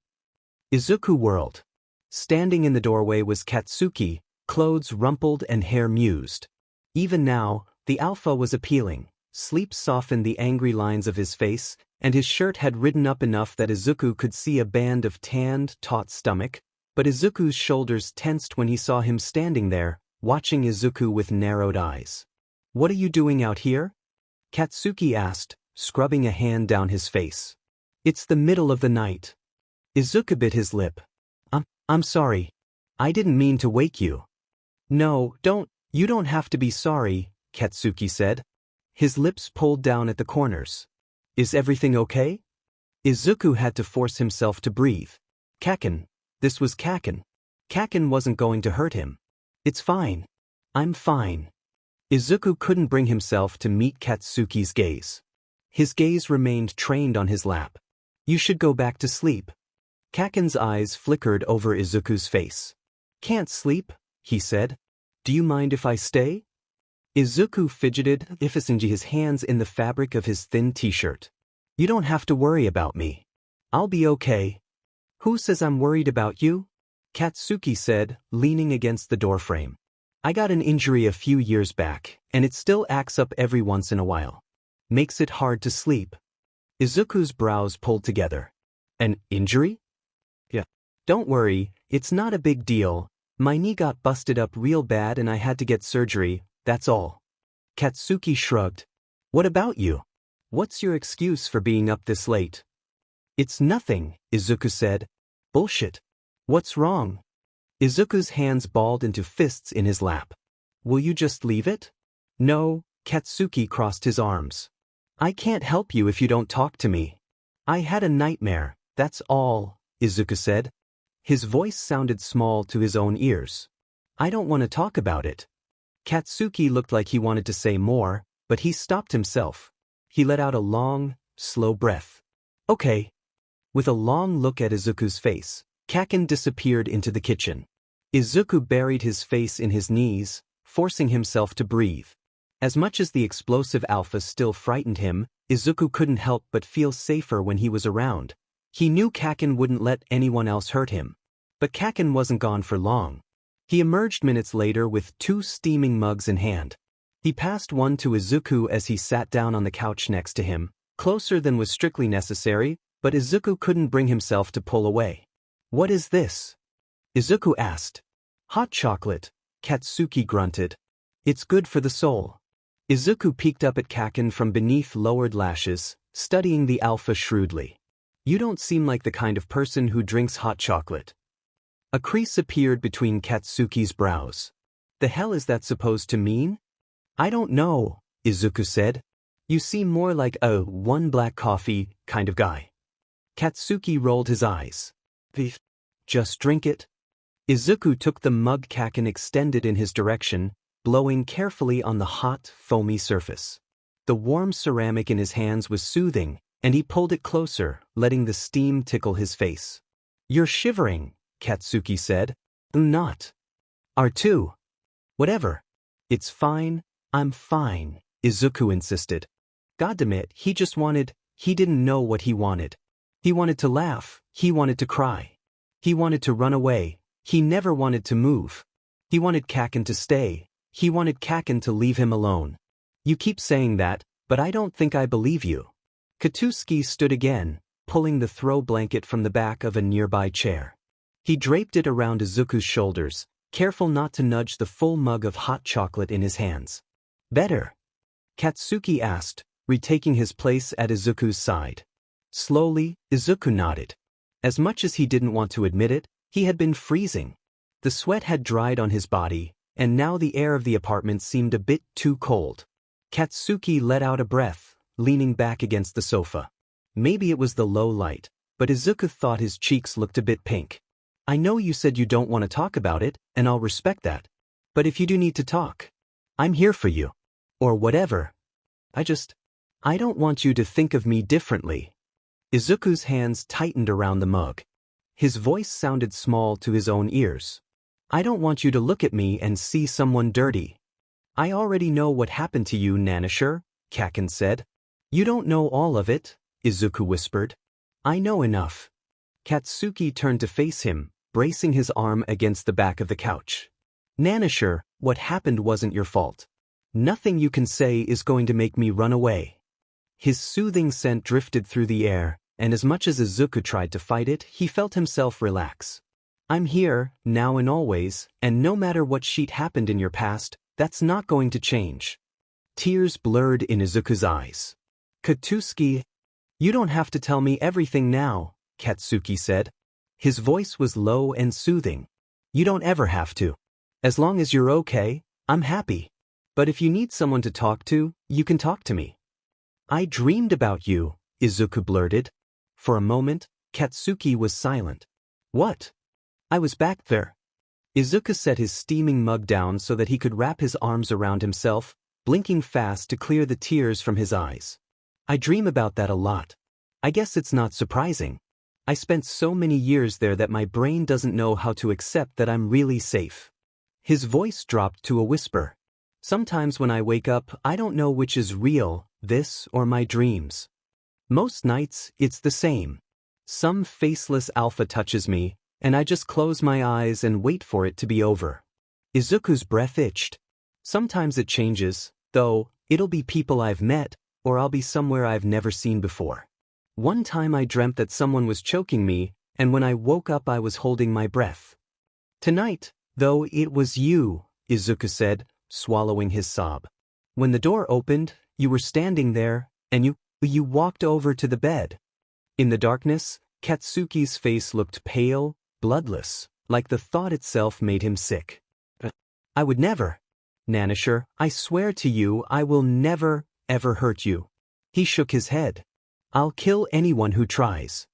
Izuku whirled. Standing in the doorway was Katsuki, clothes rumpled and hair mused. Even now, the Alpha was appealing. Sleep softened the angry lines of his face, and his shirt had ridden up enough that Izuku could see a band of tanned, taut stomach, but Izuku's shoulders tensed when he saw him standing there, watching Izuku with narrowed eyes. "What are you doing out here?" Katsuki asked, scrubbing a hand down his face. "It's the middle of the night." Izuku bit his lip. I'm sorry. I didn't mean to wake you." "No, you don't have to be sorry," Katsuki said. His lips pulled down at the corners. "Is everything okay?" Izuku had to force himself to breathe. Kaken. This was Kaken. Kaken wasn't going to hurt him. "It's fine. I'm fine." Izuku couldn't bring himself to meet Katsuki's gaze. His gaze remained trained on his lap. "You should go back to sleep." Kaken's eyes flickered over Izuku's face. "Can't sleep," he said. "Do you mind if I stay?" Izuku fidgeted, fixing his hands in the fabric of his thin t-shirt. "You don't have to worry about me. I'll be okay." "Who says I'm worried about you?" Katsuki said, leaning against the doorframe. "I got an injury a few years back, and it still acts up every once in a while. Makes it hard to sleep." Izuku's brows pulled together. "An injury?" "Yeah. Don't worry, it's not a big deal. My knee got busted up real bad and I had to get surgery, that's all." Katsuki shrugged. "What about you? What's your excuse for being up this late?" "It's nothing," Izuku said. "Bullshit. What's wrong?" Izuku's hands balled into fists in his lap. "Will you just leave it?" "No," Katsuki crossed his arms. "I can't help you if you don't talk to me. I had a nightmare, that's all," Izuku said. His voice sounded small to his own ears. "I don't want to talk about it." Katsuki looked like he wanted to say more, but he stopped himself. He let out a long, slow breath. "Okay." With a long look at Izuku's face, Kaken disappeared into the kitchen. Izuku buried his face in his knees, forcing himself to breathe. As much as the explosive Alpha still frightened him, Izuku couldn't help but feel safer when he was around. He knew Kaken wouldn't let anyone else hurt him. But Kaken wasn't gone for long. He emerged minutes later with 2 steaming mugs in hand. He passed one to Izuku as he sat down on the couch next to him, closer than was strictly necessary, but Izuku couldn't bring himself to pull away. "What is this?" Izuku asked. "Hot chocolate," Katsuki grunted. It's good for the soul. Izuku peeked up at Kaken from beneath lowered lashes, studying the alpha shrewdly. You don't seem like the kind of person who drinks hot chocolate. A crease appeared between Katsuki's brows. The hell is that supposed to mean? I don't know, Izuku said. You seem more like a one black coffee kind of guy. Katsuki rolled his eyes. Just drink it. Izuku took the mug Kaken extended in his direction, blowing carefully on the hot, foamy surface. The warm ceramic in his hands was soothing, and he pulled it closer, letting the steam tickle his face. You're shivering, Katsuki said. Not. R2. Whatever. It's fine, I'm fine, Izuku insisted. Goddamn, he didn't know what he wanted. He wanted to laugh, he wanted to cry. He wanted to run away, he never wanted to move. He wanted Kaken to stay, he wanted Kaken to leave him alone. You keep saying that, but I don't think I believe you. Katsuki stood again, pulling the throw blanket from the back of a nearby chair. He draped it around Izuku's shoulders, careful not to nudge the full mug of hot chocolate in his hands. Better? Katsuki asked, retaking his place at Izuku's side. Slowly, Izuku nodded. As much as he didn't want to admit it, he had been freezing. The sweat had dried on his body, and now the air of the apartment seemed a bit too cold. Katsuki let out a breath, leaning back against the sofa. Maybe it was the low light, but Izuku thought his cheeks looked a bit pink. I know you said you don't want to talk about it, and I'll respect that. But if you do need to talk, I'm here for you. Or whatever. I don't want you to think of me differently. Izuku's hands tightened around the mug. His voice sounded small to his own ears. I don't want you to look at me and see someone dirty. I already know what happened to you, Nanashi, Kaken said. You don't know all of it, Izuku whispered. I know enough. Katsuki turned to face him, bracing his arm against the back of the couch. Nanashi, what happened wasn't your fault. Nothing you can say is going to make me run away. His soothing scent drifted through the air, and as much as Izuku tried to fight it, he felt himself relax. I'm here, now and always, and no matter what shit happened in your past, that's not going to change. Tears blurred in Izuku's eyes. Katsuki, you don't have to tell me everything now, Katsuki said. His voice was low and soothing. You don't ever have to. As long as you're okay, I'm happy. But if you need someone to talk to, you can talk to me. I dreamed about you, Izuku blurted. For a moment, Katsuki was silent. What? I was back there. Izuku set his steaming mug down so that he could wrap his arms around himself, blinking fast to clear the tears from his eyes. I dream about that a lot. I guess it's not surprising. I spent so many years there that my brain doesn't know how to accept that I'm really safe. His voice dropped to a whisper. Sometimes when I wake up, I don't know which is real, this or my dreams. Most nights, it's the same. Some faceless alpha touches me, and I just close my eyes and wait for it to be over. Izuku's breath itched. Sometimes it changes, though, it'll be people I've met, or I'll be somewhere I've never seen before. One time I dreamt that someone was choking me, and when I woke up I was holding my breath. Tonight, though, it was you, Izuku said, swallowing his sob. When the door opened, you were standing there, and you walked over to the bed. In the darkness, Katsuki's face looked pale, bloodless, like the thought itself made him sick. I would never. Nanashi, I swear to you I will never, ever hurt you. He shook his head. I'll kill anyone who tries.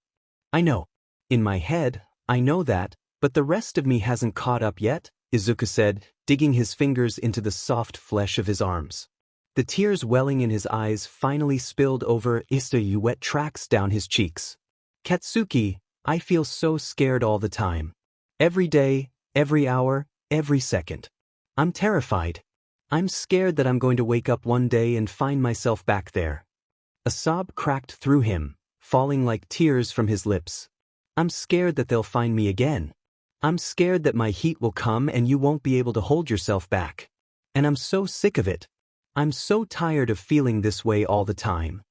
I know. In my head, I know that, but the rest of me hasn't caught up yet, Izuku said, digging his fingers into the soft flesh of his arms. The tears welling in his eyes finally spilled over wet tracks down his cheeks. Katsuki, I feel so scared all the time. Every day, every hour, every second. I'm terrified. I'm scared that I'm going to wake up one day and find myself back there. A sob cracked through him, falling like tears from his lips. I'm scared that they'll find me again. I'm scared that my heat will come and you won't be able to hold yourself back. And I'm so sick of it. I'm so tired of feeling this way all the time.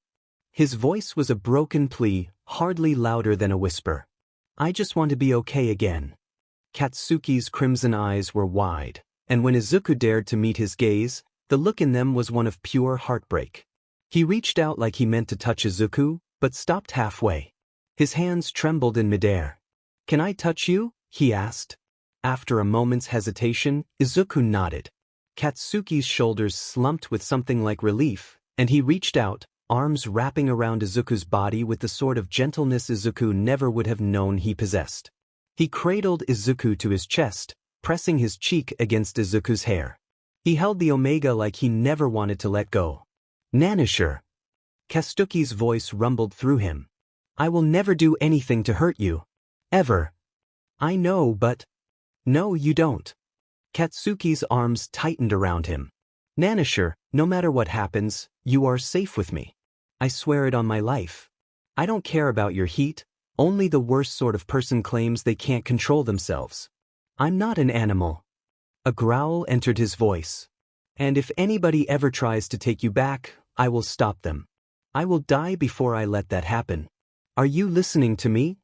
His voice was a broken plea, hardly louder than a whisper. I just want to be okay again. Katsuki's crimson eyes were wide. and when Izuku dared to meet his gaze, the look in them was one of pure heartbreak. He reached out like he meant to touch Izuku, but stopped halfway. His hands trembled in midair. "Can I touch you?" he asked. After a moment's hesitation, Izuku nodded. Katsuki's shoulders slumped with something like relief, and he reached out, arms wrapping around Izuku's body with the sort of gentleness Izuku never would have known he possessed. He cradled Izuku to his chest, pressing his cheek against Izuku's hair. He held the Omega like he never wanted to let go. "Nanashi." Katsuki's voice rumbled through him. "I will never do anything to hurt you. Ever." "I know, but—" "No, you don't." Katsuki's arms tightened around him. "Nanashi, no matter what happens, you are safe with me. I swear it on my life. I don't care about your heat, only the worst sort of person claims they can't control themselves. I'm not an animal." A growl entered his voice. "And if anybody ever tries to take you back, I will stop them. I will die before I let that happen. Are you listening to me?"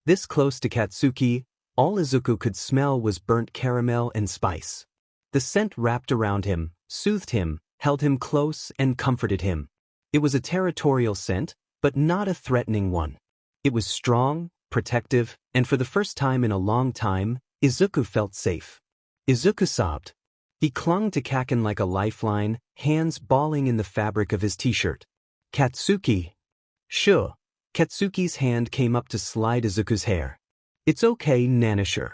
This close to Katsuki, all Izuku could smell was burnt caramel and spice. The scent wrapped around him, soothed him, held him close and comforted him. It was a territorial scent, but not a threatening one. It was strong, protective, and for the first time in a long time, Izuku felt safe. Izuku sobbed. He clung to Kaken like a lifeline, hands balling in the fabric of his t-shirt. "Katsuki." "Sure." Katsuki's hand came up to slide Izuku's hair. "It's okay, Nanashi."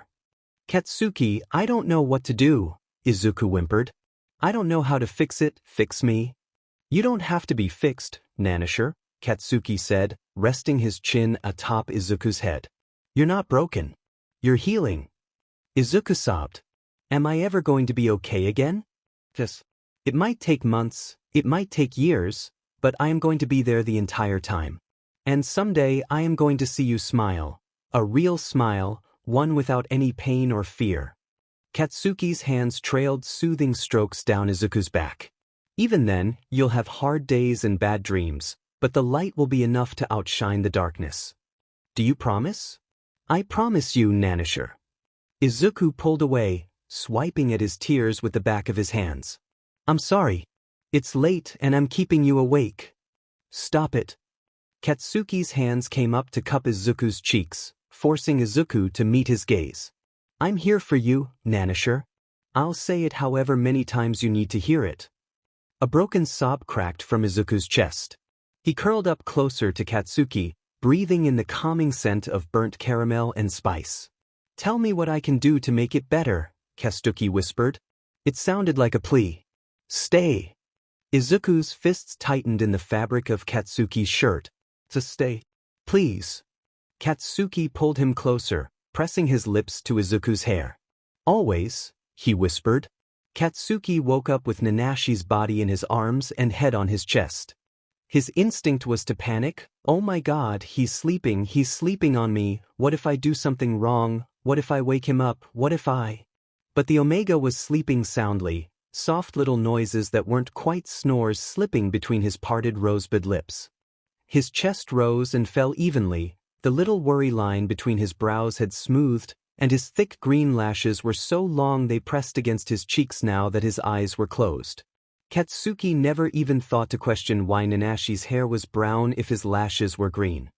"Katsuki, I don't know what to do," Izuku whimpered. "I don't know how to fix it, fix me." "You don't have to be fixed, Nanashi," Katsuki said, resting his chin atop Izuku's head. "You're not broken. You're healing." Izuku sobbed. "Am I ever going to be okay again?" "Yes. It might take months, it might take years, but I am going to be there the entire time. And someday I am going to see you smile. A real smile, one without any pain or fear." Katsuki's hands trailed soothing strokes down Izuku's back. "Even then, you'll have hard days and bad dreams, but the light will be enough to outshine the darkness. Do you promise?" "I promise you, Nanashi." Izuku pulled away, swiping at his tears with the back of his hands. "I'm sorry. It's late and I'm keeping you awake." "Stop it." Katsuki's hands came up to cup Izuku's cheeks, forcing Izuku to meet his gaze. "I'm here for you, Nanashi. I'll say it however many times you need to hear it." A broken sob cracked from Izuku's chest. He curled up closer to Katsuki, breathing in the calming scent of burnt caramel and spice. "Tell me what I can do to make it better," Katsuki whispered. It sounded like a plea. "Stay." Izuku's fists tightened in the fabric of Katsuki's shirt. "To stay. Please." Katsuki pulled him closer, pressing his lips to Izuku's hair. "Always," he whispered. Katsuki woke up with Nanashi's body in his arms and head on his chest. His instinct was to panic. "Oh my God, he's sleeping on me, what if I do something wrong, what if I wake him up, what if I—" But the Omega was sleeping soundly, soft little noises that weren't quite snores slipping between his parted rosebud lips. His chest rose and fell evenly, the little worry line between his brows had smoothed, and his thick green lashes were so long they pressed against his cheeks now that his eyes were closed. Katsuki never even thought to question why Nanashi's hair was brown if his lashes were green.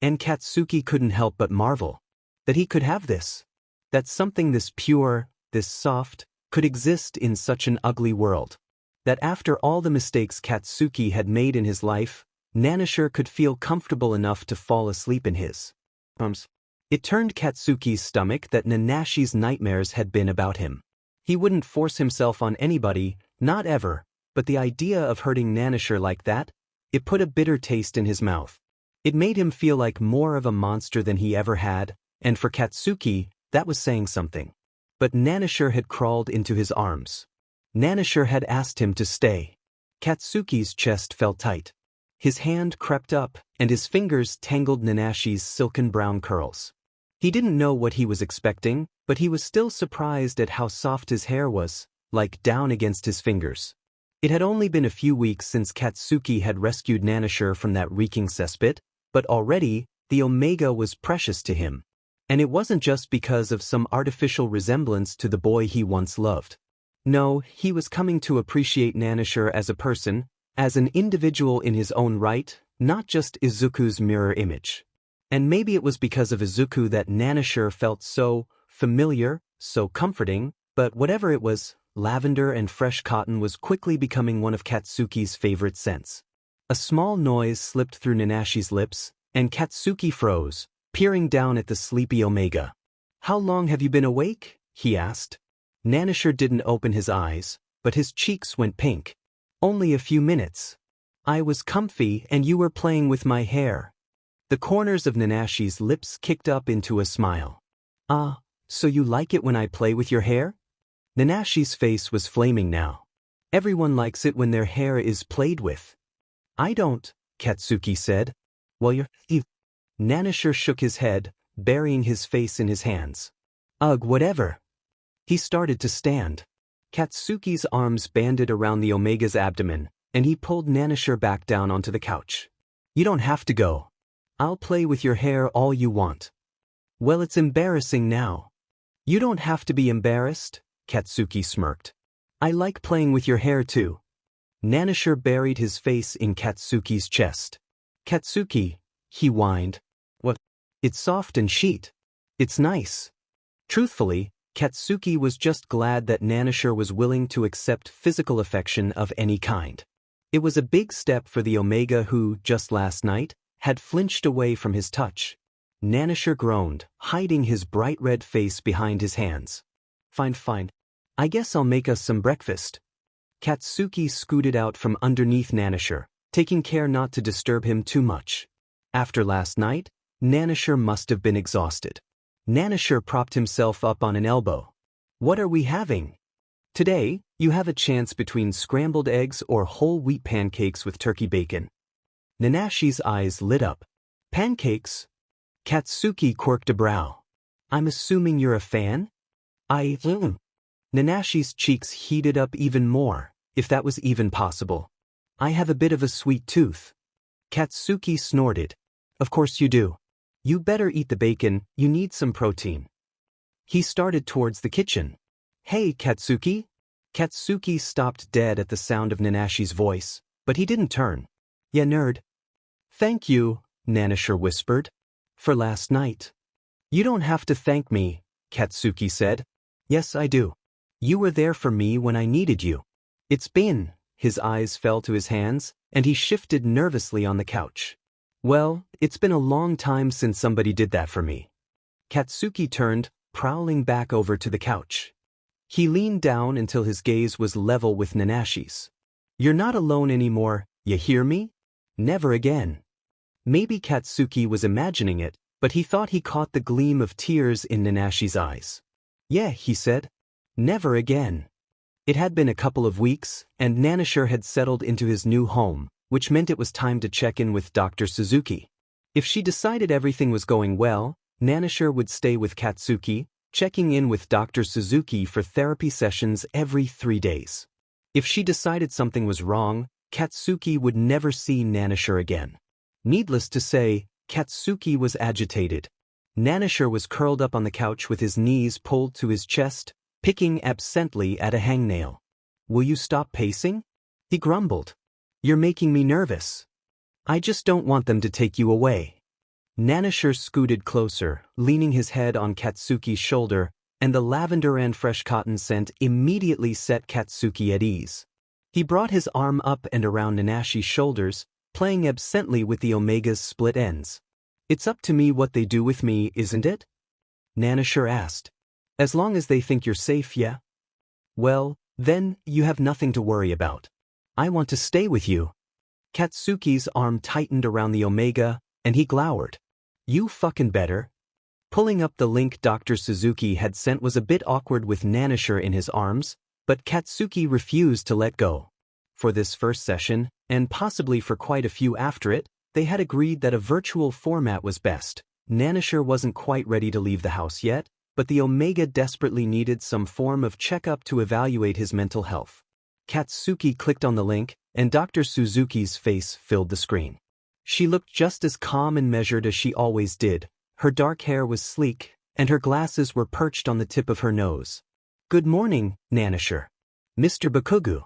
And Katsuki couldn't help but marvel. That he could have this. That something this pure, this soft, could exist in such an ugly world. That after all the mistakes Katsuki had made in his life, Nanashi could feel comfortable enough to fall asleep in his arms. It turned Katsuki's stomach that Nanashi's nightmares had been about him. He wouldn't force himself on anybody, not ever, but the idea of hurting Nanashi like that, it put a bitter taste in his mouth. It made him feel like more of a monster than he ever had, and for Katsuki, that was saying something. But Nanashi had crawled into his arms. Nanashi had asked him to stay. Katsuki's chest felt tight. His hand crept up, and his fingers tangled Nanashi's silken brown curls. He didn't know what he was expecting, but he was still surprised at how soft his hair was, like down against his fingers. It had only been a few weeks since Katsuki had rescued Nanashi from that reeking cesspit, but already, the Omega was precious to him. And it wasn't just because of some artificial resemblance to the boy he once loved. No, he was coming to appreciate Nanashi as a person, as an individual in his own right, not just Izuku's mirror image. And maybe it was because of Izuku that Nanashi felt so familiar, so comforting, but whatever it was, lavender and fresh cotton was quickly becoming one of Katsuki's favorite scents. A small noise slipped through Nanashi's lips, and Katsuki froze, peering down at the sleepy Omega. "How long have you been awake?" he asked. Nanashi didn't open his eyes, but his cheeks went pink. "Only a few minutes. I was comfy and you were playing with my hair." The corners of Nanashi's lips kicked up into a smile. "Ah, so you like it when I play with your hair?" Nanashi's face was flaming now. Everyone likes it when their hair is played with. "I don't," Katsuki said. "Well, you're..." Nanashi shook his head, burying his face in his hands. "Ugh, whatever." He started to stand. Katsuki's arms banded around the Omega's abdomen, and he pulled Nanashi back down onto the couch. "You don't have to go. I'll play with your hair all you want." "Well, it's embarrassing now." "You don't have to be embarrassed," Katsuki smirked. "I like playing with your hair too." Nanashi buried his face in Katsuki's chest. "Katsuki," he whined. "What?" "It's soft and sheet. It's nice." Truthfully, Katsuki was just glad that Nanashi was willing to accept physical affection of any kind. It was a big step for the Omega who, just last night, had flinched away from his touch. Nanashi groaned, hiding his bright red face behind his hands. Fine. I guess I'll make us some breakfast." Katsuki scooted out from underneath Nanashi, taking care not to disturb him too much. After last night, Nanashi must have been exhausted. Nanashi propped himself up on an elbow. "What are we having?" "Today, you have a chance between scrambled eggs or whole wheat pancakes with turkey bacon." Nanashi's eyes lit up. "Pancakes?" Katsuki quirked a brow. "I'm assuming you're a fan?" Nanashi's cheeks heated up even more, if that was even possible. "I have a bit of a sweet tooth." Katsuki snorted. "Of course you do. You better eat the bacon, you need some protein." He started towards the kitchen. "Hey, Katsuki." Katsuki stopped dead at the sound of Nanashi's voice, but he didn't turn. "Yeah, nerd." "Thank you," Nanashi whispered. "For last night." "You don't have to thank me," Katsuki said. "Yes, I do. You were there for me when I needed you." "It's been..." His eyes fell to his hands, and he shifted nervously on the couch. "Well, it's been a long time since somebody did that for me." Katsuki turned, prowling back over to the couch. He leaned down until his gaze was level with Nanashi's. "You're not alone anymore, you hear me? Never again." Maybe Katsuki was imagining it, but he thought he caught the gleam of tears in Nanashi's eyes. "Yeah," he said. "Never again." It had been a couple of weeks, and Nanashi had settled into his new home, which meant it was time to check in with Dr. Suzuki. If she decided everything was going well, Nanashi would stay with Katsuki, checking in with Dr. Suzuki for therapy sessions every 3 days. If she decided something was wrong, Katsuki would never see Nanashi again. Needless to say, Katsuki was agitated. Nanashi was curled up on the couch with his knees pulled to his chest, picking absently at a hangnail. "Will you stop pacing?" he grumbled. "You're making me nervous. I just don't want them to take you away." Nanashi scooted closer, leaning his head on Katsuki's shoulder, and the lavender and fresh cotton scent immediately set Katsuki at ease. He brought his arm up and around Nanashi's shoulders, playing absently with the Omega's split ends. "It's up to me what they do with me, isn't it?" Nanashi asked. "As long as they think you're safe, yeah?" "Well, then, you have nothing to worry about. I want to stay with you." Katsuki's arm tightened around the Omega, and he glowered. "You fucking better." Pulling up the link Dr. Suzuki had sent was a bit awkward with Nanashi in his arms, but Katsuki refused to let go. For this first session, and possibly for quite a few after it, they had agreed that a virtual format was best. Nanashi wasn't quite ready to leave the house yet, but the Omega desperately needed some form of checkup to evaluate his mental health. Katsuki clicked on the link, and Dr. Suzuki's face filled the screen. She looked just as calm and measured as she always did. Her dark hair was sleek, and her glasses were perched on the tip of her nose. "Good morning, Nanashi." Mr. Bakugou.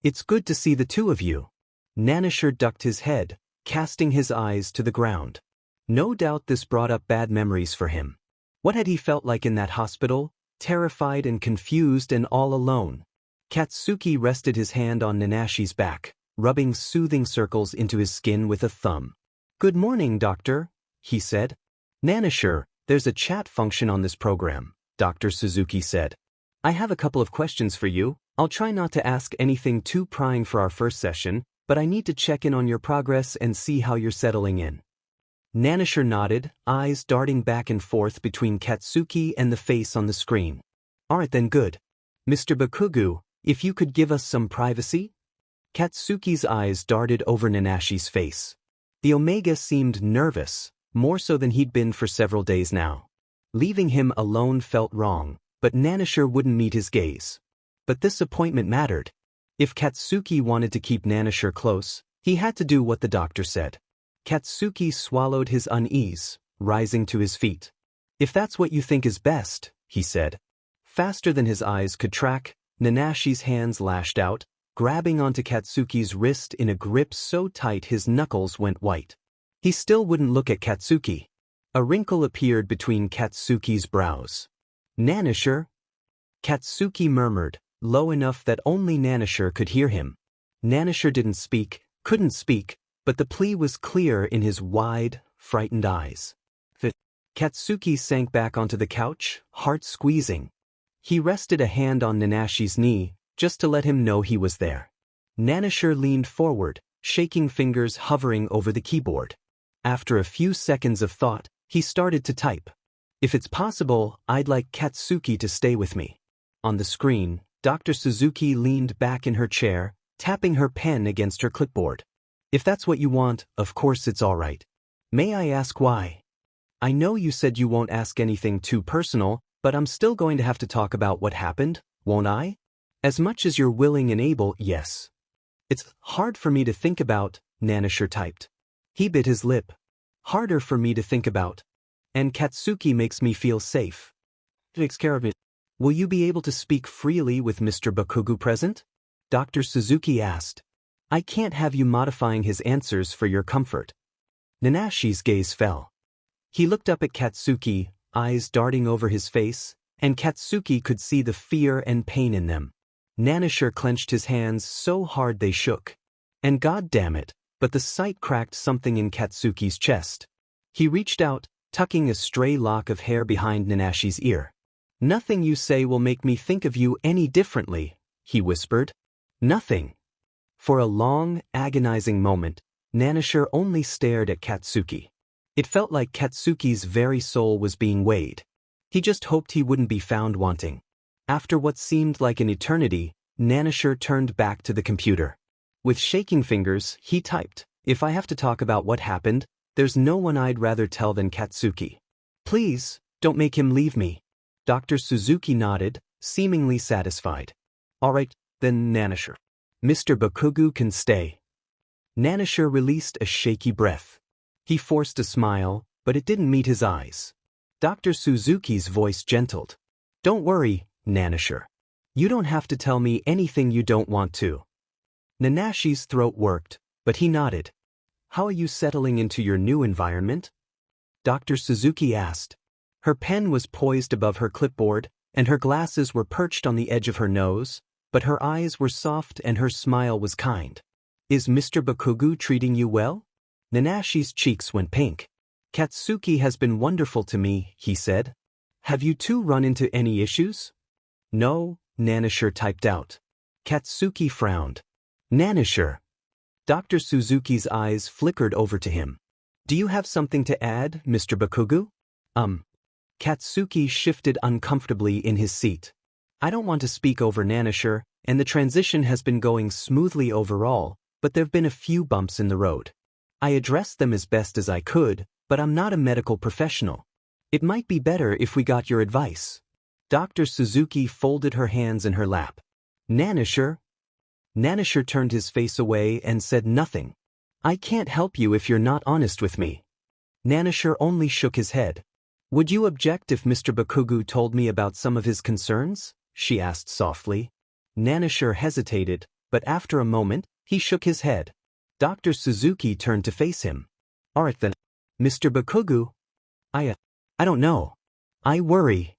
It's good to see the two of you. Nanashi ducked his head, casting his eyes to the ground. No doubt this brought up bad memories for him. What had he felt like in that hospital? Terrified and confused and all alone. Katsuki rested his hand on Nanashi's back, rubbing soothing circles into his skin with a thumb. "Good morning, doctor," he said. "Nanashi, there's a chat function on this program," Dr. Suzuki said. "I have a couple of questions for you. I'll try not to ask anything too prying for our first session, but I need to check in on your progress and see how you're settling in." Nanashi nodded, eyes darting back and forth between Katsuki and the face on the screen. "Alright then, good. Mr. Bakugou, if you could give us some privacy?" Katsuki's eyes darted over Nanashi's face. The Omega seemed nervous, more so than he'd been for several days now. Leaving him alone felt wrong, but Nanashi wouldn't meet his gaze. But this appointment mattered. If Katsuki wanted to keep Nanashi close, he had to do what the doctor said. Katsuki swallowed his unease, rising to his feet. "If that's what you think is best," he said. Faster than his eyes could track, Nanashi's hands lashed out, grabbing onto Katsuki's wrist in a grip so tight his knuckles went white. He still wouldn't look at Katsuki. A wrinkle appeared between Katsuki's brows. "Nanashi?" Katsuki murmured, low enough that only Nanashi could hear him. Nanashi couldn't speak, but the plea was clear in his wide, frightened eyes. Katsuki sank back onto the couch, heart squeezing. He rested a hand on Nanashi's knee, just to let him know he was there. Nanashi leaned forward, shaking fingers hovering over the keyboard. After a few seconds of thought, he started to type. "If it's possible, I'd like Katsuki to stay with me." On the screen, Dr. Suzuki leaned back in her chair, tapping her pen against her clipboard. "If that's what you want, of course it's all right. May I ask why? I know you said you won't ask anything too personal, but I'm still going to have to talk about what happened, won't I? As much as you're willing and able, yes." "It's hard for me to think about," Nanashi typed. He bit his lip. "Harder for me to think about. And Katsuki makes me feel safe. Takes care of me." "Will you be able to speak freely with Mr. Bakugou present?" Dr. Suzuki asked. "I can't have you modifying his answers for your comfort." Nanashi's gaze fell. He looked up at Katsuki, eyes darting over his face, and Katsuki could see the fear and pain in them. Nanashi clenched his hands so hard they shook. And God damn it, but the sight cracked something in Katsuki's chest. He reached out, tucking a stray lock of hair behind Nanashi's ear. "Nothing you say will make me think of you any differently," he whispered. "Nothing." For a long, agonizing moment, Nanashi only stared at Katsuki. It felt like Katsuki's very soul was being weighed. He just hoped he wouldn't be found wanting. After what seemed like an eternity, Nanashi turned back to the computer. With shaking fingers, he typed, "If I have to talk about what happened, there's no one I'd rather tell than Katsuki. Please, don't make him leave me." Dr. Suzuki nodded, seemingly satisfied. "All right, then Nanashi. Mr. Bakugou can stay." Nanashi released a shaky breath. He forced a smile, but it didn't meet his eyes. Dr. Suzuki's voice gentled. "Don't worry, Nanashi. You don't have to tell me anything you don't want to." Nanashi's throat worked, but he nodded. "How are you settling into your new environment?" Dr. Suzuki asked. Her pen was poised above her clipboard, and her glasses were perched on the edge of her nose, but her eyes were soft and her smile was kind. "Is Mr. Bakugou treating you well?" Nanashi's cheeks went pink. "Katsuki has been wonderful to me," he said. "Have you two run into any issues?" "No," Nanashi typed out. Katsuki frowned. "Nanashi." Dr. Suzuki's eyes flickered over to him. "Do you have something to add, Mr. Bakugou?" Katsuki shifted uncomfortably in his seat. "I don't want to speak over Nanashi, and the transition has been going smoothly overall, but there've been a few bumps in the road. I addressed them as best as I could, but I'm not a medical professional. It might be better if we got your advice." Dr. Suzuki folded her hands in her lap. "Nanashi?" Nanashi turned his face away and said nothing. "I can't help you if you're not honest with me." Nanashi only shook his head. "Would you object if Mr. Bakugou told me about some of his concerns?" she asked softly. Nanashi hesitated, but after a moment, he shook his head. Dr. Suzuki turned to face him. Alright then. Mr. Bakugou? I don't know. I worry.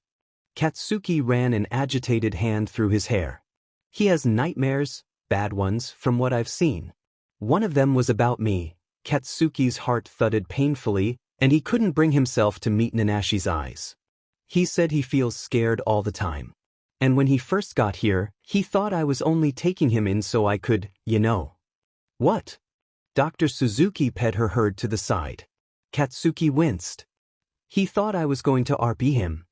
Katsuki ran an agitated hand through his hair. He has nightmares, bad ones, from what I've seen. One of them was about me. Katsuki's heart thudded painfully, and he couldn't bring himself to meet Nanashi's eyes. He said he feels scared all the time. And when he first got here, he thought I was only taking him in so I could, you know. What? Dr. Suzuki ped her head to the side. Katsuki winced. He thought I was going to RP him.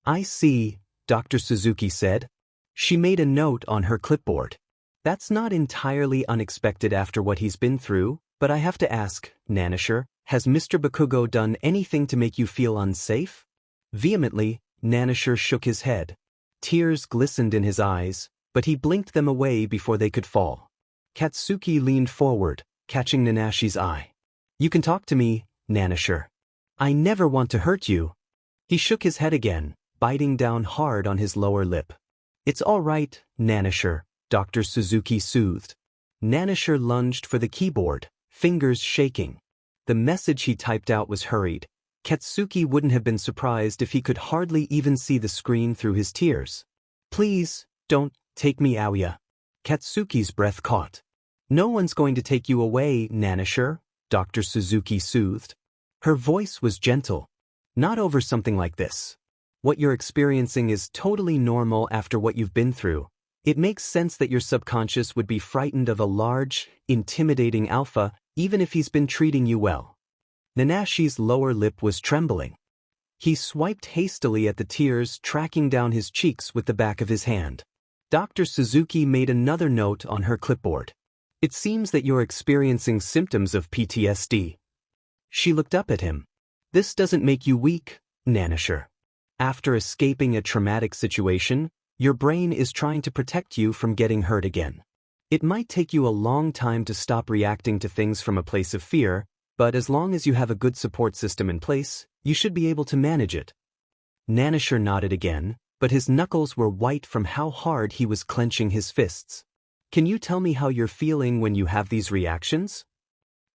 I see, Dr. Suzuki said. She made a note on her clipboard. That's not entirely unexpected after what he's been through, but I have to ask, Nanashi, has Mr. Bakugou done anything to make you feel unsafe? Vehemently, Nanashi shook his head. Tears glistened in his eyes, but he blinked them away before they could fall. Katsuki leaned forward, catching Nanashi's eye. You can talk to me, Nanashi. I never want to hurt you. He shook his head again, biting down hard on his lower lip. It's all right, Nanashi, Dr. Suzuki soothed. Nanashi lunged for the keyboard, fingers shaking. The message he typed out was hurried. Katsuki wouldn't have been surprised if he could hardly even see the screen through his tears. Please, don't take me Aoya. Katsuki's breath caught. No one's going to take you away, Nanashi, Dr. Suzuki soothed. Her voice was gentle. Not over something like this. What you're experiencing is totally normal after what you've been through. It makes sense that your subconscious would be frightened of a large, intimidating alpha, even if he's been treating you well. Nanashi's lower lip was trembling. He swiped hastily at the tears tracking down his cheeks with the back of his hand. Dr. Suzuki made another note on her clipboard. It seems that you're experiencing symptoms of PTSD. She looked up at him. This doesn't make you weak, Nanashi. After escaping a traumatic situation, your brain is trying to protect you from getting hurt again. It might take you a long time to stop reacting to things from a place of fear, but as long as you have a good support system in place, you should be able to manage it. Nanashi nodded again, but his knuckles were white from how hard he was clenching his fists. Can you tell me how you're feeling when you have these reactions?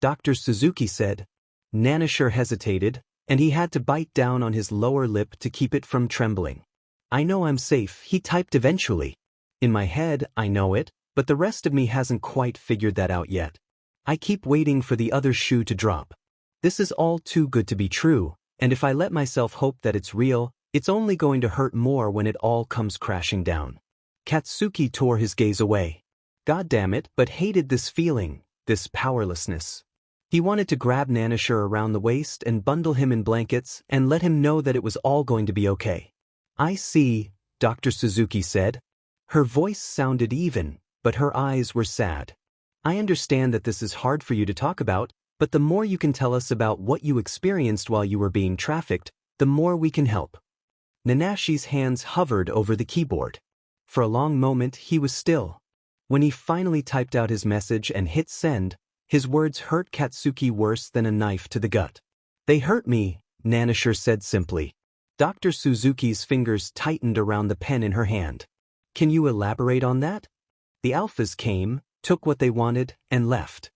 Dr. Suzuki said. Nanashi hesitated, and he had to bite down on his lower lip to keep it from trembling. I know I'm safe, he typed eventually. In my head, I know it, but the rest of me hasn't quite figured that out yet. I keep waiting for the other shoe to drop. This is all too good to be true, and if I let myself hope that it's real, it's only going to hurt more when it all comes crashing down. Katsuki tore his gaze away. God damn it, but hated this feeling, this powerlessness. He wanted to grab Nanashi around the waist and bundle him in blankets and let him know that it was all going to be okay. I see, Dr. Suzuki said. Her voice sounded even, but her eyes were sad. I understand that this is hard for you to talk about, but the more you can tell us about what you experienced while you were being trafficked, the more we can help. Nanashi's hands hovered over the keyboard. For a long moment he was still. When he finally typed out his message and hit send, his words hurt Katsuki worse than a knife to the gut. They hurt me, Nanashi said simply. Dr. Suzuki's fingers tightened around the pen in her hand. Can you elaborate on that? The alphas came, took what they wanted, and left.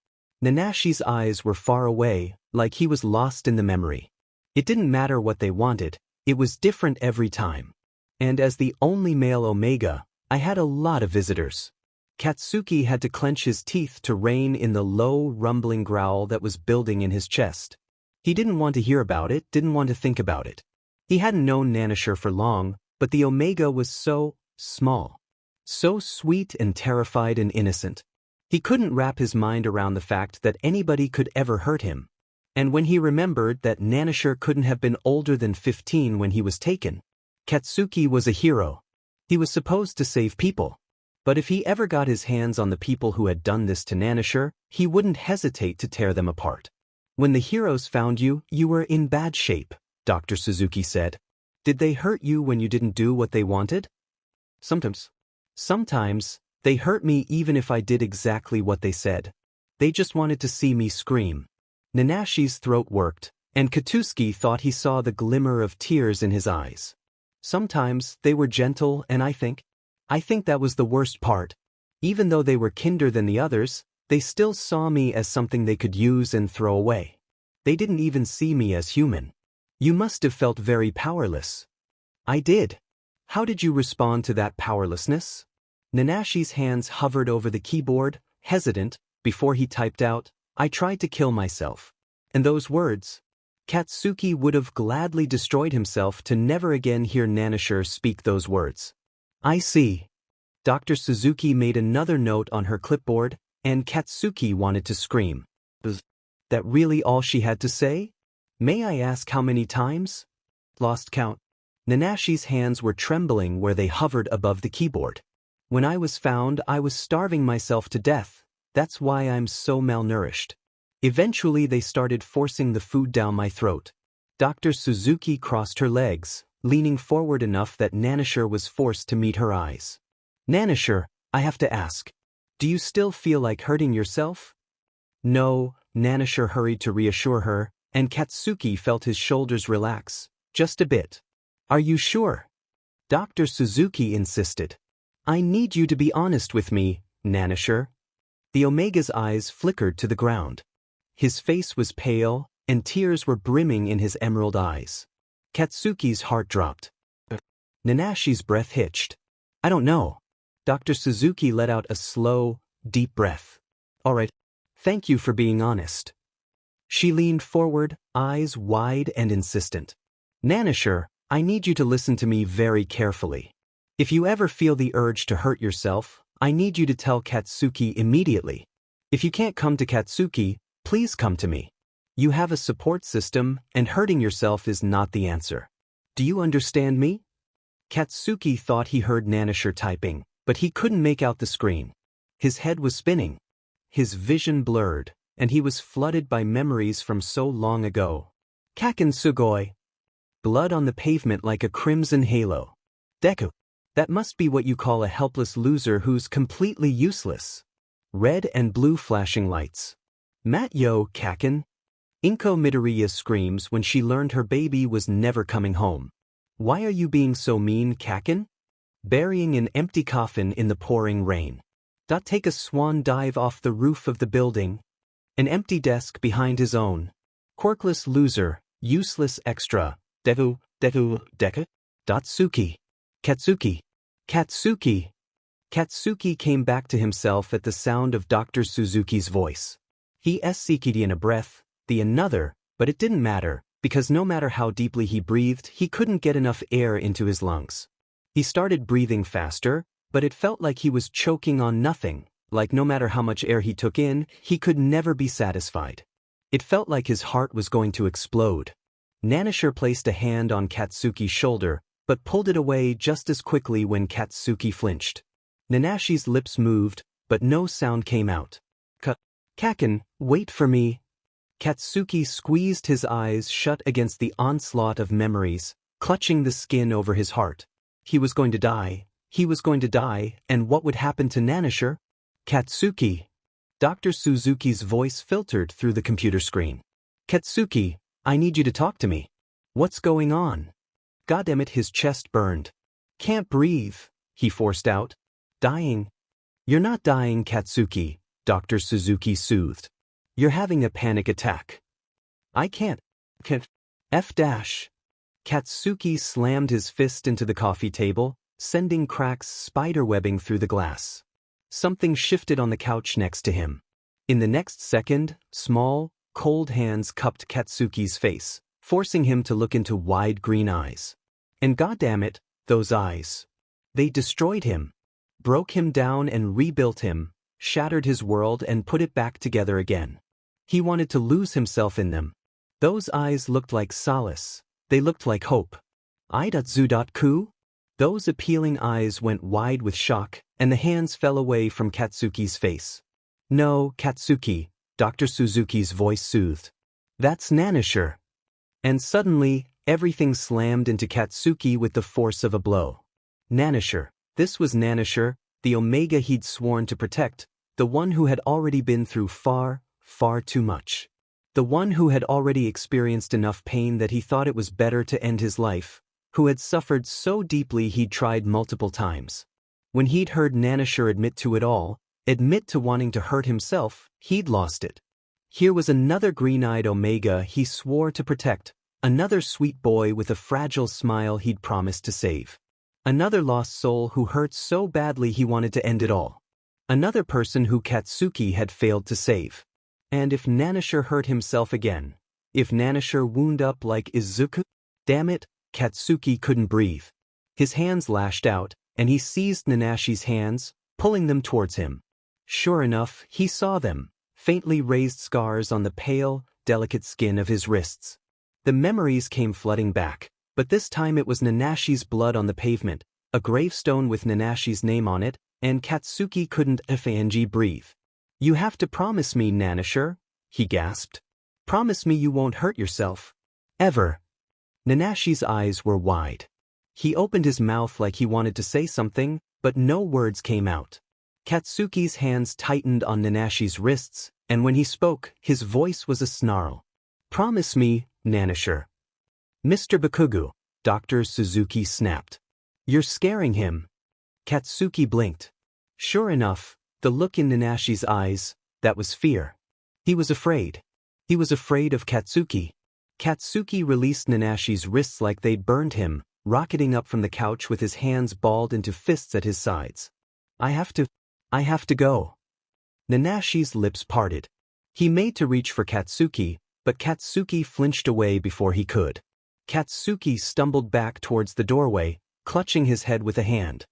Nanashi's eyes were far away, like he was lost in the memory. It didn't matter what they wanted, it was different every time. And as the only male Omega, I had a lot of visitors. Katsuki had to clench his teeth to rein in the low, rumbling growl that was building in his chest. He didn't want to hear about it, didn't want to think about it. He hadn't known Nanashi for long, but the Omega was so small. So sweet and terrified and innocent. He couldn't wrap his mind around the fact that anybody could ever hurt him. And when he remembered that Nanashi couldn't have been older than 15 when he was taken, Katsuki was a hero. He was supposed to save people. But if he ever got his hands on the people who had done this to Nanashi, he wouldn't hesitate to tear them apart. When the heroes found you, you were in bad shape, Dr. Suzuki said. Did they hurt you when you didn't do what they wanted? Sometimes. Sometimes, they hurt me even if I did exactly what they said. They just wanted to see me scream. Nanashi's throat worked, and Katsuki thought he saw the glimmer of tears in his eyes. Sometimes, they were gentle and I I think that was the worst part. Even though they were kinder than the others, they still saw me as something they could use and throw away. They didn't even see me as human. You must have felt very powerless. I did. How did you respond to that powerlessness? Nanashi's hands hovered over the keyboard, hesitant, before he typed out, I tried to kill myself. And those words, Katsuki would have gladly destroyed himself to never again hear Nanashi speak those words. I see. Dr. Suzuki made another note on her clipboard, and Katsuki wanted to scream. Was that really all she had to say? May I ask how many times? Lost count. Nanashi's hands were trembling where they hovered above the keyboard. When I was found, I was starving myself to death. That's why I'm so malnourished. Eventually they started forcing the food down my throat. Dr. Suzuki crossed her legs, leaning forward enough that Nanashi was forced to meet her eyes. Nanashi, I have to ask. Do you still feel like hurting yourself? No, Nanashi hurried to reassure her, and Katsuki felt his shoulders relax, just a bit. Are you sure? Dr. Suzuki insisted. I need you to be honest with me, Nanashi. The Omega's eyes flickered to the ground. His face was pale, and tears were brimming in his emerald eyes. Katsuki's heart dropped. Nanashi's breath hitched. I don't know. Dr. Suzuki let out a slow, deep breath. All right, thank you for being honest. She leaned forward, eyes wide and insistent. Nanashi, I need you to listen to me very carefully. If you ever feel the urge to hurt yourself, I need you to tell Katsuki immediately. If you can't come to Katsuki, please come to me. You have a support system, and hurting yourself is not the answer. Do you understand me? Katsuki thought he heard Nanashi typing, but he couldn't make out the screen. His head was spinning. His vision blurred, and he was flooded by memories from so long ago. Kaken sugoi. Blood on the pavement like a crimson halo. Deku. That must be what you call a helpless loser who's completely useless. Red and blue flashing lights. Mat-yo, Kaken. Inko Midoriya screams when she learned her baby was never coming home. Why are you being so mean, Kaken? Burying an empty coffin in the pouring rain. Take a swan dive off the roof of the building. An empty desk behind his own. Quirkless loser, useless extra. Deku. Datsuki. Katsuki. Katsuki. Katsuki came back to himself at the sound of Dr. Suzuki's voice. He seeked in a breath, the another, but it didn't matter, because no matter how deeply he breathed, he couldn't get enough air into his lungs. He started breathing faster, but it felt like he was choking on nothing, like no matter how much air he took in, he could never be satisfied. It felt like his heart was going to explode. Nanashi placed a hand on Katsuki's shoulder, but pulled it away just as quickly when Katsuki flinched. Nanashi's lips moved, but no sound came out. Kaken, wait for me. Katsuki squeezed his eyes shut against the onslaught of memories, clutching the skin over his heart. He was going to die. He was going to die, and what would happen to Nanashi? Katsuki. Dr. Suzuki's voice filtered through the computer screen. Katsuki, I need you to talk to me. What's going on? Goddammit, his chest burned. Can't breathe, he forced out. Dying? You're not dying, Katsuki, Dr. Suzuki soothed. You're having a panic attack. I can't. F-dash. Katsuki slammed his fist into the coffee table, sending cracks spiderwebbing through the glass. Something shifted on the couch next to him. In the next second, small, cold hands cupped Katsuki's face, forcing him to look into wide green eyes. And goddammit, those eyes. They destroyed him. Broke him down and rebuilt him, shattered his world and put it back together again. He wanted to lose himself in them. Those eyes looked like solace. They looked like hope. Idatsu.ku? Those appealing eyes went wide with shock, and the hands fell away from Katsuki's face. No, Katsuki, Dr. Suzuki's voice soothed. That's Nanashi. And suddenly, everything slammed into Katsuki with the force of a blow. Nanashi. This was Nanashi, the Omega he'd sworn to protect, the one who had already been through far, far too much. The one who had already experienced enough pain that he thought it was better to end his life, who had suffered so deeply he'd tried multiple times. When he'd heard Nanashi admit to it all, admit to wanting to hurt himself, he'd lost it. Here was another green-eyed Omega he swore to protect, another sweet boy with a fragile smile he'd promised to save. Another lost soul who hurt so badly he wanted to end it all. Another person who Katsuki had failed to save. And if Nanashi hurt himself again, if Nanashi wound up like Izuku, damn it, Katsuki couldn't breathe. His hands lashed out, and he seized Nanashi's hands, pulling them towards him. Sure enough, he saw them, faintly raised scars on the pale, delicate skin of his wrists. The memories came flooding back, but this time it was Nanashi's blood on the pavement, a gravestone with Nanashi's name on it, and Katsuki couldn't breathe. "You have to promise me, Nanashi," he gasped. "Promise me you won't hurt yourself. Ever." Nanashi's eyes were wide. He opened his mouth like he wanted to say something, but no words came out. Katsuki's hands tightened on Nanashi's wrists, and when he spoke, his voice was a snarl. "Promise me, Nanashi." "Mr. Bakugou," Dr. Suzuki snapped. "You're scaring him." Katsuki blinked. Sure enough, the look in Nanashi's eyes, that was fear. He was afraid. He was afraid of Katsuki. Katsuki released Nanashi's wrists like they'd burned him, rocketing up from the couch with his hands balled into fists at his sides. I have to go." Nanashi's lips parted. He made to reach for Katsuki, but Katsuki flinched away before he could. Katsuki stumbled back towards the doorway, clutching his head with a hand.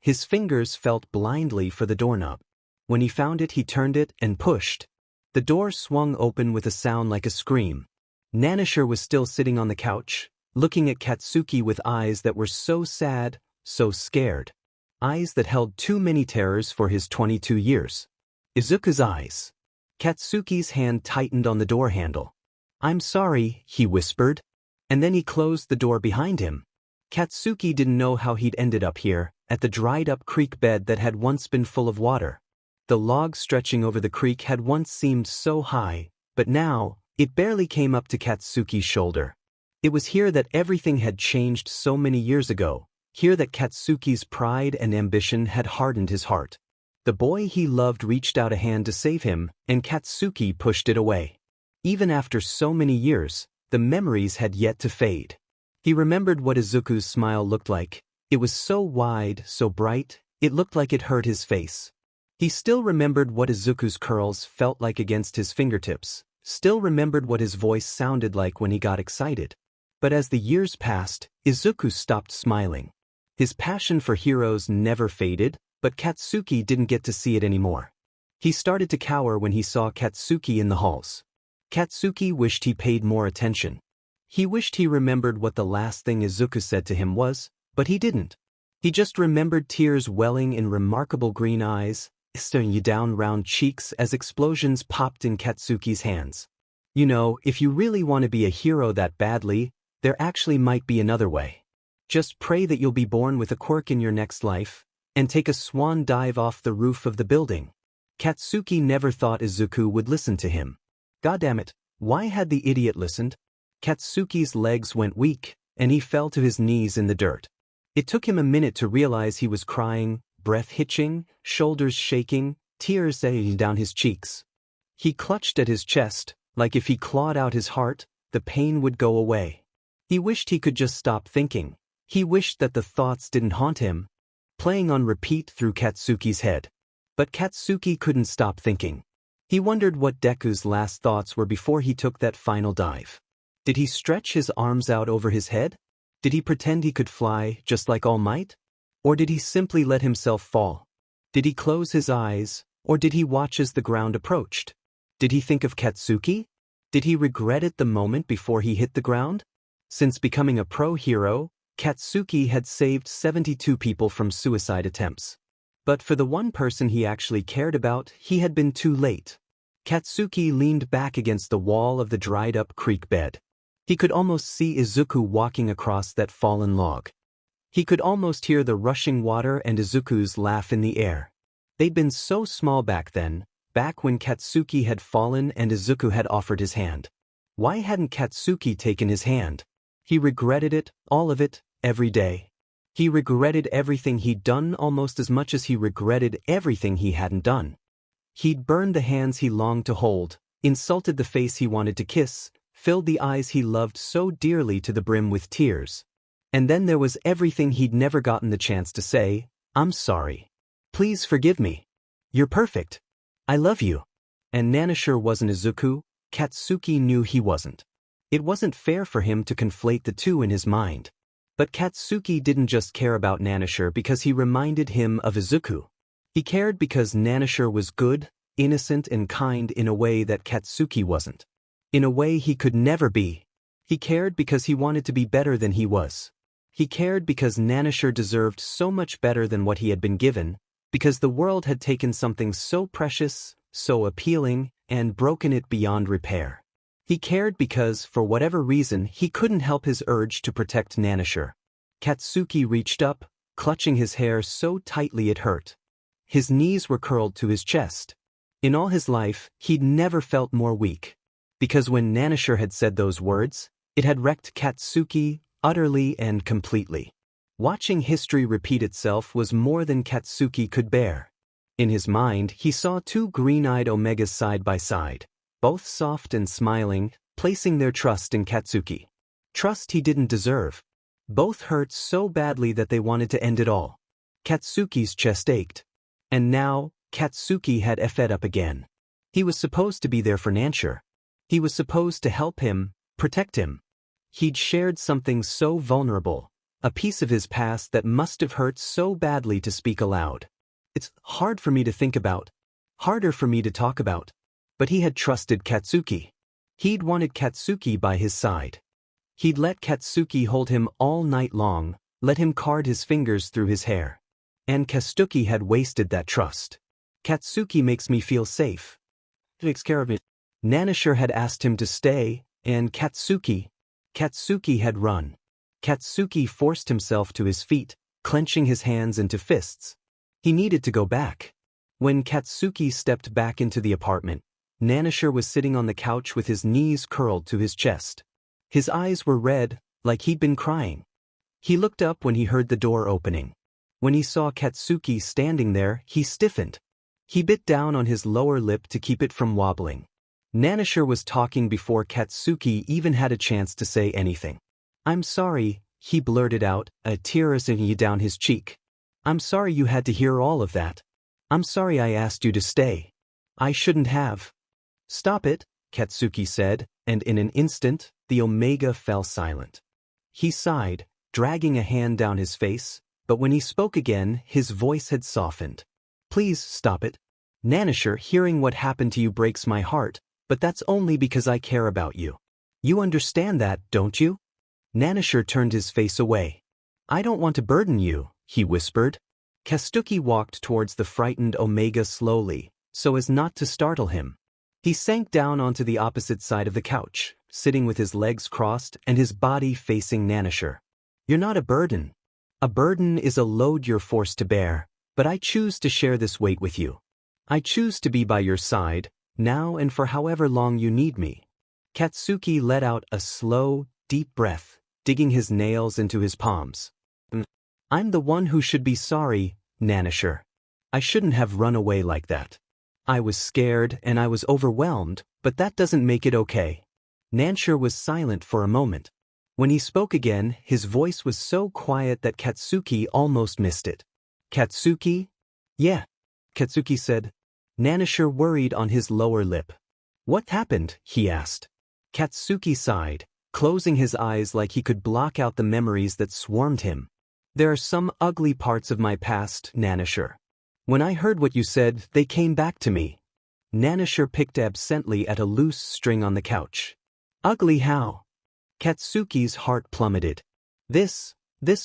His fingers felt blindly for the doorknob. When he found it, he turned it and pushed. The door swung open with a sound like a scream. Nanashi was still sitting on the couch, looking at Katsuki with eyes that were so sad, so scared. Eyes that held too many terrors for his 22 years. Izuku's eyes. Katsuki's hand tightened on the door handle. "I'm sorry," he whispered. And then he closed the door behind him. Katsuki didn't know how he'd ended up here, at the dried-up creek bed that had once been full of water. The log stretching over the creek had once seemed so high, but now, it barely came up to Katsuki's shoulder. It was here that everything had changed so many years ago, here that Katsuki's pride and ambition had hardened his heart. The boy he loved reached out a hand to save him, and Katsuki pushed it away. Even after so many years, the memories had yet to fade. He remembered what Izuku's smile looked like. It was so wide, so bright, it looked like it hurt his face. He still remembered what Izuku's curls felt like against his fingertips, still remembered what his voice sounded like when he got excited. But as the years passed, Izuku stopped smiling. His passion for heroes never faded, but Katsuki didn't get to see it anymore. He started to cower when he saw Katsuki in the halls. Katsuki wished he paid more attention. He wished he remembered what the last thing Izuku said to him was, but he didn't. He just remembered tears welling in remarkable green eyes, staring you down round cheeks as explosions popped in Katsuki's hands. You know, if you really want to be a hero that badly, there actually might be another way. Just pray that you'll be born with a quirk in your next life, and take a swan dive off the roof of the building. Katsuki never thought Izuku would listen to him. Goddammit, why had the idiot listened? Katsuki's legs went weak, and he fell to his knees in the dirt. It took him a minute to realize he was crying, breath hitching, shoulders shaking, tears sailing down his cheeks. He clutched at his chest, like if he clawed out his heart, the pain would go away. He wished he could just stop thinking. He wished that the thoughts didn't haunt him, playing on repeat through Katsuki's head. But Katsuki couldn't stop thinking. He wondered what Deku's last thoughts were before he took that final dive. Did he stretch his arms out over his head? Did he pretend he could fly, just like All Might? Or did he simply let himself fall? Did he close his eyes, or did he watch as the ground approached? Did he think of Katsuki? Did he regret it the moment before he hit the ground? Since becoming a pro-hero, Katsuki had saved 72 people from suicide attempts. But for the one person he actually cared about, he had been too late. Katsuki leaned back against the wall of the dried-up creek bed. He could almost see Izuku walking across that fallen log. He could almost hear the rushing water and Izuku's laugh in the air. They'd been so small back then, back when Katsuki had fallen and Izuku had offered his hand. Why hadn't Katsuki taken his hand? He regretted it, all of it, every day. He regretted everything he'd done almost as much as he regretted everything he hadn't done. He'd burned the hands he longed to hold, insulted the face he wanted to kiss, filled the eyes he loved so dearly to the brim with tears. And then there was everything he'd never gotten the chance to say, "I'm sorry. Please forgive me. You're perfect. I love you." And Nanashi wasn't Izuku, Katsuki knew he wasn't. It wasn't fair for him to conflate the two in his mind. But Katsuki didn't just care about Nanashi because he reminded him of Izuku. He cared because Nanashi was good, innocent and kind in a way that Katsuki wasn't. In a way he could never be. He cared because he wanted to be better than he was. He cared because Nanashi deserved so much better than what he had been given, because the world had taken something so precious, so appealing, and broken it beyond repair. He cared because, for whatever reason, he couldn't help his urge to protect Nanashi. Katsuki reached up, clutching his hair so tightly it hurt. His knees were curled to his chest. In all his life, he'd never felt more weak. Because when Nanashi had said those words, it had wrecked Katsuki utterly and completely. Watching history repeat itself was more than Katsuki could bear. In his mind, he saw two green-eyed Omegas side by side, both soft and smiling, placing their trust in Katsuki. Trust he didn't deserve. Both hurt so badly that they wanted to end it all. Katsuki's chest ached. And now, Katsuki had effed up again. He was supposed to be there for Nanashi. He was supposed to help him, protect him. He'd shared something so vulnerable, a piece of his past that must have hurt so badly to speak aloud. It's hard for me to think about, harder for me to talk about. But he had trusted Katsuki. He'd wanted Katsuki by his side. He'd let Katsuki hold him all night long, let him card his fingers through his hair. And Katsuki had wasted that trust. Katsuki makes me feel safe. He takes care of me. Nanashi had asked him to stay, and Katsuki had run. Katsuki forced himself to his feet, clenching his hands into fists. He needed to go back. When Katsuki stepped back into the apartment, Nanashi was sitting on the couch with his knees curled to his chest. His eyes were red, like he'd been crying. He looked up when he heard the door opening. When he saw Katsuki standing there, he stiffened. He bit down on his lower lip to keep it from wobbling. Nanashi was talking before Katsuki even had a chance to say anything. "I'm sorry," he blurted out, a tear running down his cheek. "I'm sorry you had to hear all of that. I'm sorry I asked you to stay. I shouldn't have." "Stop it," Katsuki said, and in an instant, the Omega fell silent. He sighed, dragging a hand down his face, but when he spoke again, his voice had softened. "Please stop it. Nanashi, hearing what happened to you breaks my heart, but that's only because I care about you. You understand that, don't you?" Nanashi turned his face away. "I don't want to burden you," he whispered. Katsuki walked towards the frightened Omega slowly, so as not to startle him. He sank down onto the opposite side of the couch, sitting with his legs crossed and his body facing Nanashi. "You're not a burden. A burden is a load you're forced to bear, but I choose to share this weight with you. I choose to be by your side, now and for however long you need me." Katsuki let out a slow, deep breath, digging his nails into his palms. "I'm the one who should be sorry, Nanashi. I shouldn't have run away like that. I was scared and I was overwhelmed, but that doesn't make it okay." Nanashi was silent for a moment. When he spoke again, his voice was so quiet that Katsuki almost missed it. "Katsuki?" "Yeah," Katsuki said. Nanashi worried on his lower lip. "What happened?" he asked. Katsuki sighed, closing his eyes like he could block out the memories that swarmed him. "There are some ugly parts of my past, Nanashi. When I heard what you said, they came back to me." Nanashi picked absently at a loose string on the couch. "Ugly how?" Katsuki's heart plummeted. This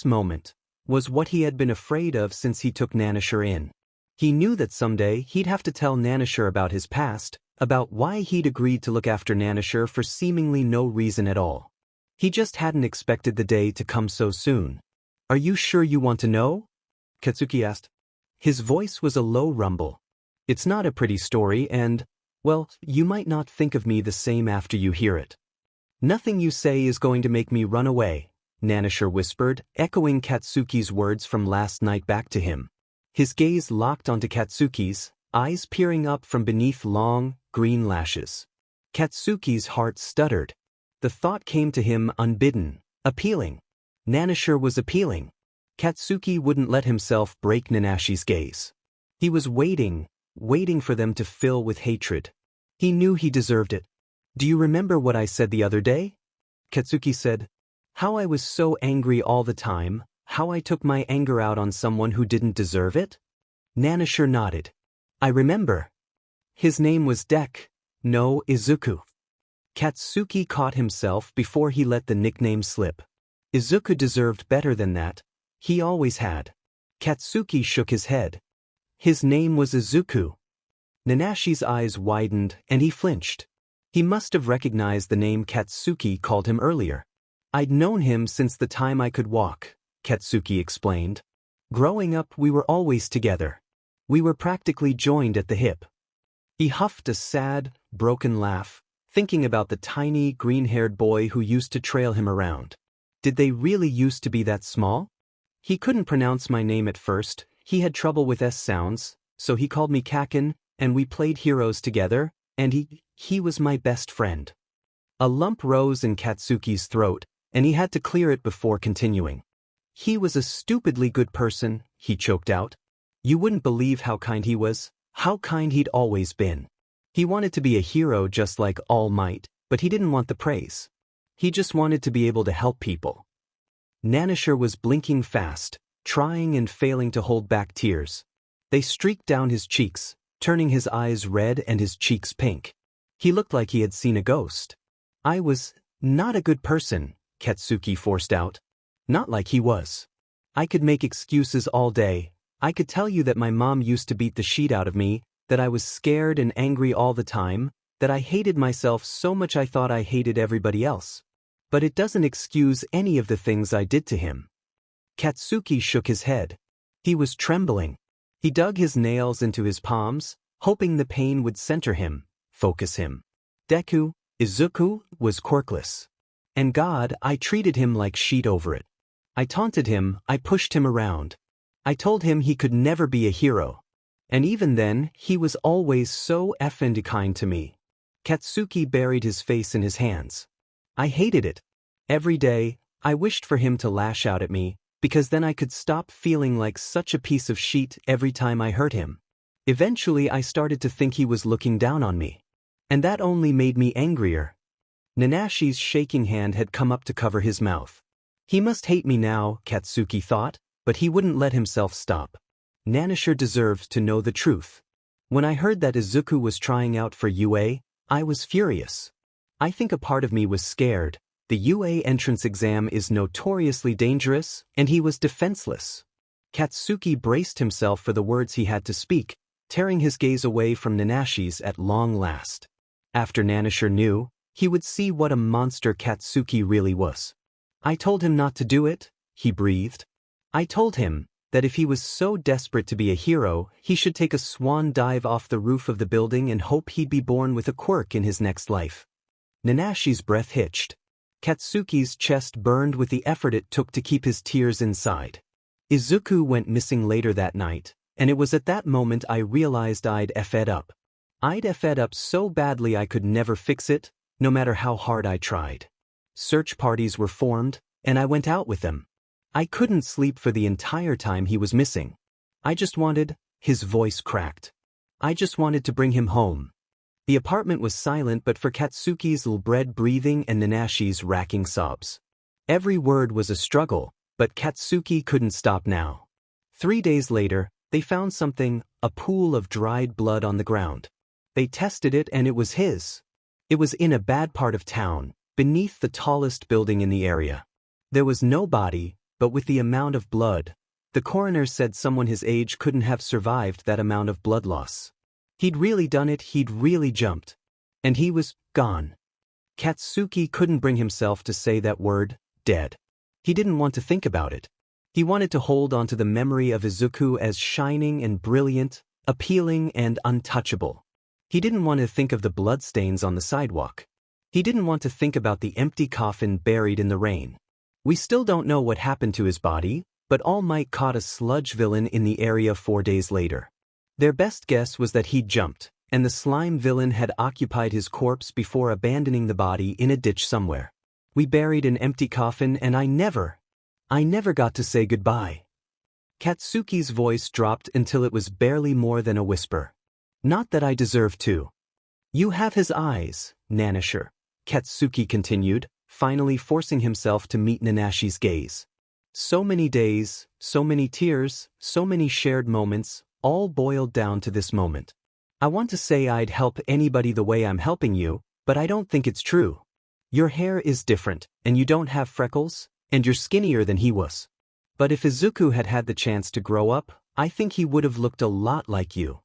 moment, was what he had been afraid of since he took Nanashi in. He knew that someday he'd have to tell Nanashi about his past, about why he'd agreed to look after Nanashi for seemingly no reason at all. He just hadn't expected the day to come so soon. "Are you sure you want to know?" Katsuki asked. His voice was a low rumble. "It's not a pretty story and, well, you might not think of me the same after you hear it. Nothing you say is going to make me run away, Nanashi whispered, echoing Katsuki's words from last night back to him. His gaze locked onto Katsuki's, eyes peering up from beneath long, green lashes. Katsuki's heart stuttered. The thought came to him unbidden, appealing. Nanashi was appealing. Katsuki wouldn't let himself break Nanashi's gaze. He was waiting for them to fill with hatred. He knew he deserved it. "Do you remember what I said the other day?" Katsuki said. "How I was so angry all the time, how I took my anger out on someone who didn't deserve it?" Nanashi nodded. "I remember. His name was no, Izuku." Katsuki caught himself before he let the nickname slip. Izuku deserved better than that. He always had. Katsuki shook his head. His name was Izuku. Nanashi's eyes widened, and he flinched. He must have recognized the name Katsuki called him earlier. "I'd known him since the time I could walk," Katsuki explained. "Growing up, we were always together. We were practically joined at the hip." He huffed a sad, broken laugh, thinking about the tiny, green-haired boy who used to trail him around. Did they really used to be that small? He couldn't pronounce my name at first, he had trouble with S sounds, so he called me Kaken, and we played heroes together, and he was my best friend. A lump rose in Katsuki's throat, and he had to clear it before continuing. "He was a stupidly good person," he choked out. "You wouldn't believe how kind he was, how kind he'd always been. He wanted to be a hero just like All Might, but he didn't want the praise. He just wanted to be able to help people." Nanashi was blinking fast, trying and failing to hold back tears. They streaked down his cheeks, turning his eyes red and his cheeks pink. He looked like he had seen a ghost. "I was not a good person," Katsuki forced out. "Not like he was. I could make excuses all day. I could tell you that my mom used to beat the shit out of me, that I was scared and angry all the time, that I hated myself so much I thought I hated everybody else. But it doesn't excuse any of the things I did to him." Katsuki shook his head. He was trembling. He dug his nails into his palms, hoping the pain would center him, focus him. Deku, Izuku, was quirkless. And God, I treated him like shit over it. I taunted him, I pushed him around. I told him he could never be a hero. And even then, he was always so effing kind to me. Katsuki buried his face in his hands. I hated it. Every day, I wished for him to lash out at me, because then I could stop feeling like such a piece of shit every time I hurt him. Eventually I started to think he was looking down on me. And that only made me angrier. Nanashi's shaking hand had come up to cover his mouth. He must hate me now, Katsuki thought, but he wouldn't let himself stop. Nanashi deserved to know the truth. When I heard that Izuku was trying out for UA, I was furious. I think a part of me was scared. The UA entrance exam is notoriously dangerous, and he was defenseless. Katsuki braced himself for the words he had to speak, tearing his gaze away from Nanashi's at long last. After Nanashi knew, he would see what a monster Katsuki really was. I told him not to do it, he breathed. I told him that if he was so desperate to be a hero, he should take a swan dive off the roof of the building and hope he'd be born with a quirk in his next life. Nanashi's breath hitched. Katsuki's chest burned with the effort it took to keep his tears inside. Izuku went missing later that night, and it was at that moment I realized I'd effed up. I'd effed up so badly I could never fix it, no matter how hard I tried. Search parties were formed, and I went out with them. I couldn't sleep for the entire time he was missing. I just wanted, his voice cracked. I just wanted to bring him home. The apartment was silent but for Katsuki's ill-bred breathing and Nanashi's racking sobs. Every word was a struggle, but Katsuki couldn't stop now. 3 days later, they found something, a pool of dried blood on the ground. They tested it and it was his. It was in a bad part of town, beneath the tallest building in the area. There was no body, but with the amount of blood, the coroner said someone his age couldn't have survived that amount of blood loss. He'd really done it, he'd really jumped. And he was gone. Katsuki couldn't bring himself to say that word, dead. He didn't want to think about it. He wanted to hold onto the memory of Izuku as shining and brilliant, appealing and untouchable. He didn't want to think of the bloodstains on the sidewalk. He didn't want to think about the empty coffin buried in the rain. We still don't know what happened to his body, but All Might caught a sludge villain in the area 4 days later. Their best guess was that he'd jumped, and the slime villain had occupied his corpse before abandoning the body in a ditch somewhere. We buried an empty coffin and I never got to say goodbye. Katsuki's voice dropped until it was barely more than a whisper. Not that I deserve to. You have his eyes, Nanashi, Katsuki continued, finally forcing himself to meet Nanashi's gaze. So many days, so many tears, so many shared moments, all boiled down to this moment. I want to say I'd help anybody the way I'm helping you, but I don't think it's true. Your hair is different, and you don't have freckles, and you're skinnier than he was. But if Izuku had had the chance to grow up, I think he would have looked a lot like you.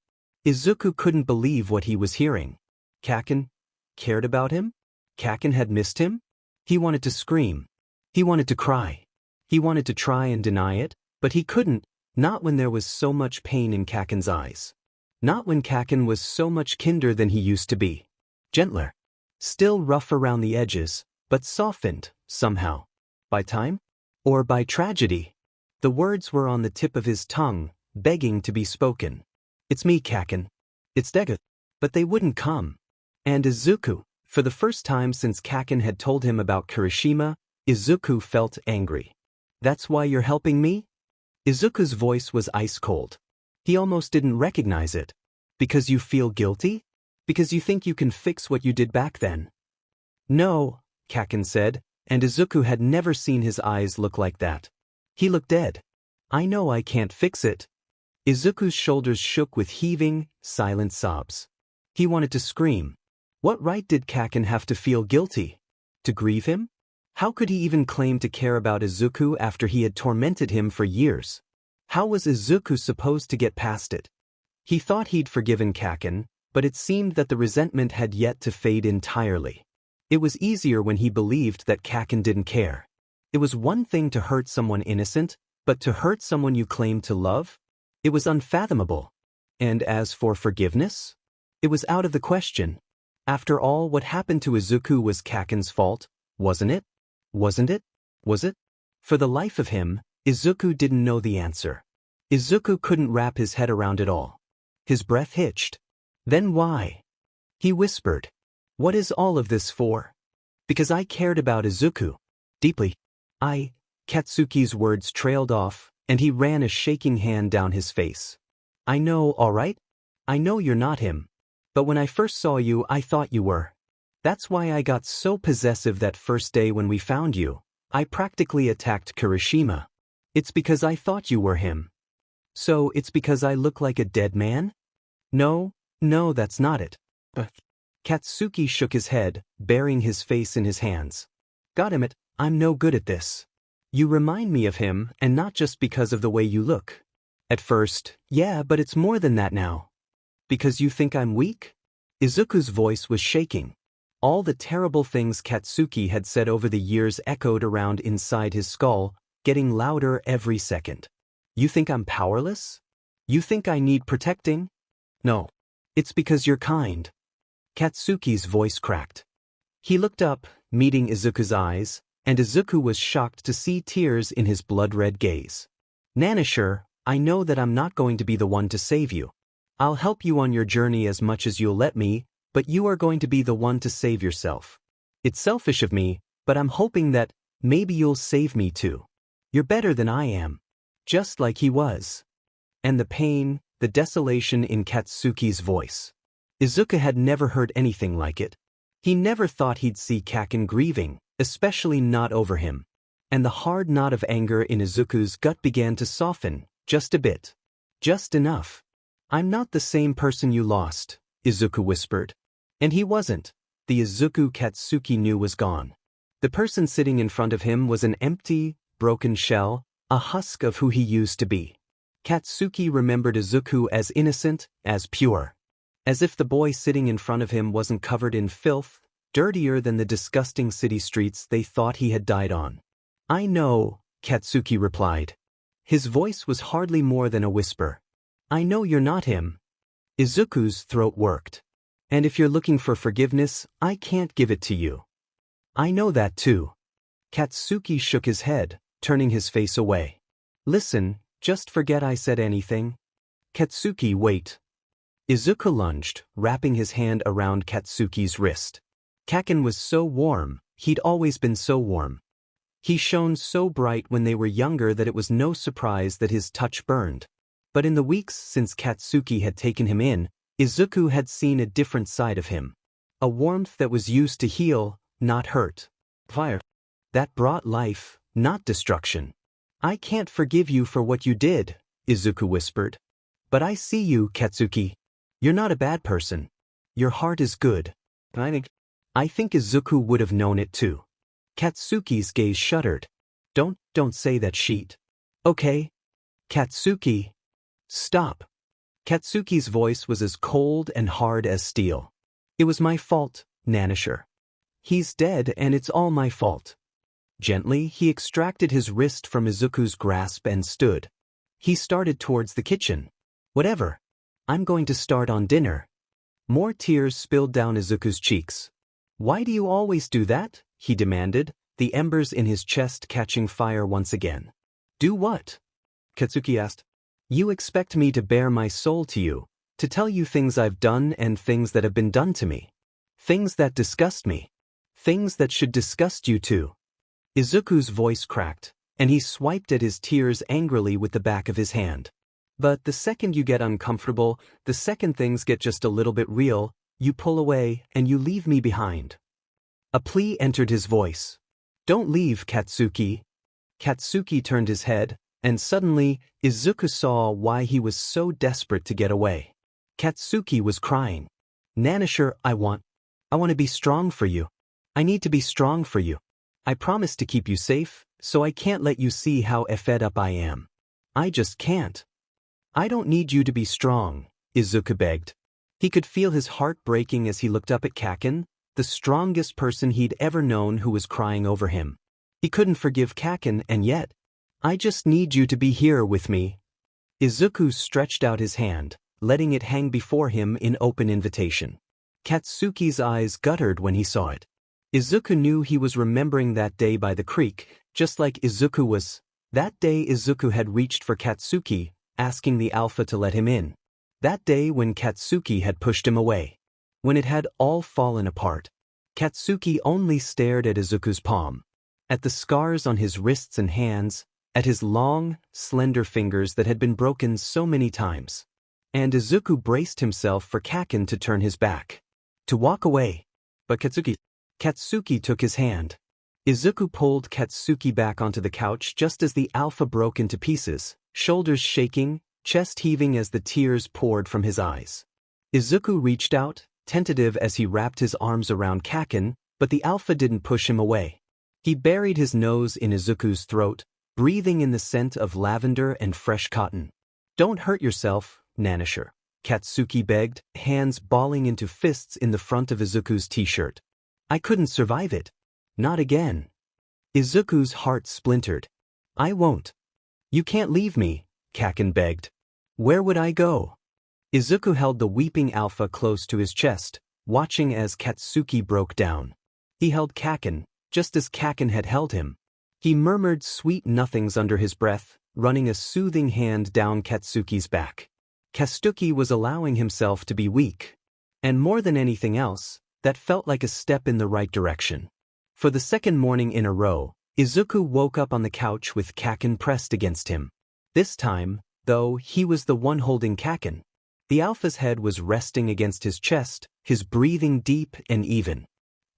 Izuku couldn't believe what he was hearing. Kaken cared about him? Kaken had missed him? He wanted to scream. He wanted to cry. He wanted to try and deny it, but he couldn't, not when there was so much pain in Kaken's eyes. Not when Kaken was so much kinder than he used to be. Gentler. Still rough around the edges, but softened, somehow. By time? Or by tragedy? The words were on the tip of his tongue, begging to be spoken. It's me, Kaken. It's Deku. But they wouldn't come. And Izuku, for the first time since Kaken had told him about Kirishima, Izuku felt angry. That's why you're helping me? Izuku's voice was ice cold. He almost didn't recognize it. Because you feel guilty? Because you think you can fix what you did back then? No, Kaken said, and Izuku had never seen his eyes look like that. He looked dead. I know I can't fix it. Izuku's shoulders shook with heaving, silent sobs. He wanted to scream. What right did Kaken have to feel guilty? To grieve him? How could he even claim to care about Izuku after he had tormented him for years? How was Izuku supposed to get past it? He thought he'd forgiven Kaken, but it seemed that the resentment had yet to fade entirely. It was easier when he believed that Kaken didn't care. It was one thing to hurt someone innocent, but to hurt someone you claimed to love? It was unfathomable. And as for forgiveness? It was out of the question. After all, what happened to Izuku was Kaken's fault, wasn't it? Wasn't it? Was it? For the life of him, Izuku didn't know the answer. Izuku couldn't wrap his head around it all. His breath hitched. Then why? He whispered. What is all of this for? Because I cared about Izuku. Deeply. Katsuki's words trailed off, and he ran a shaking hand down his face. I know, all right? I know you're not him. But when I first saw you, I thought you were. That's why I got so possessive that first day when we found you. I practically attacked Kirishima. It's because I thought you were him. So it's because I look like a dead man? No, that's not it. Katsuki shook his head, burying his face in his hands. Goddammit, I'm no good at this. You remind me of him, and not just because of the way you look. At first, yeah, but it's more than that now. Because you think I'm weak? Izuku's voice was shaking. All the terrible things Katsuki had said over the years echoed around inside his skull, getting louder every second. You think I'm powerless? You think I need protecting? No. It's because you're kind. Katsuki's voice cracked. He looked up, meeting Izuku's eyes, and Izuku was shocked to see tears in his blood-red gaze. Nanashi, I know that I'm not going to be the one to save you. I'll help you on your journey as much as you'll let me, but you are going to be the one to save yourself. It's selfish of me, but I'm hoping that maybe you'll save me too. You're better than I am. Just like he was. And the pain, the desolation in Katsuki's voice. Izuku had never heard anything like it. He never thought he'd see Kaken grieving, especially not over him. And the hard knot of anger in Izuku's gut began to soften, just a bit. Just enough. I'm not the same person you lost, Izuku whispered. And he wasn't. The Izuku Katsuki knew was gone. The person sitting in front of him was an empty, broken shell, a husk of who he used to be. Katsuki remembered Izuku as innocent, as pure. As if the boy sitting in front of him wasn't covered in filth, dirtier than the disgusting city streets they thought he had died on. I know, Katsuki replied. His voice was hardly more than a whisper. I know you're not him. Izuku's throat worked. And if you're looking for forgiveness, I can't give it to you. I know that too. Katsuki shook his head, turning his face away. Listen, just forget I said anything. Katsuki, wait. Izuku lunged, wrapping his hand around Katsuki's wrist. Kaken was so warm, he'd always been so warm. He shone so bright when they were younger that it was no surprise that his touch burned. But in the weeks since Katsuki had taken him in, Izuku had seen a different side of him. A warmth that was used to heal, not hurt. Fire. That brought life, not destruction. I can't forgive you for what you did, Izuku whispered. But I see you, Katsuki. You're not a bad person. Your heart is good. I think Izuku would have known it too. Katsuki's gaze shuddered. Don't say that sheet. Okay. Katsuki. Stop. Katsuki's voice was as cold and hard as steel. It was my fault, Nanashi. He's dead and it's all my fault. Gently, he extracted his wrist from Izuku's grasp and stood. He started towards the kitchen. Whatever. I'm going to start on dinner. More tears spilled down Izuku's cheeks. Why do you always do that? He demanded, the embers in his chest catching fire once again. Do what? Katsuki asked. You expect me to bare my soul to you, to tell you things I've done and things that have been done to me. Things that disgust me. Things that should disgust you too. Izuku's voice cracked, and he swiped at his tears angrily with the back of his hand. But the second you get uncomfortable, the second things get just a little bit real, you pull away and you leave me behind. A plea entered his voice. Don't leave, Katsuki. Katsuki turned his head, and suddenly, Izuku saw why he was so desperate to get away. Katsuki was crying. Nanashi, I want to be strong for you. I need to be strong for you. I promise to keep you safe, so I can't let you see how fed up I am. I just can't. I don't need you to be strong, Izuku begged. He could feel his heart breaking as he looked up at Kaken, the strongest person he'd ever known who was crying over him. He couldn't forgive Kaken, and yet, I just need you to be here with me. Izuku stretched out his hand, letting it hang before him in open invitation. Katsuki's eyes guttered when he saw it. Izuku knew he was remembering that day by the creek, just like Izuku was. That day Izuku had reached for Katsuki, asking the Alpha to let him in. That day when Katsuki had pushed him away. When it had all fallen apart. Katsuki only stared at Izuku's palm. At the scars on his wrists and hands, at his long, slender fingers that had been broken so many times. And Izuku braced himself for Kaken to turn his back. To walk away. But Katsuki took his hand. Izuku pulled Katsuki back onto the couch just as the Alpha broke into pieces, shoulders shaking, chest heaving as the tears poured from his eyes. Izuku reached out, tentative as he wrapped his arms around Kaken, but the Alpha didn't push him away. He buried his nose in Izuku's throat, breathing in the scent of lavender and fresh cotton. Don't hurt yourself, Nanashi, Katsuki begged, hands balling into fists in the front of Izuku's t-shirt. I couldn't survive it. Not again. Izuku's heart splintered. I won't. You can't leave me, Kaken begged. Where would I go? Izuku held the weeping Alpha close to his chest, watching as Katsuki broke down. He held Kaken, just as Kaken had held him. He murmured sweet nothings under his breath, running a soothing hand down Katsuki's back. Katsuki was allowing himself to be weak. And more than anything else, that felt like a step in the right direction. For the second morning in a row, Izuku woke up on the couch with Kaken pressed against him. This time, though, he was the one holding Kaken. The Alpha's head was resting against his chest, his breathing deep and even.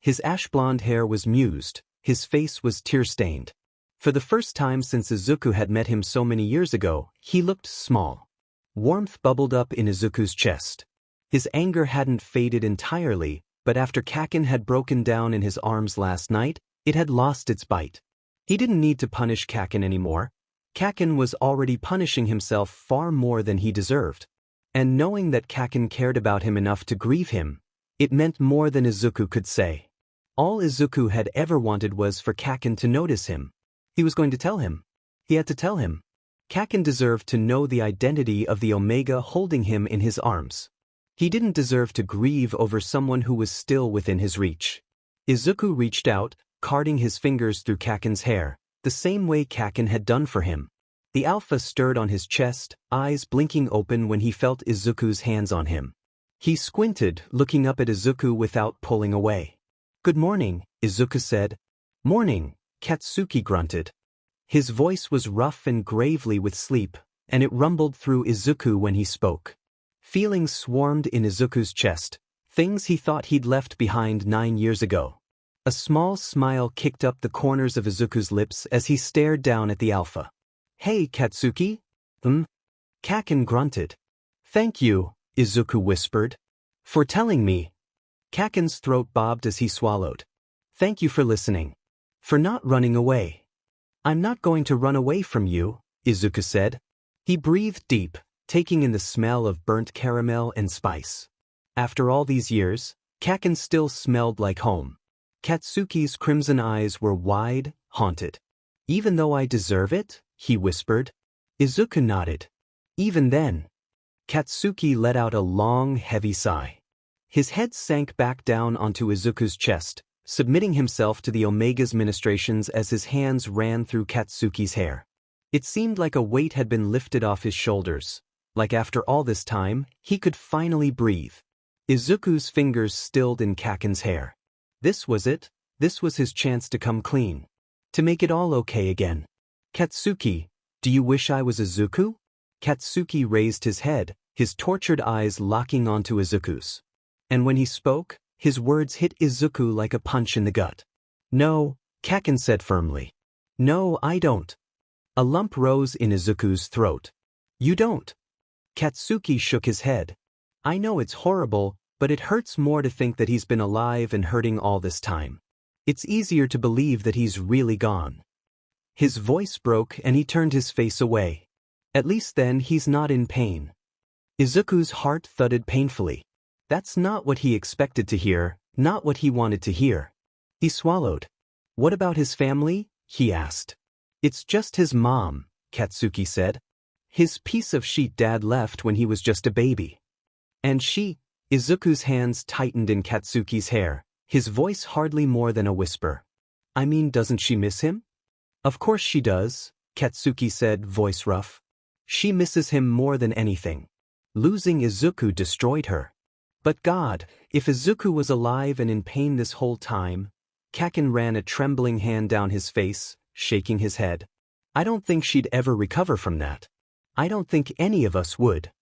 His ash-blonde hair was mused, his face was tear-stained. For the first time since Izuku had met him so many years ago, he looked small. Warmth bubbled up in Izuku's chest. His anger hadn't faded entirely, but after Kaken had broken down in his arms last night, it had lost its bite. He didn't need to punish Kaken anymore. Kaken was already punishing himself far more than he deserved. And knowing that Kaken cared about him enough to grieve him, it meant more than Izuku could say. All Izuku had ever wanted was for Kaken to notice him. He was going to tell him. He had to tell him. Kaken deserved to know the identity of the Omega holding him in his arms. He didn't deserve to grieve over someone who was still within his reach. Izuku reached out, carding his fingers through Kaken's hair, the same way Kaken had done for him. The Alpha stirred on his chest, eyes blinking open when he felt Izuku's hands on him. He squinted, looking up at Izuku without pulling away. "Good morning," Izuku said. "Morning," Katsuki grunted. His voice was rough and gravely with sleep, and it rumbled through Izuku when he spoke. Feelings swarmed in Izuku's chest, things he thought he'd left behind 9 years ago. A small smile kicked up the corners of Izuku's lips as he stared down at the Alpha. "Hey, Katsuki?" Kaken grunted. "Thank you," Izuku whispered. "For telling me." Kaken's throat bobbed as he swallowed. "Thank you for listening. For not running away." "I'm not going to run away from you," Izuku said. He breathed deep, taking in the smell of burnt caramel and spice. After all these years, Kaken still smelled like home. Katsuki's crimson eyes were wide, haunted. "Even though I deserve it?" he whispered. Izuku nodded. "Even then." Katsuki let out a long, heavy sigh. His head sank back down onto Izuku's chest, submitting himself to the Omega's ministrations as his hands ran through Katsuki's hair. It seemed like a weight had been lifted off his shoulders, like after all this time, he could finally breathe. Izuku's fingers stilled in Kaken's hair. This was it, this was his chance to come clean. To make it all okay again. "Katsuki, do you wish I was Izuku?" Katsuki raised his head, his tortured eyes locking onto Izuku's. And when he spoke, his words hit Izuku like a punch in the gut. "No," Kaken said firmly. "No, I don't." A lump rose in Izuku's throat. "You don't." Katsuki shook his head. "I know it's horrible, but it hurts more to think that he's been alive and hurting all this time. It's easier to believe that he's really gone." His voice broke and he turned his face away. "At least then he's not in pain." Izuku's heart thudded painfully. That's not what he expected to hear, not what he wanted to hear. He swallowed. "What about his family?" he asked. "It's just his mom," Katsuki said. "His piece of sheet dad left when he was just a baby." "And she?" Izuku's hands tightened in Katsuki's hair, his voice hardly more than a whisper. "I mean, doesn't she miss him?" "Of course she does," Katsuki said, voice rough. "She misses him more than anything. Losing Izuku destroyed her." But God, if Izuku was alive and in pain this whole time. Kaken ran a trembling hand down his face, shaking his head. "I don't think she'd ever recover from that. I don't think any of us would."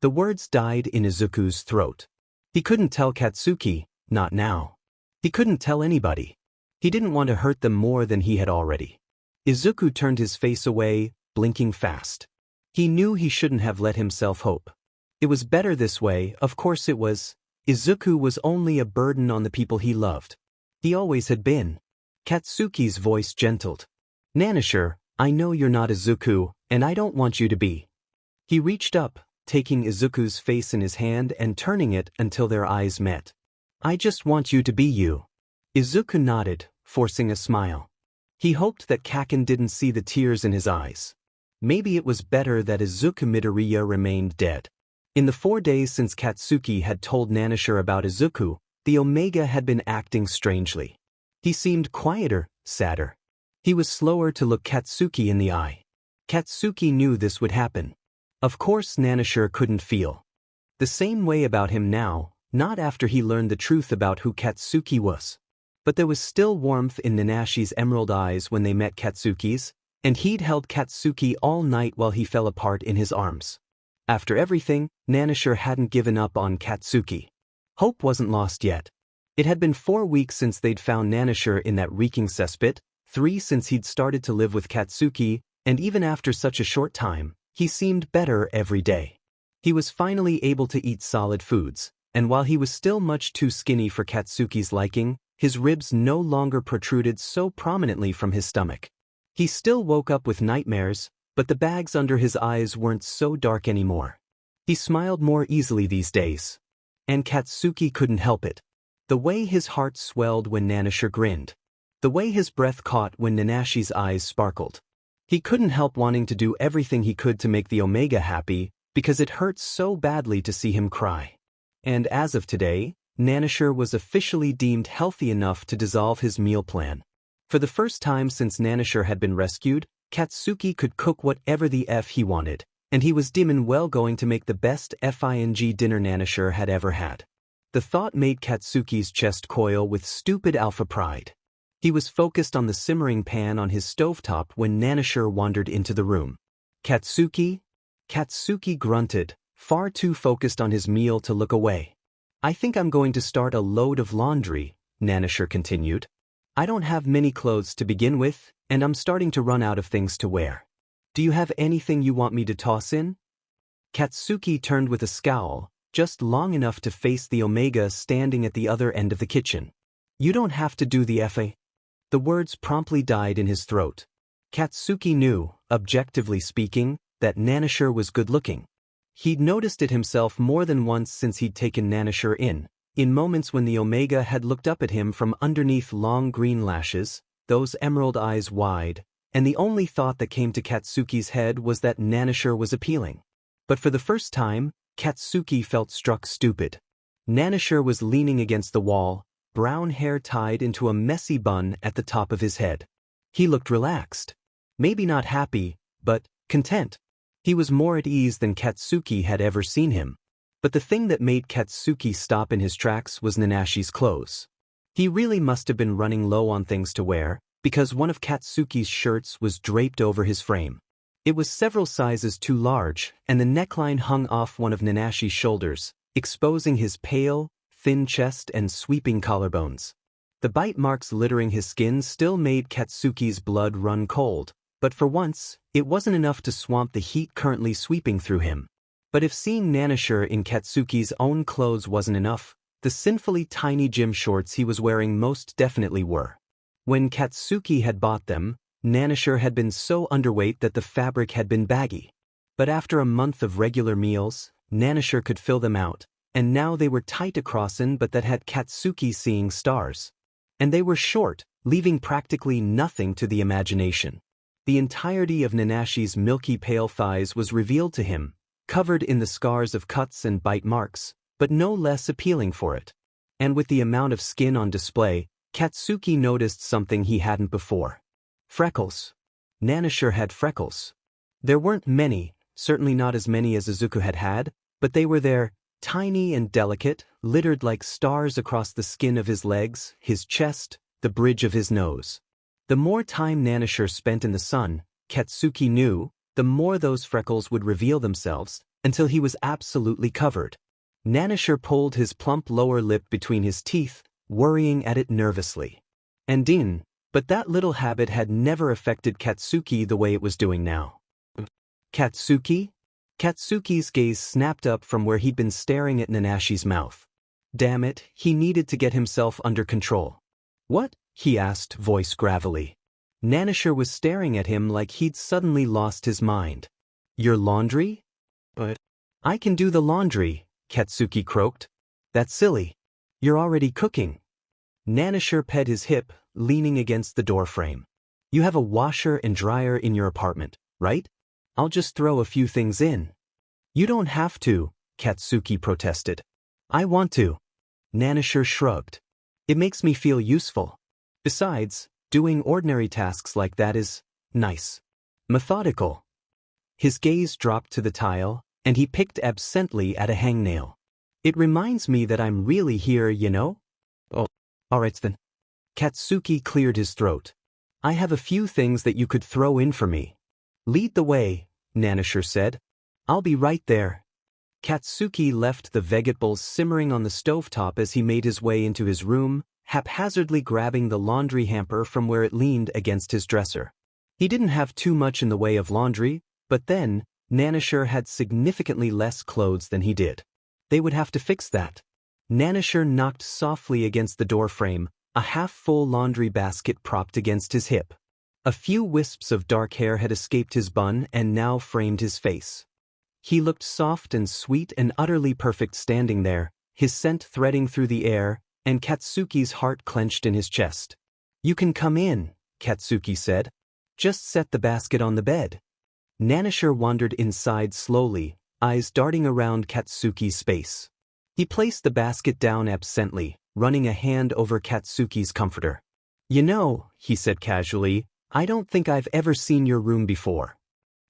The words died in Izuku's throat. He couldn't tell Katsuki, not now. He couldn't tell anybody. He didn't want to hurt them more than he had already. Izuku turned his face away, blinking fast. He knew he shouldn't have let himself hope. It was better this way, of course it was. Izuku was only a burden on the people he loved. He always had been. Katsuki's voice gentled. "Nanashi, I know you're not Izuku, and I don't want you to be." He reached up, taking Izuku's face in his hand and turning it until their eyes met. "I just want you to be you." Izuku nodded, forcing a smile. He hoped that Kaken didn't see the tears in his eyes. Maybe it was better that Izuku Midoriya remained dead. In the 4 days since Katsuki had told Nanashi about Izuku, the Omega had been acting strangely. He seemed quieter, sadder. He was slower to look Katsuki in the eye. Katsuki knew this would happen. Of course Nanashi couldn't feel the same way about him now, not after he learned the truth about who Katsuki was. But there was still warmth in Nanashi's emerald eyes when they met Katsuki's, and he'd held Katsuki all night while he fell apart in his arms. After everything, Nanashi hadn't given up on Katsuki. Hope wasn't lost yet. It had been 4 weeks since they'd found Nanashi in that reeking cesspit, 3 since he'd started to live with Katsuki, and even after such a short time, he seemed better every day. He was finally able to eat solid foods, and while he was still much too skinny for Katsuki's liking, his ribs no longer protruded so prominently from his stomach. He still woke up with nightmares, but the bags under his eyes weren't so dark anymore. He smiled more easily these days. And Katsuki couldn't help it. The way his heart swelled when Nanashi grinned. The way his breath caught when Nanashi's eyes sparkled. He couldn't help wanting to do everything he could to make the Omega happy, because it hurt so badly to see him cry. And as of today, Nanashi was officially deemed healthy enough to dissolve his meal plan. For the first time since Nanashi had been rescued, Katsuki could cook whatever the F he wanted, and he was dim well going to make the best FING dinner Nanashi had ever had. The thought made Katsuki's chest coil with stupid alpha pride. He was focused on the simmering pan on his stovetop when Nanashi wandered into the room. Katsuki? Katsuki grunted, far too focused on his meal to look away. I think I'm going to start a load of laundry, Nanashi continued. I don't have many clothes to begin with, and I'm starting to run out of things to wear. Do you have anything you want me to toss in? Katsuki turned with a scowl, just long enough to face the Omega standing at the other end of the kitchen. You don't have to do the FA. The words promptly died in his throat. Katsuki knew, objectively speaking, that Nanashi was good-looking. He'd noticed it himself more than once since he'd taken Nanashi in moments when the Omega had looked up at him from underneath long green lashes, those emerald eyes wide, and the only thought that came to Katsuki's head was that Nanashi was appealing. But for the first time, Katsuki felt struck stupid. Nanashi was leaning against the wall, brown hair tied into a messy bun at the top of his head. He looked relaxed. Maybe not happy, but content. He was more at ease than Katsuki had ever seen him. But the thing that made Katsuki stop in his tracks was Nanashi's clothes. He really must have been running low on things to wear, because one of Katsuki's shirts was draped over his frame. It was several sizes too large, and the neckline hung off one of Nanashi's shoulders, exposing his pale, thin chest and sweeping collarbones. The bite marks littering his skin still made Katsuki's blood run cold, but for once, it wasn't enough to swamp the heat currently sweeping through him. But if seeing Nanashi in Katsuki's own clothes wasn't enough, the sinfully tiny gym shorts he was wearing most definitely were. When Katsuki had bought them, Nanashi had been so underweight that the fabric had been baggy. But after a month of regular meals, Nanashi could fill them out, and now they were tight across but that had Katsuki seeing stars. And they were short, leaving practically nothing to the imagination. The entirety of Nanashi's milky pale thighs was revealed to him, covered in the scars of cuts and bite marks, but no less appealing for it. And with the amount of skin on display, Katsuki noticed something he hadn't before. Freckles. Nanashi had freckles. There weren't many, certainly not as many as Izuku had had, but they were there, tiny and delicate, littered like stars across the skin of his legs, his chest, the bridge of his nose. The more time Nanashi spent in the sun, Katsuki knew, the more those freckles would reveal themselves, until he was absolutely covered. Nanashi pulled his plump lower lip between his teeth, worrying at it nervously. But that little habit had never affected Katsuki the way it was doing now. Katsuki? Katsuki's gaze snapped up from where he'd been staring at Nanashi's mouth. Damn it, he needed to get himself under control. What? He asked, voice gravelly. Nanashi was staring at him like he'd suddenly lost his mind. Your laundry? But I can do the laundry, Katsuki croaked. That's silly. You're already cooking. Nanashi pet his hip, leaning against the doorframe. You have a washer and dryer in your apartment, right? I'll just throw a few things in. You don't have to, Katsuki protested. I want to. Nanashi shrugged. It makes me feel useful. Besides, doing ordinary tasks like that is nice. Methodical. His gaze dropped to the tile, and he picked absently at a hangnail. It reminds me that I'm really here, you know? Oh, alright then. Katsuki cleared his throat. I have a few things that you could throw in for me. Lead the way, Nanashi said. I'll be right there. Katsuki left the vegetables simmering on the stovetop as he made his way into his room, haphazardly grabbing the laundry hamper from where it leaned against his dresser. He didn't have too much in the way of laundry, but then, Nanashi had significantly less clothes than he did. They would have to fix that. Nanashi knocked softly against the doorframe, a half-full laundry basket propped against his hip. A few wisps of dark hair had escaped his bun and now framed his face. He looked soft and sweet and utterly perfect standing there, his scent threading through the air, and Katsuki's heart clenched in his chest. You can come in, Katsuki said. Just set the basket on the bed. Nanashi wandered inside slowly, eyes darting around Katsuki's space. He placed the basket down absently, running a hand over Katsuki's comforter. You know, he said casually, I don't think I've ever seen your room before.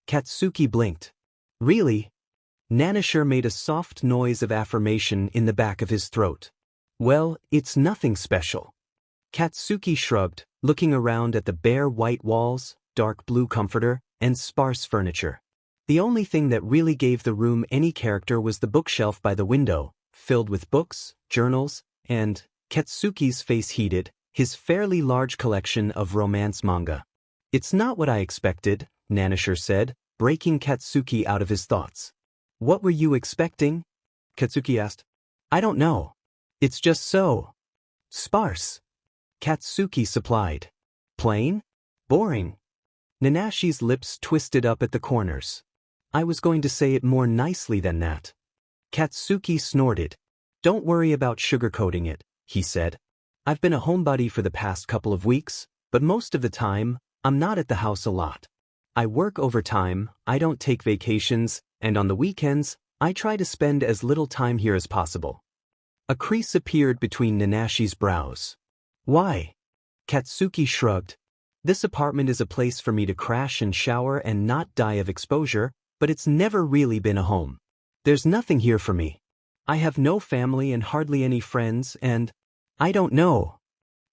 Katsuki blinked. Really? Nanashi made a soft noise of affirmation in the back of his throat. Well, it's nothing special. Katsuki shrugged, looking around at the bare white walls, dark blue comforter, and sparse furniture. The only thing that really gave the room any character was the bookshelf by the window, filled with books, journals, and, Katsuki's face heated, his fairly large collection of romance manga. It's not what I expected, Nanashi said, breaking Katsuki out of his thoughts. What were you expecting? Katsuki asked. I don't know. It's just so sparse. Katsuki supplied. Plain? Boring. Nanashi's lips twisted up at the corners. I was going to say it more nicely than that. Katsuki snorted. Don't worry about sugarcoating it, he said. I've been a homebody for the past couple of weeks, but most of the time, I'm not at the house a lot. I work overtime, I don't take vacations, and on the weekends, I try to spend as little time here as possible. A crease appeared between Nanashi's brows. Why? Katsuki shrugged. This apartment is a place for me to crash and shower and not die of exposure, but it's never really been a home. There's nothing here for me. I have no family and hardly any friends, and I don't know.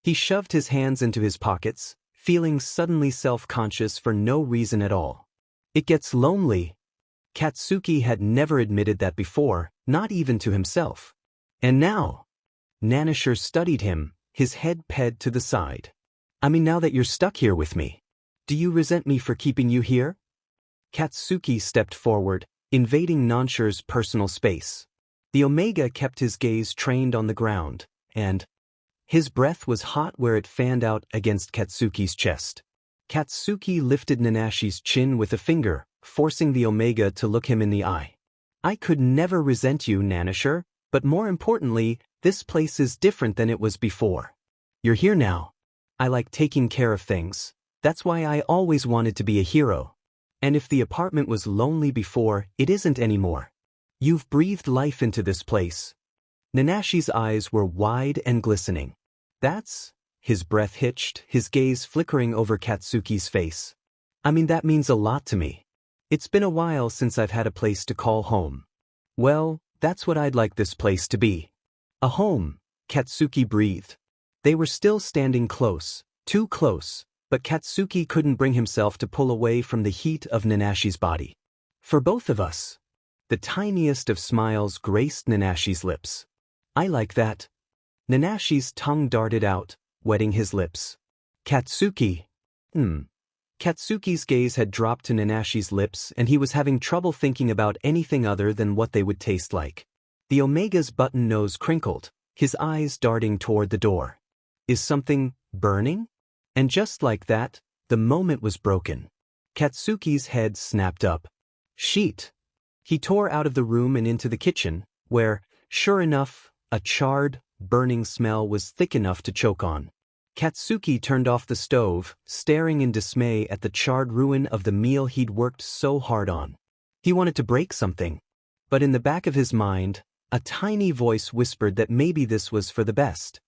He shoved his hands into his pockets, feeling suddenly self-conscious for no reason at all. It gets lonely. Katsuki had never admitted that before, not even to himself. And now? Nanashi studied him, his head ped to the side. I mean, now that you're stuck here with me. Do you resent me for keeping you here? Katsuki stepped forward, invading Nanashi's personal space. The Omega kept his gaze trained on the ground, and his breath was hot where it fanned out against Katsuki's chest. Katsuki lifted Nanashi's chin with a finger, forcing the Omega to look him in the eye. I could never resent you, Nanashi, but more importantly, this place is different than it was before. You're here now. I like taking care of things. That's why I always wanted to be a hero. And if the apartment was lonely before, it isn't anymore. You've breathed life into this place. Nanashi's eyes were wide and glistening. That's... His breath hitched, his gaze flickering over Katsuki's face. I mean, that means a lot to me. It's been a while since I've had a place to call home. Well, that's what I'd like this place to be. A home, Katsuki breathed. They were still standing close, too close, but Katsuki couldn't bring himself to pull away from the heat of Nanashi's body. For both of us. The tiniest of smiles graced Nanashi's lips. I like that. Nanashi's tongue darted out, wetting his lips. Katsuki. Katsuki's gaze had dropped to Nanashi's lips and he was having trouble thinking about anything other than what they would taste like. The Omega's button nose crinkled, his eyes darting toward the door. Is something burning? And just like that, the moment was broken. Katsuki's head snapped up. Sheet. He tore out of the room and into the kitchen, where, sure enough, a charred, burning smell was thick enough to choke on. Katsuki turned off the stove, staring in dismay at the charred ruin of the meal he'd worked so hard on. He wanted to break something. But in the back of his mind, a tiny voice whispered that maybe this was for the best.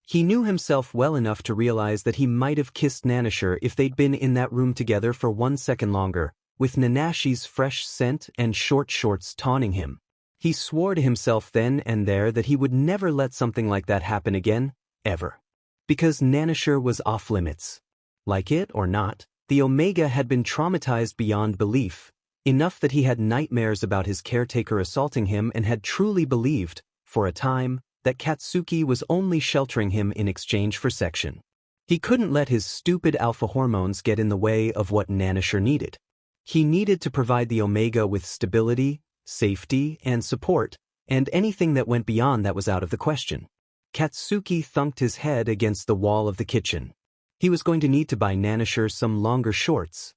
He knew himself well enough to realize that he might have kissed Nanashi if they'd been in that room together for 1 second longer, with Nanashi's fresh scent and short shorts taunting him. He swore to himself then and there that he would never let something like that happen again, ever. Because Nanashi was off limits. Like it or not, the Omega had been traumatized beyond belief, enough that he had nightmares about his caretaker assaulting him and had truly believed, for a time, that Katsuki was only sheltering him in exchange for section. He couldn't let his stupid alpha hormones get in the way of what Nanashi needed. He needed to provide the Omega with stability, safety, and support, and anything that went beyond that was out of the question. Katsuki thunked his head against the wall of the kitchen. He was going to need to buy Nanashi some longer shorts.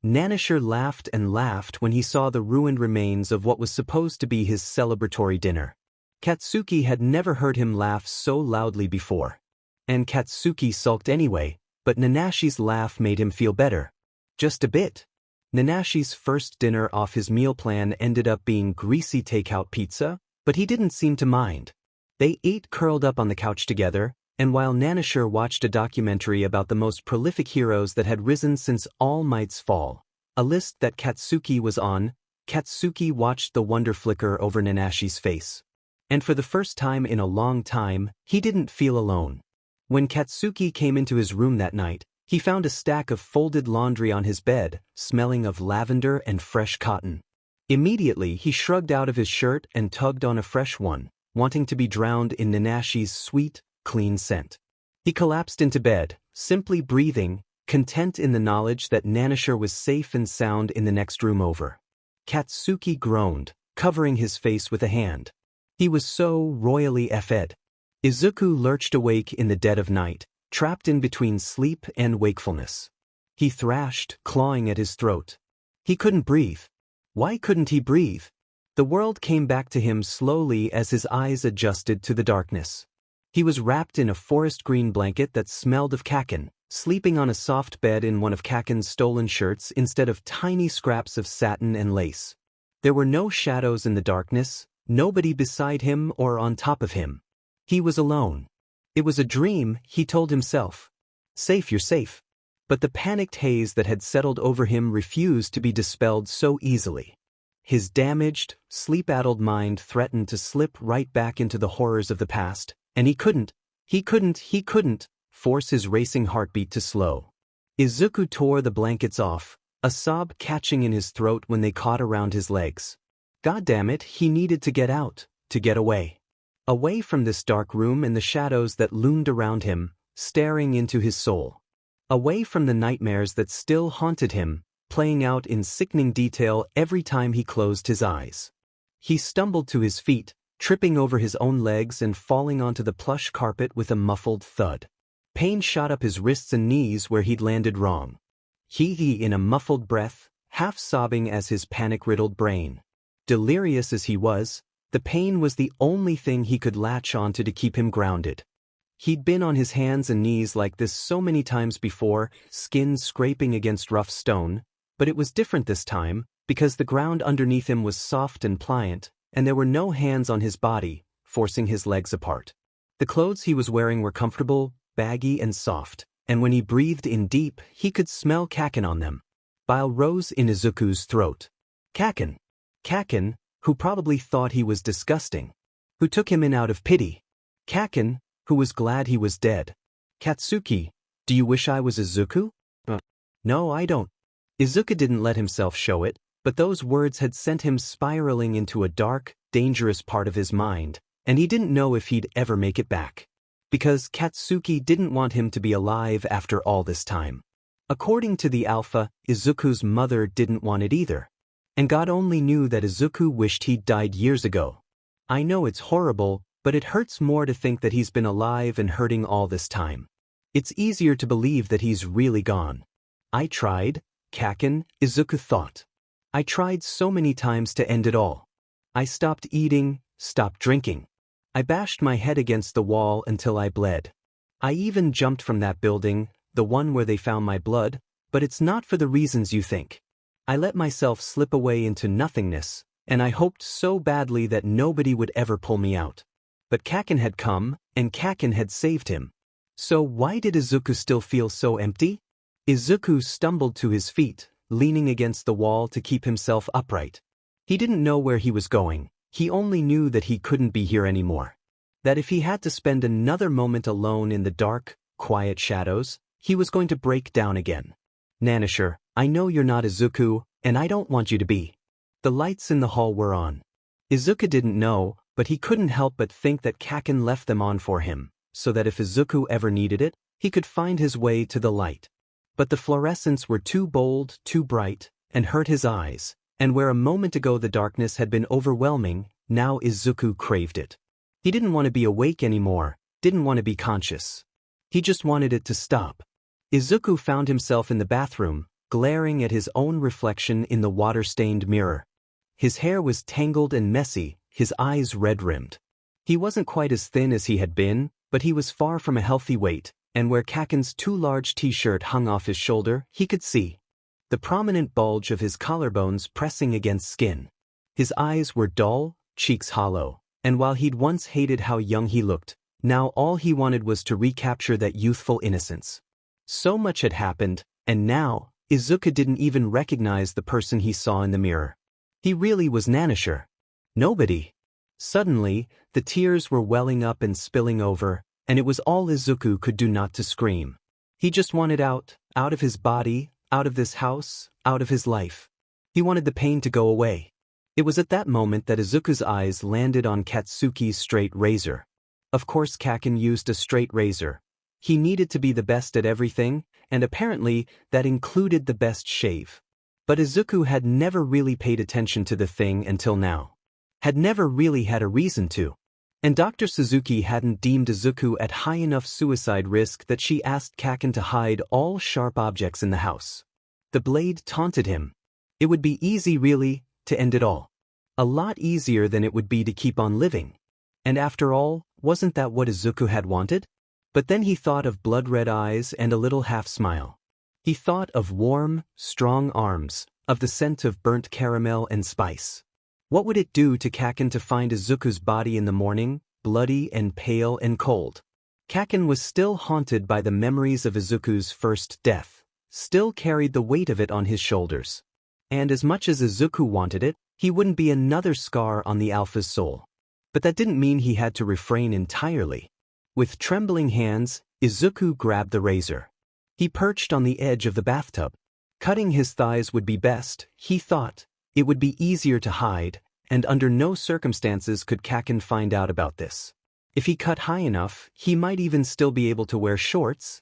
Nanashi laughed and laughed when he saw the ruined remains of what was supposed to be his celebratory dinner. Katsuki had never heard him laugh so loudly before. And Katsuki sulked anyway, but Nanashi's laugh made him feel better. Just a bit. Nanashi's first dinner off his meal plan ended up being greasy takeout pizza, but he didn't seem to mind. They ate curled up on the couch together, And while Nanashi watched a documentary about the most prolific heroes that had risen since All Might's fall, a list that Katsuki was on, Katsuki watched the wonder flicker over Nanashi's face. And for the first time in a long time, he didn't feel alone. When Katsuki came into his room that night, he found a stack of folded laundry on his bed, smelling of lavender and fresh cotton. Immediately, he shrugged out of his shirt and tugged on a fresh one, wanting to be drowned in Nanashi's sweet, clean scent. He collapsed into bed, simply breathing, content in the knowledge that Nanashi was safe and sound in the next room over. Katsuki groaned, covering his face with a hand. He was so royally effed. Izuku lurched awake in the dead of night, trapped in between sleep and wakefulness. He thrashed, clawing at his throat. He couldn't breathe. Why couldn't he breathe? The world came back to him slowly as his eyes adjusted to the darkness. He was wrapped in a forest green blanket that smelled of kakin, sleeping on a soft bed in one of Kakin's stolen shirts instead of tiny scraps of satin and lace. There were no shadows in the darkness, nobody beside him or on top of him. He was alone. It was a dream, he told himself. Safe, you're safe. But the panicked haze that had settled over him refused to be dispelled so easily. His damaged, sleep-addled mind threatened to slip right back into the horrors of the past, and he couldn't force his racing heartbeat to slow. Izuku tore the blankets off, a sob catching in his throat when they caught around his legs. God damn it, he needed to get out, to get away. Away from this dark room and the shadows that loomed around him, staring into his soul. Away from the nightmares that still haunted him, playing out in sickening detail every time he closed his eyes. He stumbled to his feet, tripping over his own legs and falling onto the plush carpet with a muffled thud. Pain shot up his wrists and knees where he'd landed wrong. He in a muffled breath, half sobbing as his panic-riddled brain. Delirious as he was, the pain was the only thing he could latch onto to keep him grounded. He'd been on his hands and knees like this so many times before, skin scraping against rough stone, but it was different this time, because the ground underneath him was soft and pliant, and there were no hands on his body, forcing his legs apart. The clothes he was wearing were comfortable, baggy and soft, and when he breathed in deep, he could smell kakin on them. Bile rose in Izuku's throat. Kakin. Kakin, who probably thought he was disgusting. Who took him in out of pity. Kakin, who was glad he was dead. Katsuki, do you wish I was Izuku? No, I don't. Izuku didn't let himself show it, but those words had sent him spiraling into a dark, dangerous part of his mind, and he didn't know if he'd ever make it back. Because Katsuki didn't want him to be alive after all this time. According to the Alpha, Izuku's mother didn't want it either. And God only knew that Izuku wished he'd died years ago. I know it's horrible, but it hurts more to think that he's been alive and hurting all this time. It's easier to believe that he's really gone. I tried, Kakin, Izuku thought. I tried so many times to end it all. I stopped eating, stopped drinking. I bashed my head against the wall until I bled. I even jumped from that building, the one where they found my blood, but it's not for the reasons you think. I let myself slip away into nothingness, and I hoped so badly that nobody would ever pull me out. But Kakin had come, and Kakin had saved him. So why did Izuku still feel so empty? Izuku stumbled to his feet, leaning against the wall to keep himself upright. He didn't know where he was going. He only knew that he couldn't be here anymore. That if he had to spend another moment alone in the dark, quiet shadows, he was going to break down again. Nanashi, I know you're not Izuku, and I don't want you to be. The lights in the hall were on. Izuku didn't know, but he couldn't help but think that Kakin left them on for him, so that if Izuku ever needed it, he could find his way to the light. But the fluorescents were too bold, too bright, and hurt his eyes, and where a moment ago the darkness had been overwhelming, now Izuku craved it. He didn't want to be awake anymore, didn't want to be conscious. He just wanted it to stop. Izuku found himself in the bathroom, glaring at his own reflection in the water-stained mirror. His hair was tangled and messy, his eyes red-rimmed. He wasn't quite as thin as he had been, but he was far from a healthy weight, and where Kakin's too large t-shirt hung off his shoulder, he could see the prominent bulge of his collarbones pressing against skin. His eyes were dull, cheeks hollow, and while he'd once hated how young he looked, Now all he wanted was to recapture that youthful innocence. So much had happened, and now, Izuku didn't even recognize the person he saw in the mirror. He really was Nanashi. Nobody. Suddenly, the tears were welling up and spilling over, and it was all Izuku could do not to scream. He just wanted out of his body, out of this house, out of his life. He wanted the pain to go away. It was at that moment that Izuku's eyes landed on Katsuki's straight razor. Of course Kaken used a straight razor. He needed to be the best at everything, and apparently that included the best shave. But Izuku had never really paid attention to the thing until now. Had never really had a reason to. And Dr. Suzuki hadn't deemed Izuku at high enough suicide risk that she asked Kaken to hide all sharp objects in the house. The blade taunted him. It would be easy really, to end it all. A lot easier than it would be to keep on living. And after all, wasn't that what Izuku had wanted? But then he thought of blood-red eyes and a little half-smile. He thought of warm, strong arms, of the scent of burnt caramel and spice. What would it do to Kaken to find Izuku's body in the morning, bloody and pale and cold? Kaken was still haunted by the memories of Izuku's first death, still carried the weight of it on his shoulders. And as much as Izuku wanted it, he wouldn't be another scar on the Alpha's soul. But that didn't mean he had to refrain entirely. With trembling hands, Izuku grabbed the razor. He perched on the edge of the bathtub. Cutting his thighs would be best, he thought. It would be easier to hide, and under no circumstances could Kaken find out about this. If he cut high enough, he might even still be able to wear shorts.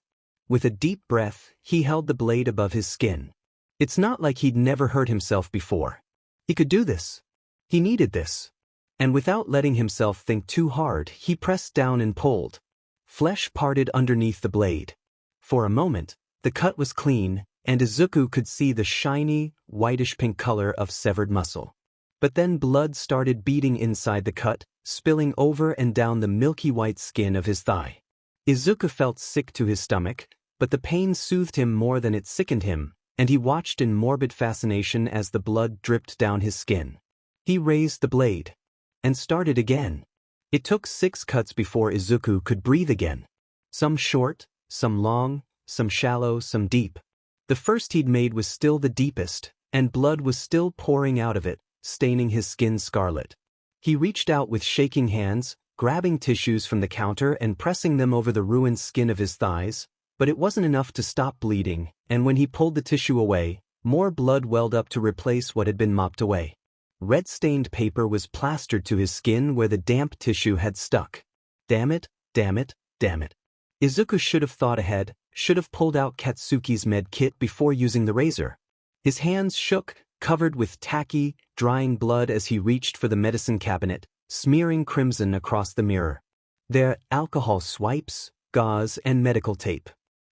With a deep breath, he held the blade above his skin. It's not like he'd never hurt himself before. He could do this. He needed this. And without letting himself think too hard, he pressed down and pulled. Flesh parted underneath the blade. For a moment, the cut was clean, and Izuku could see the shiny, whitish-pink color of severed muscle. But then blood started beading inside the cut, spilling over and down the milky white skin of his thigh. Izuku felt sick to his stomach, but the pain soothed him more than it sickened him, and he watched in morbid fascination as the blood dripped down his skin. He raised the blade. And started again. It took 6 cuts before Izuku could breathe again. Some short, some long, some shallow, some deep. The first he'd made was still the deepest, and blood was still pouring out of it, staining his skin scarlet. He reached out with shaking hands, grabbing tissues from the counter and pressing them over the ruined skin of his thighs, but it wasn't enough to stop bleeding, and when he pulled the tissue away, more blood welled up to replace what had been mopped away. Red-stained paper was plastered to his skin where the damp tissue had stuck. Damn it, damn it, damn it. Izuku should have thought ahead, should have pulled out Katsuki's med kit before using the razor. His hands shook, covered with tacky, drying blood as he reached for the medicine cabinet, smearing crimson across the mirror. There, alcohol swipes, gauze, and medical tape.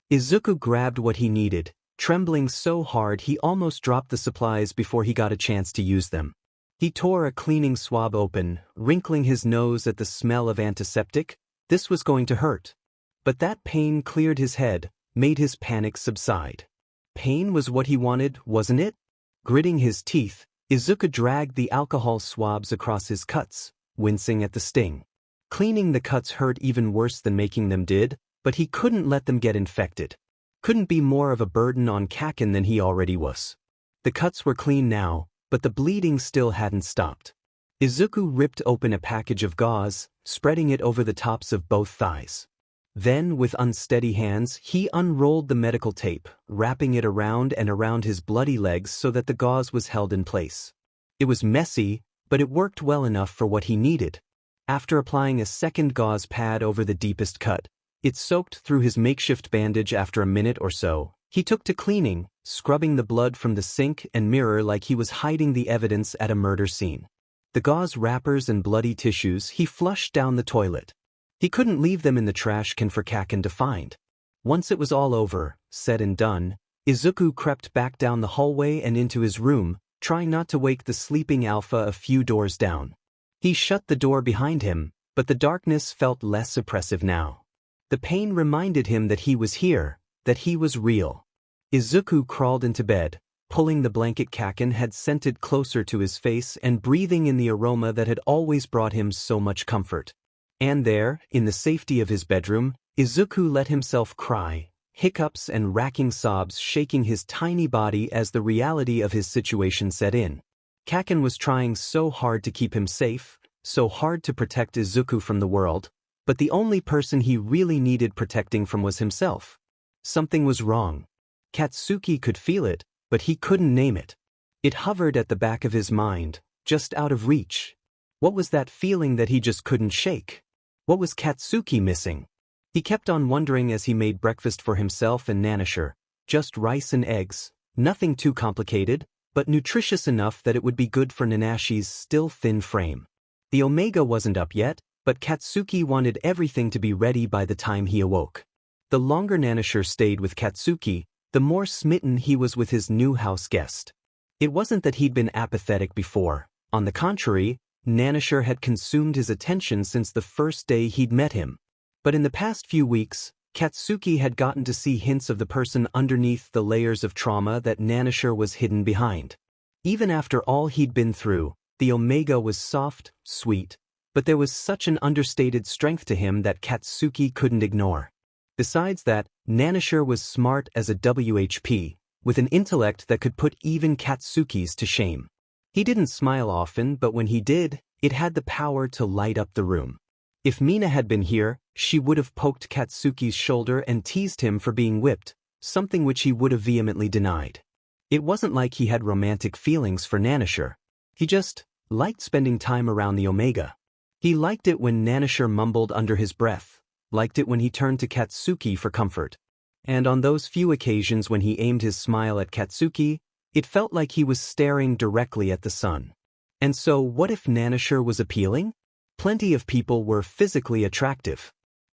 Izuku grabbed what he needed, trembling so hard he almost dropped the supplies before he got a chance to use them. He tore a cleaning swab open, wrinkling his nose at the smell of antiseptic. This was going to hurt. But that pain cleared his head, made his panic subside. Pain was what he wanted, wasn't it? Gritting his teeth, Izuku dragged the alcohol swabs across his cuts, wincing at the sting. Cleaning the cuts hurt even worse than making them did, but he couldn't let them get infected. Couldn't be more of a burden on Kaken than he already was. The cuts were clean now, but the bleeding still hadn't stopped. Izuku ripped open a package of gauze, spreading it over the tops of both thighs. Then, with unsteady hands, he unrolled the medical tape, wrapping it around and around his bloody legs so that the gauze was held in place. It was messy, but it worked well enough for what he needed. After applying a second gauze pad over the deepest cut, it soaked through his makeshift bandage after a minute or so. He took to cleaning, scrubbing the blood from the sink and mirror like he was hiding the evidence at a murder scene. The gauze wrappers and bloody tissues he flushed down the toilet. He couldn't leave them in the trash can for Kaken to find. Once it was all over, said and done, Izuku crept back down the hallway and into his room, trying not to wake the sleeping Alpha a few doors down. He shut the door behind him, but the darkness felt less oppressive now. The pain reminded him that he was here, that he was real. Izuku crawled into bed, pulling the blanket Kaken had scented closer to his face and breathing in the aroma that had always brought him so much comfort. And there, in the safety of his bedroom, Izuku let himself cry, hiccups and racking sobs shaking his tiny body as the reality of his situation set in. Kaken was trying so hard to keep him safe, so hard to protect Izuku from the world, but the only person he really needed protecting from was himself. Something was wrong. Katsuki could feel it, but he couldn't name it. It hovered at the back of his mind, just out of reach. What was that feeling that he just couldn't shake? What was Katsuki missing? He kept on wondering as he made breakfast for himself and Nanashi. Just rice and eggs, nothing too complicated, but nutritious enough that it would be good for Nanashi's still thin frame. The Omega wasn't up yet, but Katsuki wanted everything to be ready by the time he awoke. The longer Nanashi stayed with Katsuki, the more smitten he was with his new house guest. It wasn't that he'd been apathetic before. On the contrary, Nanashi had consumed his attention since the first day he'd met him. But in the past few weeks, Katsuki had gotten to see hints of the person underneath the layers of trauma that Nanashi was hidden behind. Even after all he'd been through, the Omega was soft, sweet, but there was such an understated strength to him that Katsuki couldn't ignore. Besides that, Nanashi was smart as a WHP, with an intellect that could put even Katsuki's to shame. He didn't smile often, but when he did, it had the power to light up the room. If Mina had been here, she would have poked Katsuki's shoulder and teased him for being whipped, something which he would have vehemently denied. It wasn't like he had romantic feelings for Nanashi. He just liked spending time around the Omega. He liked it when Nanashi mumbled under his breath, liked it when he turned to Katsuki for comfort. And on those few occasions when he aimed his smile at Katsuki, it felt like he was staring directly at the sun. And so what if Nanashi was appealing? Plenty of people were physically attractive.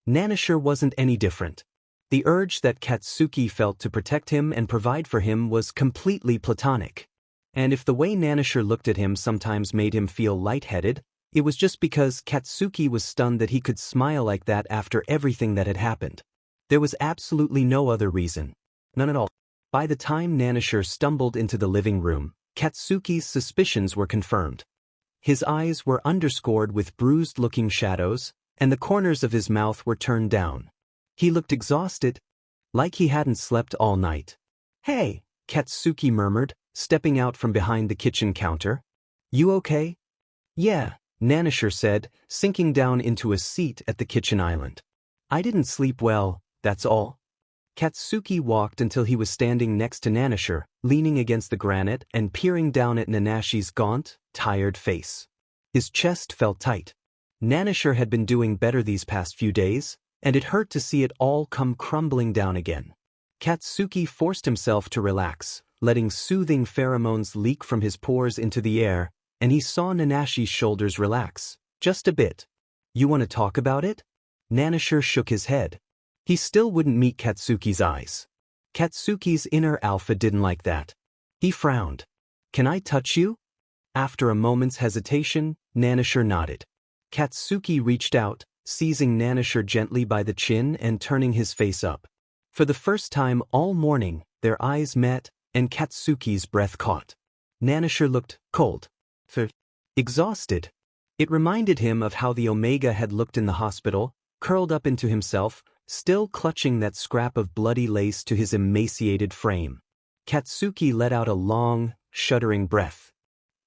Nanashi wasn't any different. The urge that Katsuki felt to protect him and provide for him was completely platonic. And if the way Nanashi looked at him sometimes made him feel lightheaded, it was just because Katsuki was stunned that he could smile like that after everything that had happened. There was absolutely no other reason. None at all. By the time Nanashi stumbled into the living room, Katsuki's suspicions were confirmed. His eyes were underscored with bruised-looking shadows, and the corners of his mouth were turned down. He looked exhausted, like he hadn't slept all night. "Hey," Katsuki murmured, stepping out from behind the kitchen counter. "You okay?" "Yeah," Nanashi said, sinking down into a seat at the kitchen island. "I didn't sleep well, that's all." Katsuki walked until he was standing next to Nanashi, leaning against the granite and peering down at Nanashi's gaunt, tired face. His chest felt tight. Nanashi had been doing better these past few days, and it hurt to see it all come crumbling down again. Katsuki forced himself to relax, letting soothing pheromones leak from his pores into the air, and he saw Nanashi's shoulders relax, just a bit. "You want to talk about it?" Nanashi shook his head. He still wouldn't meet Katsuki's eyes. Katsuki's inner alpha didn't like that. He frowned. "Can I touch you?" After a moment's hesitation, Nanashi nodded. Katsuki reached out, seizing Nanashi gently by the chin and turning his face up. For the first time all morning, their eyes met, and Katsuki's breath caught. Nanashi looked cold. Exhausted. It reminded him of how the Omega had looked in the hospital, curled up into himself, still clutching that scrap of bloody lace to his emaciated frame. Katsuki let out a long, shuddering breath.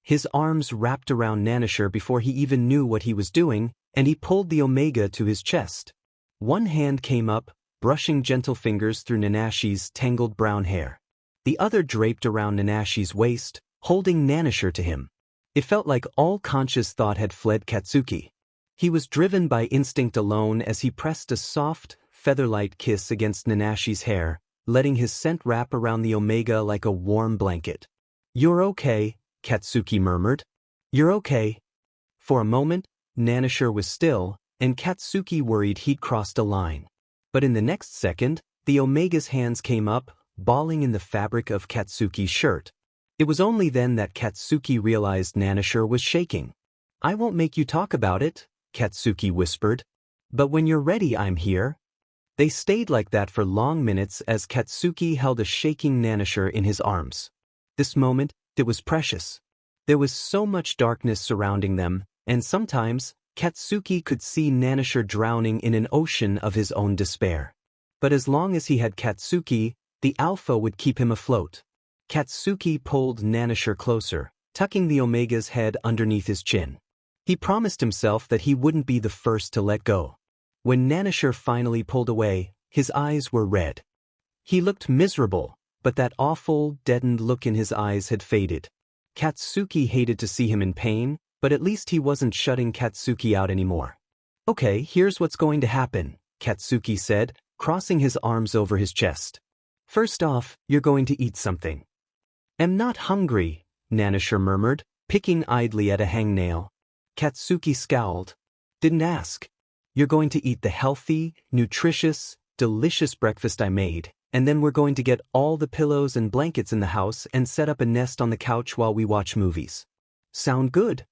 His arms wrapped around Nanashi before he even knew what he was doing, and he pulled the Omega to his chest. One hand came up, brushing gentle fingers through Nanashi's tangled brown hair. The other draped around Nanashi's waist, holding Nanashi to him. It felt like all conscious thought had fled Katsuki. He was driven by instinct alone as he pressed a soft, feather-light kiss against Nanashi's hair, letting his scent wrap around the Omega like a warm blanket. "You're okay," Katsuki murmured. "You're okay." For a moment, Nanashi was still, and Katsuki worried he'd crossed a line. But in the next second, the Omega's hands came up, balling in the fabric of Katsuki's shirt. It was only then that Katsuki realized Nanashi was shaking. "I won't make you talk about it," Katsuki whispered. "But when you're ready, I'm here." They stayed like that for long minutes as Katsuki held a shaking Nanashi in his arms. This moment, it was precious. There was so much darkness surrounding them, and sometimes, Katsuki could see Nanashi drowning in an ocean of his own despair. But as long as he had Katsuki, the alpha would keep him afloat. Katsuki pulled Nanashi closer, tucking the Omega's head underneath his chin. He promised himself that he wouldn't be the first to let go. When Nanashi finally pulled away, his eyes were red. He looked miserable, but that awful, deadened look in his eyes had faded. Katsuki hated to see him in pain, but at least he wasn't shutting Katsuki out anymore. "Okay, here's what's going to happen," Katsuki said, crossing his arms over his chest. "First off, you're going to eat something." "I'm not hungry," Nanashi murmured, picking idly at a hangnail. Katsuki scowled. "Didn't ask. You're going to eat the healthy, nutritious, delicious breakfast I made, and then we're going to get all the pillows and blankets in the house and set up a nest on the couch while we watch movies. Sound good?"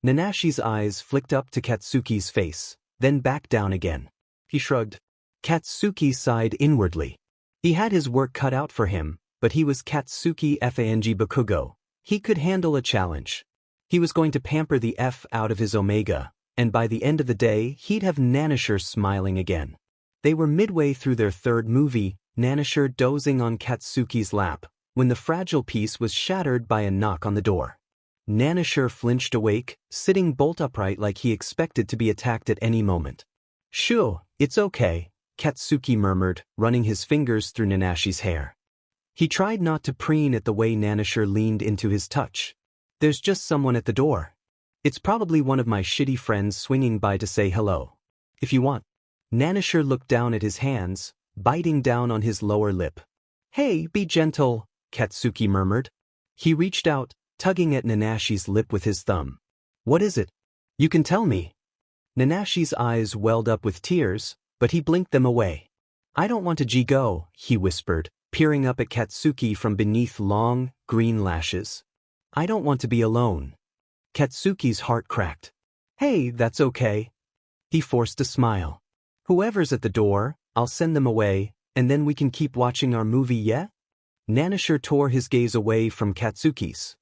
Nanashi's eyes flicked up to Katsuki's face, then back down again. He shrugged. Katsuki sighed inwardly. He had his work cut out for him, but he was Katsuki Bakugou. He could handle a challenge. He was going to pamper the F out of his Omega, and by the end of the day he'd have Nanashi smiling again. They were midway through their third movie, Nanashi dozing on Katsuki's lap, when the fragile peace was shattered by a knock on the door. Nanashi flinched awake, sitting bolt upright like he expected to be attacked at any moment. "Sure, it's okay," Katsuki murmured, running his fingers through Nanashi's hair. He tried not to preen at the way Nanashi leaned into his touch. "There's just someone at the door. It's probably one of my shitty friends swinging by to say hello. If you want." Nanashi looked down at his hands, biting down on his lower lip. "Hey, be gentle," Katsuki murmured. He reached out, tugging at Nanashi's lip with his thumb. "What is it? You can tell me." Nanashi's eyes welled up with tears, but he blinked them away. "I don't want to go," he whispered, peering up at Katsuki from beneath long, green lashes. "I don't want to be alone." Katsuki's heart cracked. "Hey, that's okay." He forced a smile. "Whoever's at the door, I'll send them away, and then we can keep watching our movie, yeah?" Nanashi tore his gaze away from Katsuki's.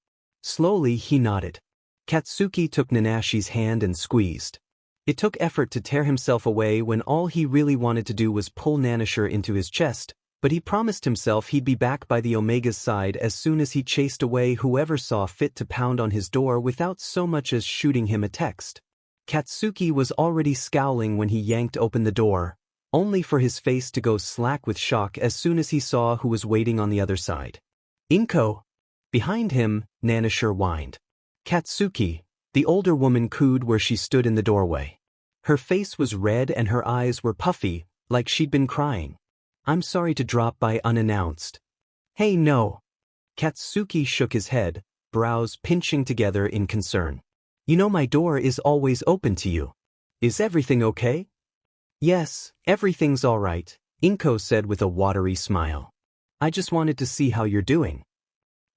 Slowly he nodded. Katsuki took Nanashi's hand and squeezed. It took effort to tear himself away when all he really wanted to do was pull Nanashi into his chest, but he promised himself he'd be back by the Omega's side as soon as he chased away whoever saw fit to pound on his door without so much as shooting him a text. Katsuki was already scowling when he yanked open the door, only for his face to go slack with shock as soon as he saw who was waiting on the other side. "Inko!" Behind him, Nanashi whined. Katsuki, the older woman, cooed where she stood in the doorway. Her face was red and her eyes were puffy, like she'd been crying. "I'm sorry to drop by unannounced." "Hey, no." Katsuki shook his head, brows pinching together in concern. "You know my door is always open to you. Is everything okay?" "Yes, everything's all right," Inko said with a watery smile. "I just wanted to see how you're doing."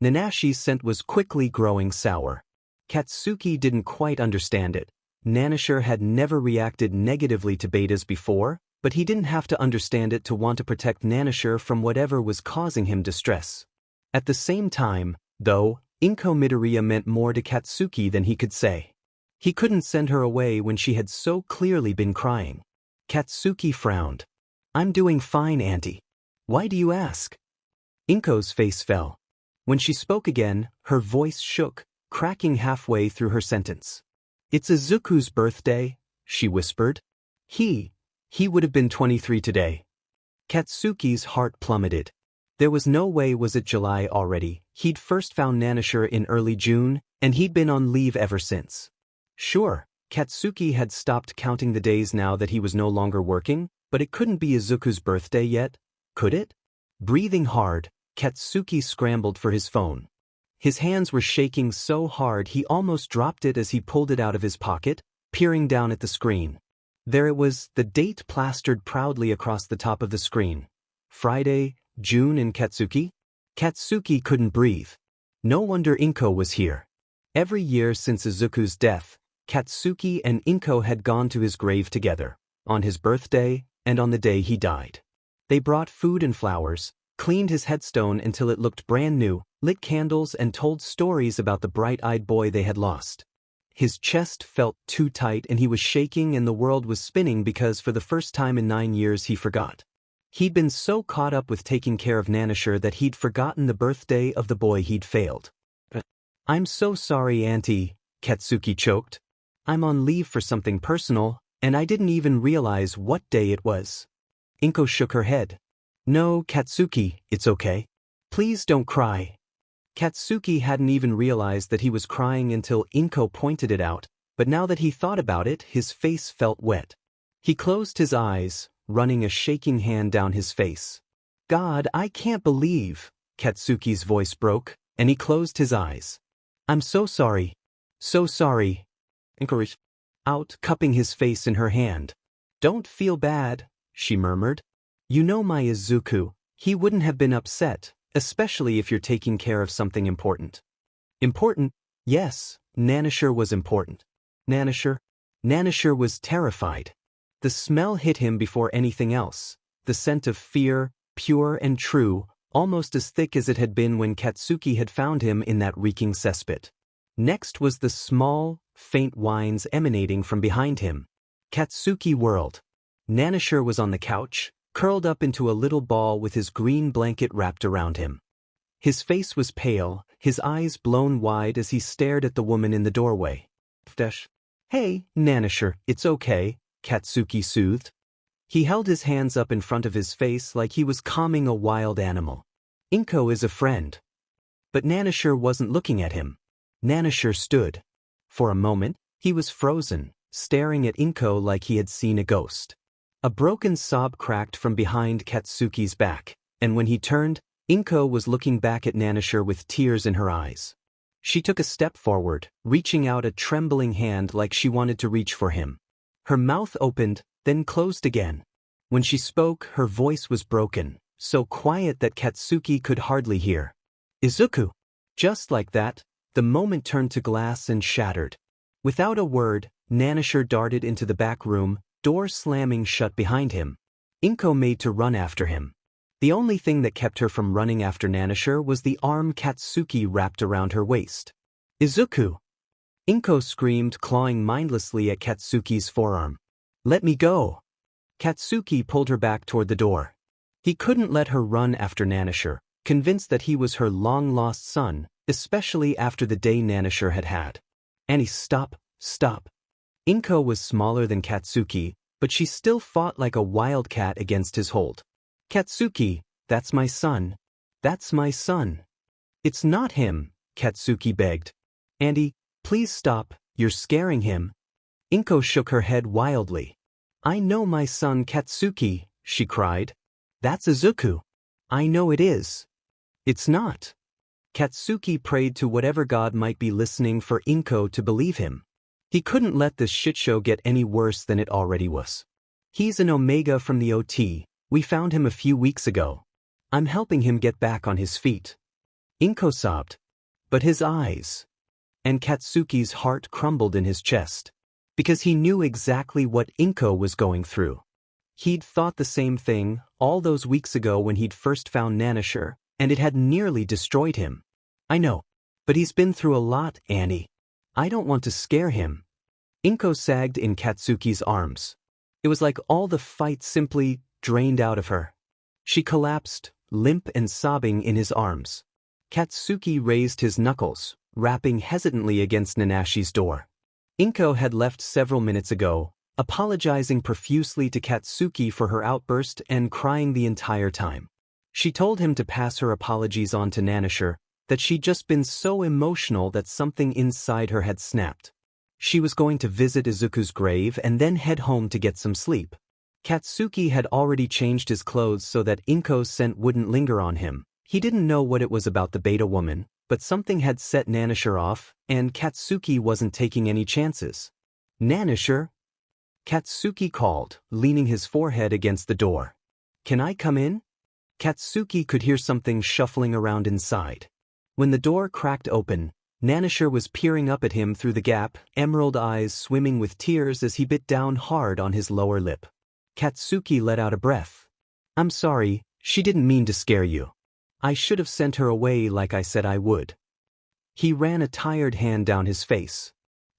Nanashi's scent was quickly growing sour. Katsuki didn't quite understand it. Nanashi had never reacted negatively to betas before, but he didn't have to understand it to want to protect Nanashi from whatever was causing him distress. At the same time, though, Inko Midoriya meant more to Katsuki than he could say. He couldn't send her away when she had so clearly been crying. Katsuki frowned. "I'm doing fine, Auntie. Why do you ask?" Inko's face fell. When she spoke again, her voice shook, cracking halfway through her sentence. "It's Izuku's birthday," she whispered. He would have been 23 today. Katsuki's heart plummeted. There was no way was it July already. He'd first found Nanashi in early June, and he'd been on leave ever since. Sure, Katsuki had stopped counting the days now that he was no longer working, but it couldn't be Izuku's birthday yet, could it? Breathing hard, Katsuki scrambled for his phone. His hands were shaking so hard he almost dropped it as he pulled it out of his pocket, peering down at the screen. There it was, the date plastered proudly across the top of the screen. Friday, June in Katsuki? Katsuki couldn't breathe. No wonder Inko was here. Every year since Izuku's death, Katsuki and Inko had gone to his grave together, on his birthday and on the day he died. They brought food and flowers, cleaned his headstone until it looked brand new, lit candles and told stories about the bright-eyed boy they had lost. his chest felt too tight and he was shaking and the world was spinning because for the first time in 9 years he forgot. He'd been so caught up with taking care of Nanashi that he'd forgotten the birthday of the boy he'd failed. "I'm so sorry, Auntie," Katsuki choked. "I'm on leave for something personal, and I didn't even realize what day it was." Inko shook her head. "No, Katsuki, it's okay. Please don't cry." Katsuki hadn't even realized that he was crying until Inko pointed it out, but now that he thought about it, his face felt wet. He closed his eyes, running a shaking hand down his face. "God, I can't believe," Katsuki's voice broke, and he closed his eyes. "I'm so sorry. So sorry." Inko reached out, cupping his face in her hand. "Don't feel bad," she murmured. "You know my Izuku, he wouldn't have been upset, especially if you're taking care of something important." Important? Yes, Nanashi was important. Nanashi was terrified. The smell hit him before anything else, the scent of fear, pure and true, almost as thick as it had been when Katsuki had found him in that reeking cesspit. Next was the small, faint whines emanating from behind him. Katsuki whirled. Nanashi was on the couch, curled up into a little ball with his green blanket wrapped around him. His face was pale, his eyes blown wide as he stared at the woman in the doorway. "Hey, Nanashi, it's okay," Katsuki soothed. He held his hands up in front of his face like he was calming a wild animal. "Inko is a friend." But Nanashi wasn't looking at him. Nanashi stood. For a moment, he was frozen, staring at Inko like he had seen a ghost. A broken sob cracked from behind Katsuki's back, and when he turned, Inko was looking back at Nanashi with tears in her eyes. She took a step forward, reaching out a trembling hand like she wanted to reach for him. Her mouth opened, then closed again. When she spoke, her voice was broken, so quiet that Katsuki could hardly hear. "Izuku." Just like that, the moment turned to glass and shattered. Without a word, Nanashi darted into the back room, door slamming shut behind him. Inko made to run after him. The only thing that kept her from running after Nanashi was the arm Katsuki wrapped around her waist. "Izuku!" Inko screamed, clawing mindlessly at Katsuki's forearm. "Let me go!" Katsuki pulled her back toward the door. He couldn't let her run after Nanashi, convinced that he was her long-lost son, especially after the day Nanashi had had. "Annie, stop, stop." Inko was smaller than Katsuki, but she still fought like a wildcat against his hold. "Katsuki, that's my son. That's my son." "It's not him," Katsuki begged. "Andy, please stop, you're scaring him." Inko shook her head wildly. "I know my son Katsuki," she cried. "That's Izuku. I know it is." "It's not." Katsuki prayed to whatever god might be listening for Inko to believe him. He couldn't let this shitshow get any worse than it already was. "He's an Omega from the OT, we found him a few weeks ago. I'm helping him get back on his feet." Inko sobbed. But his eyes. And Katsuki's heart crumbled in his chest. Because he knew exactly what Inko was going through. He'd thought the same thing all those weeks ago when he'd first found Nanashi, and it had nearly destroyed him. "I know. But he's been through a lot, Annie. I don't want to scare him." Inko sagged in Katsuki's arms. It was like all the fight simply drained out of her. She collapsed, limp and sobbing in his arms. Katsuki raised his knuckles, rapping hesitantly against Nanashi's door. Inko had left several minutes ago, apologizing profusely to Katsuki for her outburst and crying the entire time. She told him to pass her apologies on to Nanashi, that she'd just been so emotional that something inside her had snapped. She was going to visit Izuku's grave and then head home to get some sleep. Katsuki had already changed his clothes so that Inko's scent wouldn't linger on him. He didn't know what it was about the beta woman, but something had set Nanashi off, and Katsuki wasn't taking any chances. "Nanashi?" Katsuki called, leaning his forehead against the door. "Can I come in?" Katsuki could hear something shuffling around inside. When the door cracked open, Nanashi was peering up at him through the gap, emerald eyes swimming with tears as he bit down hard on his lower lip. Katsuki let out a breath. "I'm sorry, she didn't mean to scare you. I should have sent her away like I said I would." He ran a tired hand down his face.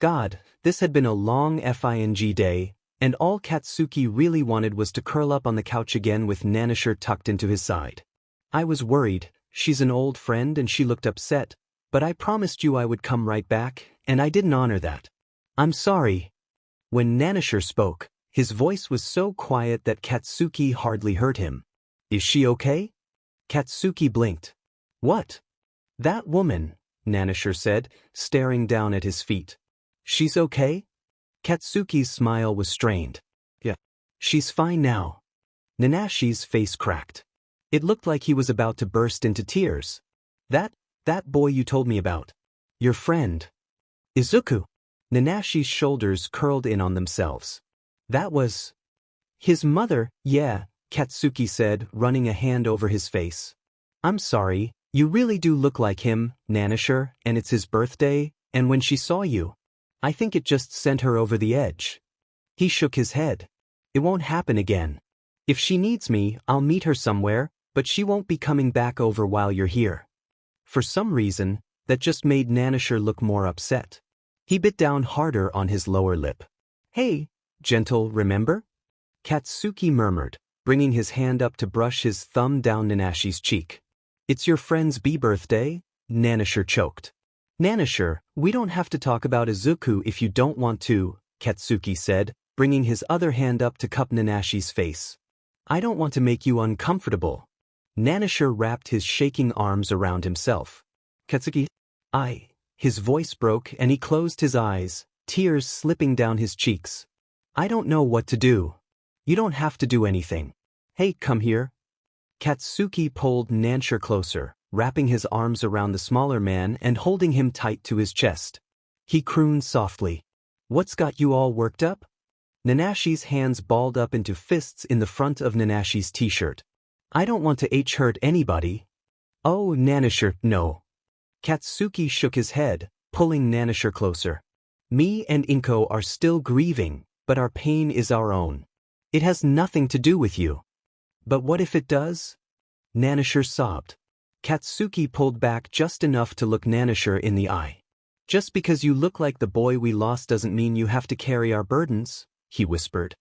God, this had been a long FING day, and all Katsuki really wanted was to curl up on the couch again with Nanashi tucked into his side. I was worried, she's an old friend and she looked upset, but I promised you I would come right back, and I didn't honor that. I'm sorry. When Nanashi spoke, his voice was so quiet that Katsuki hardly heard him. Is she okay? Katsuki blinked. What? That woman, Nanashi said, staring down at his feet. She's okay? Katsuki's smile was strained. Yeah. She's fine now. Nanashi's face cracked. It looked like he was about to burst into tears. That boy you told me about. Your friend. Izuku. Nanashi's shoulders curled in on themselves. That was his mother, yeah, Katsuki said, running a hand over his face. I'm sorry, you really do look like him, Nanashi, and it's his birthday, and when she saw you, I think it just sent her over the edge. He shook his head. It won't happen again. If she needs me, I'll meet her somewhere, but she won't be coming back over while you're here. For some reason, that just made Nanashi look more upset. He bit down harder on his lower lip. Hey, gentle, remember? Katsuki murmured, bringing his hand up to brush his thumb down Nanashi's cheek. It's your friend's birthday? Nanashi choked. Nanashi, we don't have to talk about Izuku if you don't want to, Katsuki said, bringing his other hand up to cup Nanashi's face. I don't want to make you uncomfortable. Nanashi wrapped his shaking arms around himself. Katsuki, his voice broke and he closed his eyes, tears slipping down his cheeks. I don't know what to do. You don't have to do anything. Hey, come here. Katsuki pulled Nanashi closer, wrapping his arms around the smaller man and holding him tight to his chest. He crooned softly. What's got you all worked up? Nanashi's hands balled up into fists in the front of Nanashi's t-shirt. I don't want to hurt anybody. Oh, Nanashi, no. Katsuki shook his head, pulling Nanashi closer. Me and Inko are still grieving, but our pain is our own. It has nothing to do with you. But what if it does? Nanashi sobbed. Katsuki pulled back just enough to look Nanashi in the eye. Just because you look like the boy we lost doesn't mean you have to carry our burdens, he whispered.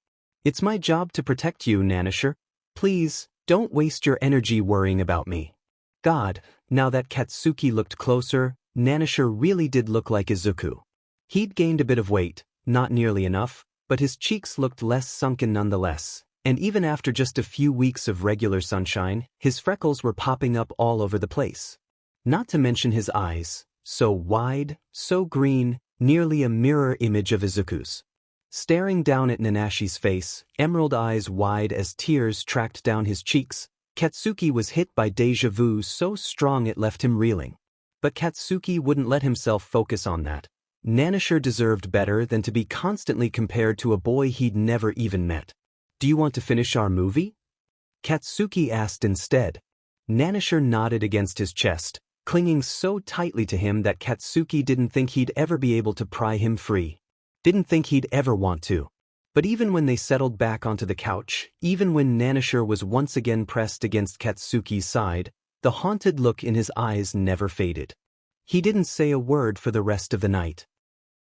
It's my job to protect you, Nanashi. Please, don't waste your energy worrying about me. God, now that Katsuki looked closer, Nanashi really did look like Izuku. He'd gained a bit of weight, not nearly enough, but his cheeks looked less sunken nonetheless. And even after just a few weeks of regular sunshine, his freckles were popping up all over the place. Not to mention his eyes, so wide, so green, nearly a mirror image of Izuku's. Staring down at Nanashi's face, emerald eyes wide as tears tracked down his cheeks, Katsuki was hit by déjà vu so strong it left him reeling. But Katsuki wouldn't let himself focus on that. Nanashi deserved better than to be constantly compared to a boy he'd never even met. Do you want to finish our movie? Katsuki asked instead. Nanashi nodded against his chest, clinging so tightly to him that Katsuki didn't think he'd ever be able to pry him free. Didn't think he'd ever want to. But even when they settled back onto the couch, even when Nanashi was once again pressed against Katsuki's side, the haunted look in his eyes never faded. He didn't say a word for the rest of the night.